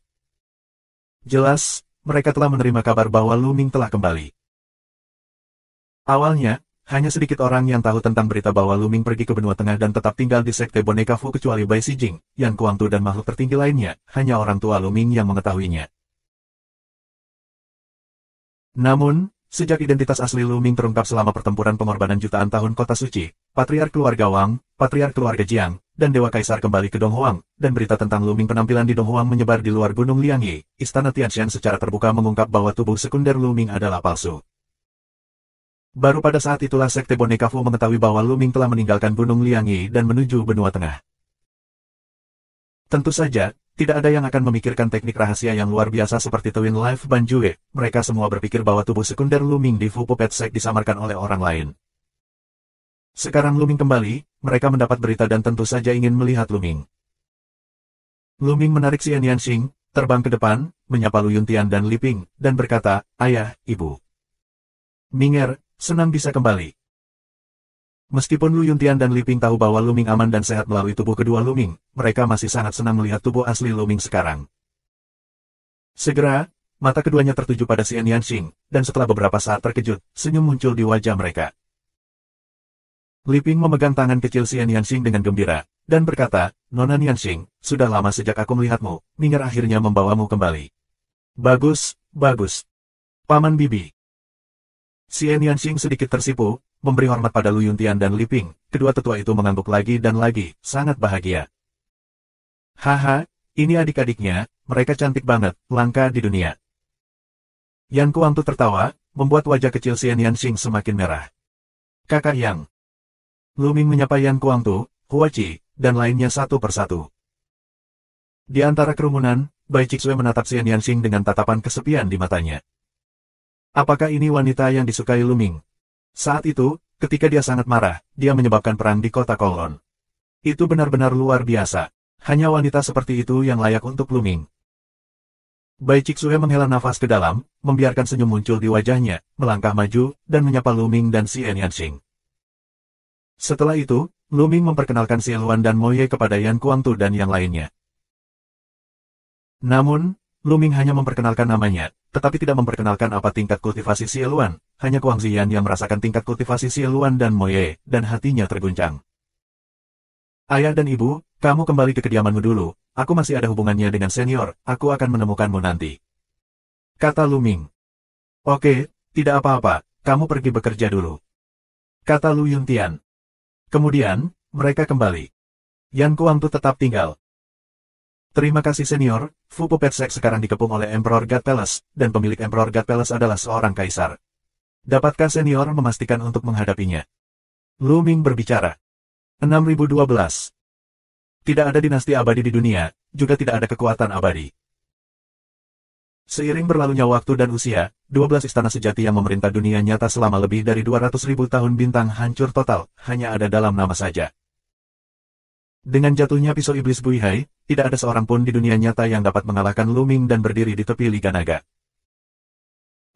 Jelas, mereka telah menerima kabar bahwa Lu Ming telah kembali. Awalnya, hanya sedikit orang yang tahu tentang berita bahwa Lu Ming pergi ke benua tengah dan tetap tinggal di sekte boneka Fu kecuali Bai Sijing, Yan Kuangtu dan makhluk tertinggi lainnya, hanya orang tua Lu Ming yang mengetahuinya. Namun, sejak identitas asli Lu Ming terungkap selama pertempuran pengorbanan jutaan tahun kota suci, Patriark Keluarga Wang, Patriark Keluarga Jiang, dan Dewa Kaisar kembali ke Donghuang, dan berita tentang Lu Ming penampilan di Donghuang menyebar di luar Gunung Liangyi, Istana Tianshan secara terbuka mengungkap bahwa tubuh sekunder Lu Ming adalah palsu. Baru pada saat itulah sekte boneka Fu mengetahui bahwa Lu Ming telah meninggalkan Gunung Liangyi dan menuju benua tengah. Tentu saja, tidak ada yang akan memikirkan teknik rahasia yang luar biasa seperti Twin Life Banjue. Mereka semua berpikir bahwa tubuh sekunder Lu Ming di Fu Puppet Sect disamarkan oleh orang lain. Sekarang Lu Ming kembali, mereka mendapat berita dan tentu saja ingin melihat Lu Ming. Lu Ming menarik Xian Yanxing, terbang ke depan, menyapa Lu Yuntian dan Li Ping, dan berkata, "Ayah, Ibu. Minger, senang bisa kembali." Meskipun Lu Yuntian dan Li Ping tahu bahwa Lu Ming aman dan sehat melalui tubuh kedua Lu Ming, mereka masih sangat senang melihat tubuh asli Lu Ming sekarang. Segera, mata keduanya tertuju pada Xian Yanxing, dan setelah beberapa saat terkejut, senyum muncul di wajah mereka. Li Ping memegang tangan kecil Xian Yanxing dengan gembira, dan berkata, "Nona Yanxing, sudah lama sejak aku melihatmu, Minger akhirnya membawamu kembali." "Bagus, bagus. Paman Bibi." Xian Yanxing sedikit tersipu, memberi hormat pada Lu Yuntian dan Li Ping. Kedua tetua itu mengangguk lagi dan lagi, sangat bahagia. "Haha, ini adik-adiknya, mereka cantik banget, langka di dunia." Yan Kuangtu tertawa, membuat wajah kecil Xian Yanxing semakin merah. "Kakak Yang." Lu Ming menyapa Yan Kuangtu, Hua Qi, dan lainnya satu persatu. Di antara kerumunan, Bai Qixue menatap Xian Yanxing dengan tatapan kesepian di matanya. Apakah ini wanita yang disukai Lu Ming? Saat itu, ketika dia sangat marah, dia menyebabkan perang di kota Kowloon. Itu benar-benar luar biasa. hanya wanita seperti itu yang layak untuk Luming. Bai Cixue menghela nafas ke dalam, membiarkan senyum muncul di wajahnya, melangkah maju, dan menyapa Luming dan Xian Yanxing. Setelah itu, Luming memperkenalkan Xieluan dan Moye kepada Yan Kuangtu dan yang lainnya. Namun, Luming hanya memperkenalkan namanya, tetapi tidak memperkenalkan apa tingkat kultivasi Xieluan, hanya Kuang Ziyan yang merasakan tingkat kultivasi Xieluan dan Moye, dan hatinya terguncang. Ayah dan ibu, kamu kembali ke kediamanmu dulu, aku masih ada hubungannya dengan senior, aku akan menemukanmu nanti. Kata Luming. Oke, tidak apa-apa, kamu pergi bekerja dulu. Kata Lu Yuntian. Kemudian, mereka kembali. Yan Kuangtu tetap tinggal. Terima kasih senior, Fu Puppet Sek sekarang dikepung oleh Emperor God Palace, dan pemilik Emperor God Palace adalah seorang kaisar. Dapatkah senior memastikan untuk menghadapinya? Luming berbicara. 6012. Tidak ada dinasti abadi di dunia, juga tidak ada kekuatan abadi. Seiring berlalunya waktu dan usia, 12 istana sejati yang memerintah dunia nyata selama lebih dari 200.000 tahun bintang hancur total, hanya ada dalam nama saja. Dengan jatuhnya pisau iblis Buihai, tidak ada seorang pun di dunia nyata yang dapat mengalahkan Luming dan berdiri di tepi Liga Naga.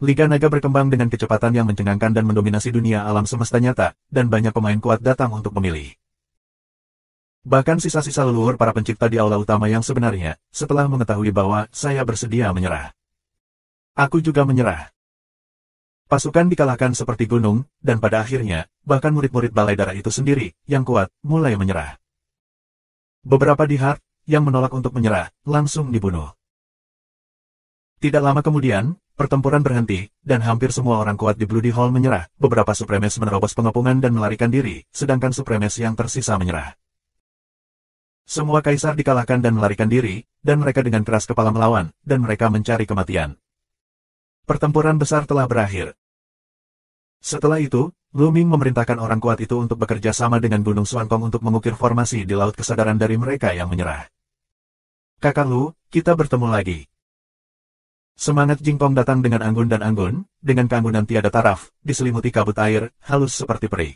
Liga Naga berkembang dengan kecepatan yang mencengangkan dan mendominasi dunia alam semesta nyata, dan banyak pemain kuat datang untuk memilih. Bahkan sisa-sisa leluhur para pencipta di aula utama yang sebenarnya, setelah mengetahui bahwa saya bersedia menyerah. Aku juga menyerah. Pasukan dikalahkan seperti gunung, dan pada akhirnya, bahkan murid-murid balai darah itu sendiri, yang kuat, mulai menyerah. Beberapa dihat, yang menolak untuk menyerah, langsung dibunuh. Tidak lama kemudian, pertempuran berhenti, dan hampir semua orang kuat di Bloody Hall menyerah, beberapa Supremes menerobos pengepungan dan melarikan diri, sedangkan Supremes yang tersisa menyerah. Semua kaisar dikalahkan dan melarikan diri, dan mereka dengan keras kepala melawan, dan mereka mencari kematian. Pertempuran besar telah berakhir. Setelah itu, Luming memerintahkan orang kuat itu untuk bekerja sama dengan Gunung Suankong untuk mengukir formasi di laut kesadaran dari mereka yang menyerah. Kakak Lu, kita bertemu lagi. Semangat Jingkong datang dengan anggun dan anggun, dengan keanggunan tiada taraf, diselimuti kabut air, halus seperti peri.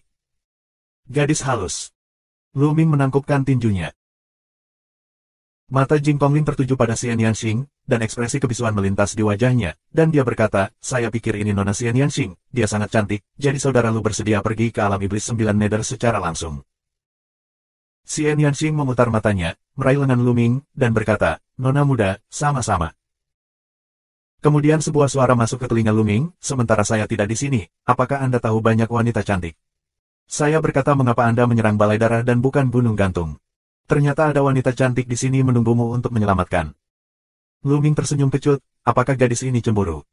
Gadis halus. Luming menangkupkan tinjunya. Mata Jingkongling tertuju pada Xian Yanxing, dan ekspresi kebisuan melintas di wajahnya, dan dia berkata, saya pikir ini Nona Xian Yanxing, dia sangat cantik, jadi saudara Lu bersedia pergi ke alam iblis 9 nether secara langsung. Xian Yanxing memutar matanya, meraih lengan Luming, dan berkata, Nona muda, sama-sama. Kemudian sebuah suara masuk ke telinga Luming, sementara saya tidak di sini, apakah Anda tahu banyak wanita cantik? Saya berkata mengapa Anda menyerang balai darah dan bukan gunung gantung. Ternyata ada wanita cantik di sini menunggumu untuk menyelamatkan. Luming tersenyum kecut, apakah gadis ini cemburu?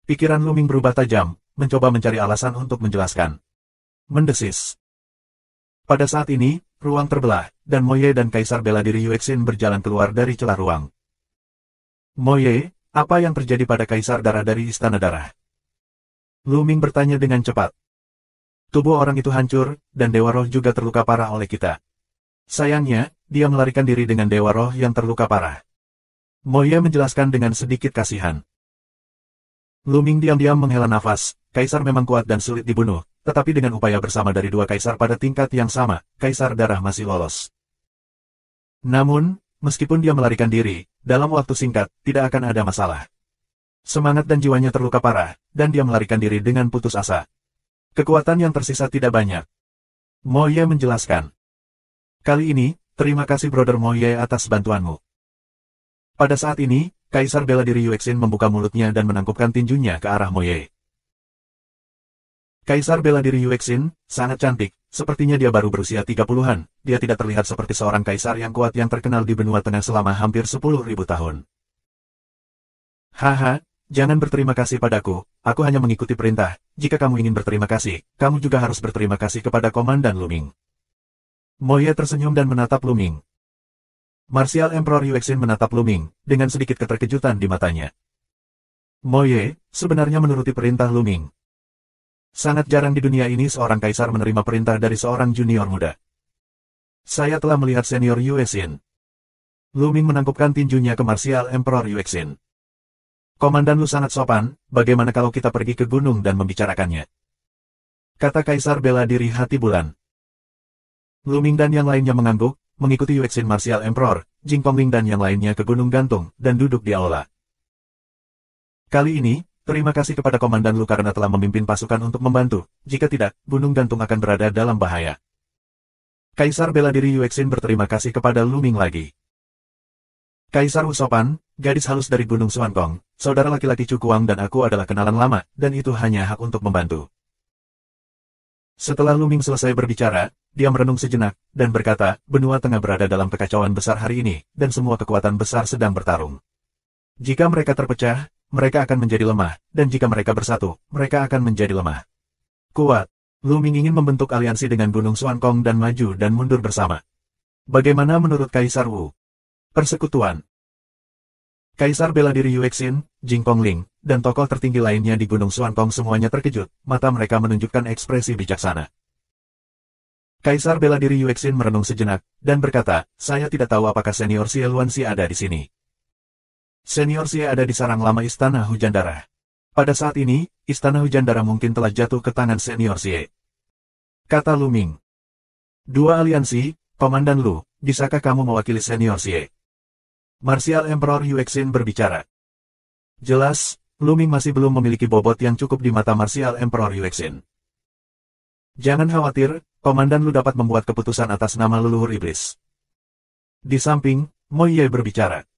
Pikiran Luming berubah tajam, mencoba mencari alasan untuk menjelaskan. Mendesis. Pada saat ini, ruang terbelah, dan Moye dan Kaisar bela diri Yuexin berjalan keluar dari celah ruang. Moye, apa yang terjadi pada Kaisar Darah dari Istana Darah? Luming bertanya dengan cepat. Tubuh orang itu hancur, dan Dewa Roh juga terluka parah oleh kita. Sayangnya, dia melarikan diri dengan Dewa Roh yang terluka parah. Moye menjelaskan dengan sedikit kasihan. Luming diam-diam menghela nafas, Kaisar memang kuat dan sulit dibunuh, tetapi dengan upaya bersama dari dua Kaisar pada tingkat yang sama, Kaisar Darah masih lolos. Namun, meskipun dia melarikan diri, dalam waktu singkat, tidak akan ada masalah. Semangat dan jiwanya terluka parah, dan dia melarikan diri dengan putus asa. Kekuatan yang tersisa tidak banyak. Moye menjelaskan. Kali ini, terima kasih Brother Moye atas bantuanmu. Pada saat ini, Kaisar bela diri Yuexin membuka mulutnya dan menangkupkan tinjunya ke arah Moye. Kaisar bela diri Yuexin, sangat cantik, sepertinya dia baru berusia 30-an, dia tidak terlihat seperti seorang kaisar yang kuat yang terkenal di benua tengah selama hampir 10.000 tahun. Haha, jangan berterima kasih padaku, aku hanya mengikuti perintah, jika kamu ingin berterima kasih, kamu juga harus berterima kasih kepada Komandan Luming. Moye tersenyum dan menatap Luming. Martial Emperor Yuexin menatap Luming, dengan sedikit keterkejutan di matanya. Moye, sebenarnya menuruti perintah Luming. Sangat jarang di dunia ini seorang kaisar menerima perintah dari seorang junior muda. Saya telah melihat senior Yuexin. Luming menangkupkan tinjunya ke Martial Emperor Yuexin. Komandan Lu sangat sopan, bagaimana kalau kita pergi ke gunung dan membicarakannya? Kata Kaisar bela diri hati bulan. Luming dan yang lainnya mengangguk, mengikuti Yuexin Martial Emperor, Jing Pongling dan yang lainnya ke Gunung Gantung, dan duduk di aula. Kali ini, terima kasih kepada Komandan Lu karena telah memimpin pasukan untuk membantu, jika tidak, Gunung Gantung akan berada dalam bahaya. Kaisar bela diri Yuexin berterima kasih kepada Lu Ming lagi. Kaisar Wu sopan, gadis halus dari Gunung Xuankong, saudara laki-laki Chu Kuang dan aku adalah kenalan lama, dan itu hanya hak untuk membantu. Setelah Lu Ming selesai berbicara, dia merenung sejenak, dan berkata, benua tengah berada dalam kekacauan besar hari ini, dan semua kekuatan besar sedang bertarung. Jika mereka terpecah, mereka akan menjadi lemah, dan jika mereka bersatu, mereka akan menjadi lemah. Kuat. Lu Ming ingin membentuk aliansi dengan Gunung Xuankong dan maju dan mundur bersama. Bagaimana menurut Kaisar Wu? Persekutuan. Kaisar bela diri Yuexin, Jing Pongling, dan tokoh tertinggi lainnya di Gunung Xuankong semuanya terkejut, mata mereka menunjukkan ekspresi bijaksana. Kaisar bela diri Yuexin merenung sejenak, dan berkata, saya tidak tahu apakah senior Xie Luanxi ada di sini. Senior Xie ada di sarang lama Istana Hujan Darah. Pada saat ini, Istana Hujan Darah mungkin telah jatuh ke tangan senior Xie. Kata Lu Ming. Dua aliansi, Komandan Lu, bisakah kamu mewakili senior Xie? Martial Emperor Yuexin berbicara. Jelas, Lu Ming masih belum memiliki bobot yang cukup di mata Martial Emperor Yuexin. Jangan khawatir, Komandan Lu dapat membuat keputusan atas nama leluhur iblis. Di samping, Mo Ye berbicara.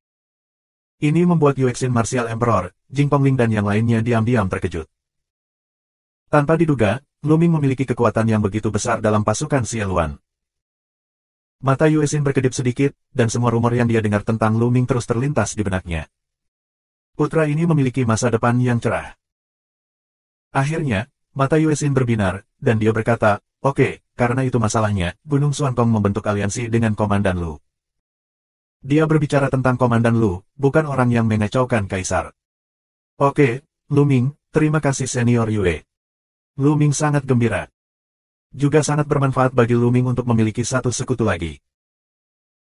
Ini membuat Yuexin Martial Emperor, Jing Pongling dan yang lainnya diam-diam terkejut. Tanpa diduga, Lu Ming memiliki kekuatan yang begitu besar dalam pasukan Xie Luan. Mata Yuexin berkedip sedikit, dan semua rumor yang dia dengar tentang Lu Ming terus terlintas di benaknya. Putra ini memiliki masa depan yang cerah. Akhirnya, mata Yuexin berbinar, dan dia berkata, oke, karena itu masalahnya, Gunung Xuankong membentuk aliansi dengan Komandan Lu. Dia berbicara tentang Komandan Lu, bukan orang yang mengacaukan Kaisar. Oke, Lu Ming, terima kasih senior Yue. Lu Ming sangat gembira. Juga sangat bermanfaat bagi Lu Ming untuk memiliki satu sekutu lagi.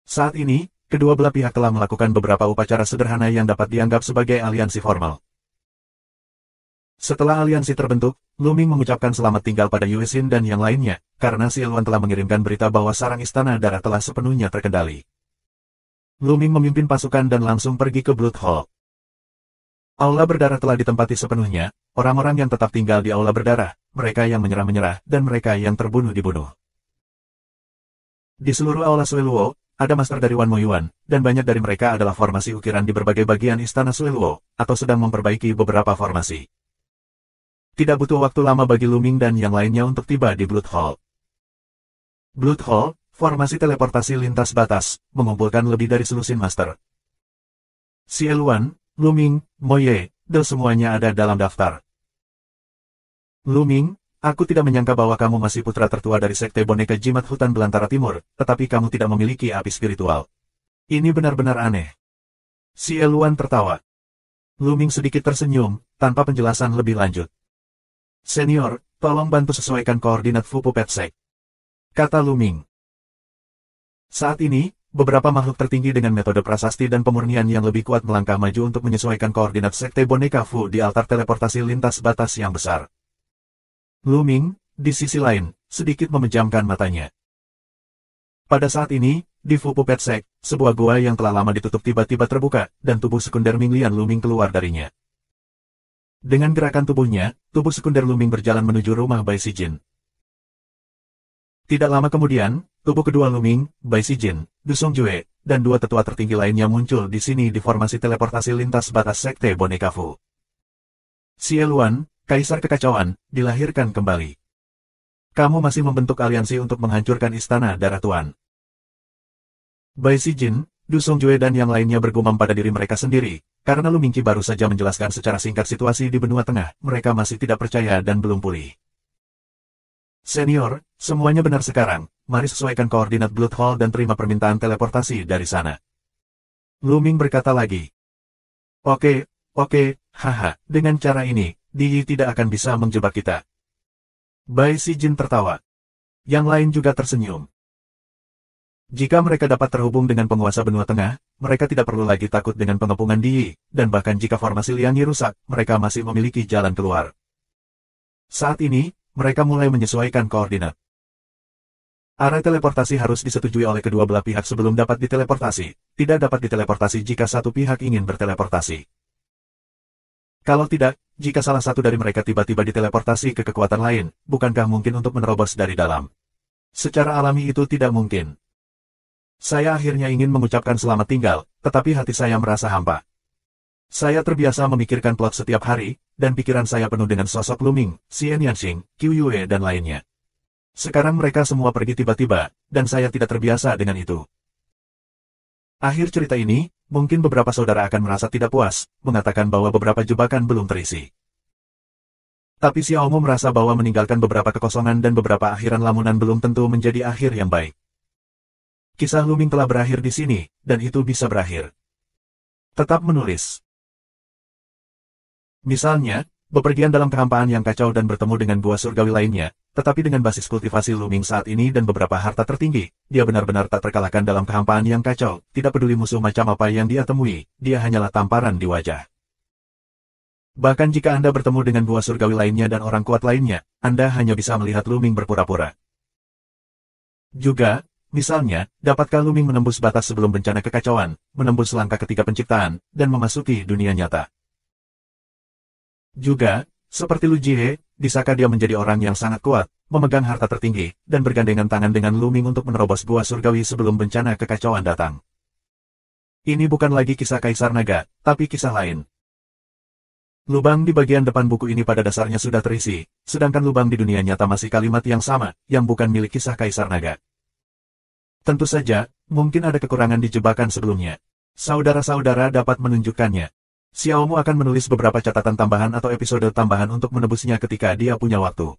Saat ini, kedua belah pihak telah melakukan beberapa upacara sederhana yang dapat dianggap sebagai aliansi formal. Setelah aliansi terbentuk, Lu Ming mengucapkan selamat tinggal pada Yuexin dan yang lainnya, karena Xie Luan telah mengirimkan berita bahwa sarang Istana Darah telah sepenuhnya terkendali. Lu Ming memimpin pasukan dan langsung pergi ke Blood Hall. Aula berdarah telah ditempati sepenuhnya, orang-orang yang tetap tinggal di aula berdarah, mereka yang menyerah-menyerah, dan mereka yang terbunuh dibunuh. Di seluruh aula Sueluo, ada master dari Wan Moyuan, dan banyak dari mereka adalah formasi ukiran di berbagai bagian istana Sueluo, atau sedang memperbaiki beberapa formasi. Tidak butuh waktu lama bagi Lu Ming dan yang lainnya untuk tiba di Blood Hall. Blood Hall, formasi teleportasi lintas batas, mengumpulkan lebih dari selusin master. Xie Luan, Lu Ming, Mo Ye, dan semuanya ada dalam daftar. Lu Ming, aku tidak menyangka bahwa kamu masih putra tertua dari Sekte Boneka Jimat Hutan Belantara Timur, tetapi kamu tidak memiliki api spiritual. Ini benar-benar aneh. Xie Luan tertawa. Lu Ming sedikit tersenyum, tanpa penjelasan lebih lanjut. Senior, tolong bantu sesuaikan koordinat Fu Puppet Sek. Kata Lu Ming. Saat ini, beberapa makhluk tertinggi dengan metode prasasti dan pemurnian yang lebih kuat melangkah maju untuk menyesuaikan koordinat Sekte Boneka Fu di altar teleportasi lintas batas yang besar. Lu Ming, di sisi lain, sedikit memejamkan matanya. Pada saat ini, di Fu Puppet Sek, sebuah gua yang telah lama ditutup tiba-tiba terbuka, dan tubuh sekunder Ming Lian Lu Ming keluar darinya. Dengan gerakan tubuhnya, tubuh sekunder Lu Ming berjalan menuju rumah Bai Sijin. Tidak lama kemudian, tubuh kedua Lu Ming, Bai Sijin, Du Songjue, dan dua tetua tertinggi lainnya muncul di sini di formasi teleportasi lintas batas Sekte Boneka Fu. Xie Luan, Kaisar Kekacauan, dilahirkan kembali. Kamu masih membentuk aliansi untuk menghancurkan Istana Darah Tuan. Bai Sijin, Du Songjue dan yang lainnya bergumam pada diri mereka sendiri, karena Lu Mingqi baru saja menjelaskan secara singkat situasi di benua tengah, mereka masih tidak percaya dan belum pulih. Senior, semuanya benar sekarang, mari sesuaikan koordinat Blood Hall dan terima permintaan teleportasi dari sana. Lu Ming berkata lagi. Oke, haha, dengan cara ini, Di tidak akan bisa menjebak kita. Bai Sijin tertawa. Yang lain juga tersenyum. Jika mereka dapat terhubung dengan penguasa benua tengah, mereka tidak perlu lagi takut dengan pengepungan Di, dan bahkan jika formasi Liang Yi rusak, mereka masih memiliki jalan keluar. Saat ini, mereka mulai menyesuaikan koordinat. Area teleportasi harus disetujui oleh kedua belah pihak sebelum dapat diteleportasi. Tidak dapat diteleportasi jika satu pihak ingin berteleportasi. Kalau tidak, jika salah satu dari mereka tiba-tiba diteleportasi ke kekuatan lain, bukankah mungkin untuk menerobos dari dalam? Secara alami itu tidak mungkin. Saya akhirnya ingin mengucapkan selamat tinggal, tetapi hati saya merasa hampa. Saya terbiasa memikirkan plot setiap hari, dan pikiran saya penuh dengan sosok Lu Ming, Xian Yanxing, Qiu Yue dan lainnya. Sekarang mereka semua pergi tiba-tiba, dan saya tidak terbiasa dengan itu. Akhir cerita ini, mungkin beberapa saudara akan merasa tidak puas, mengatakan bahwa beberapa jebakan belum terisi. Tapi Xiaomo merasa bahwa meninggalkan beberapa kekosongan dan beberapa akhiran lamunan belum tentu menjadi akhir yang baik. Kisah Lu Ming telah berakhir di sini, dan itu bisa berakhir. Tetap menulis. Misalnya, bepergian dalam kehampaan yang kacau dan bertemu dengan buah surgawi lainnya, tetapi dengan basis kultivasi Lu Ming saat ini dan beberapa harta tertinggi, dia benar-benar tak terkalahkan dalam kehampaan yang kacau, tidak peduli musuh macam apa yang dia temui, dia hanyalah tamparan di wajah. Bahkan jika Anda bertemu dengan buah surgawi lainnya dan orang kuat lainnya, Anda hanya bisa melihat Lu Ming berpura-pura. Juga, misalnya, dapatkah Lu Ming menembus batas sebelum bencana kekacauan, menembus langkah ketiga penciptaan, dan memasuki dunia nyata? Juga, seperti Lu Jie, bisakah dia menjadi orang yang sangat kuat, memegang harta tertinggi, dan bergandengan tangan dengan Lu Ming untuk menerobos buah surgawi sebelum bencana kekacauan datang? Ini bukan lagi kisah Kaisar Naga, tapi kisah lain. Lubang di bagian depan buku ini pada dasarnya sudah terisi, sedangkan lubang di dunia nyata masih kalimat yang sama, yang bukan milik kisah Kaisar Naga. Tentu saja, mungkin ada kekurangan di jebakan sebelumnya. Saudara-saudara dapat menunjukkannya. Xiaomo akan menulis beberapa catatan tambahan atau episode tambahan untuk menebusnya ketika dia punya waktu.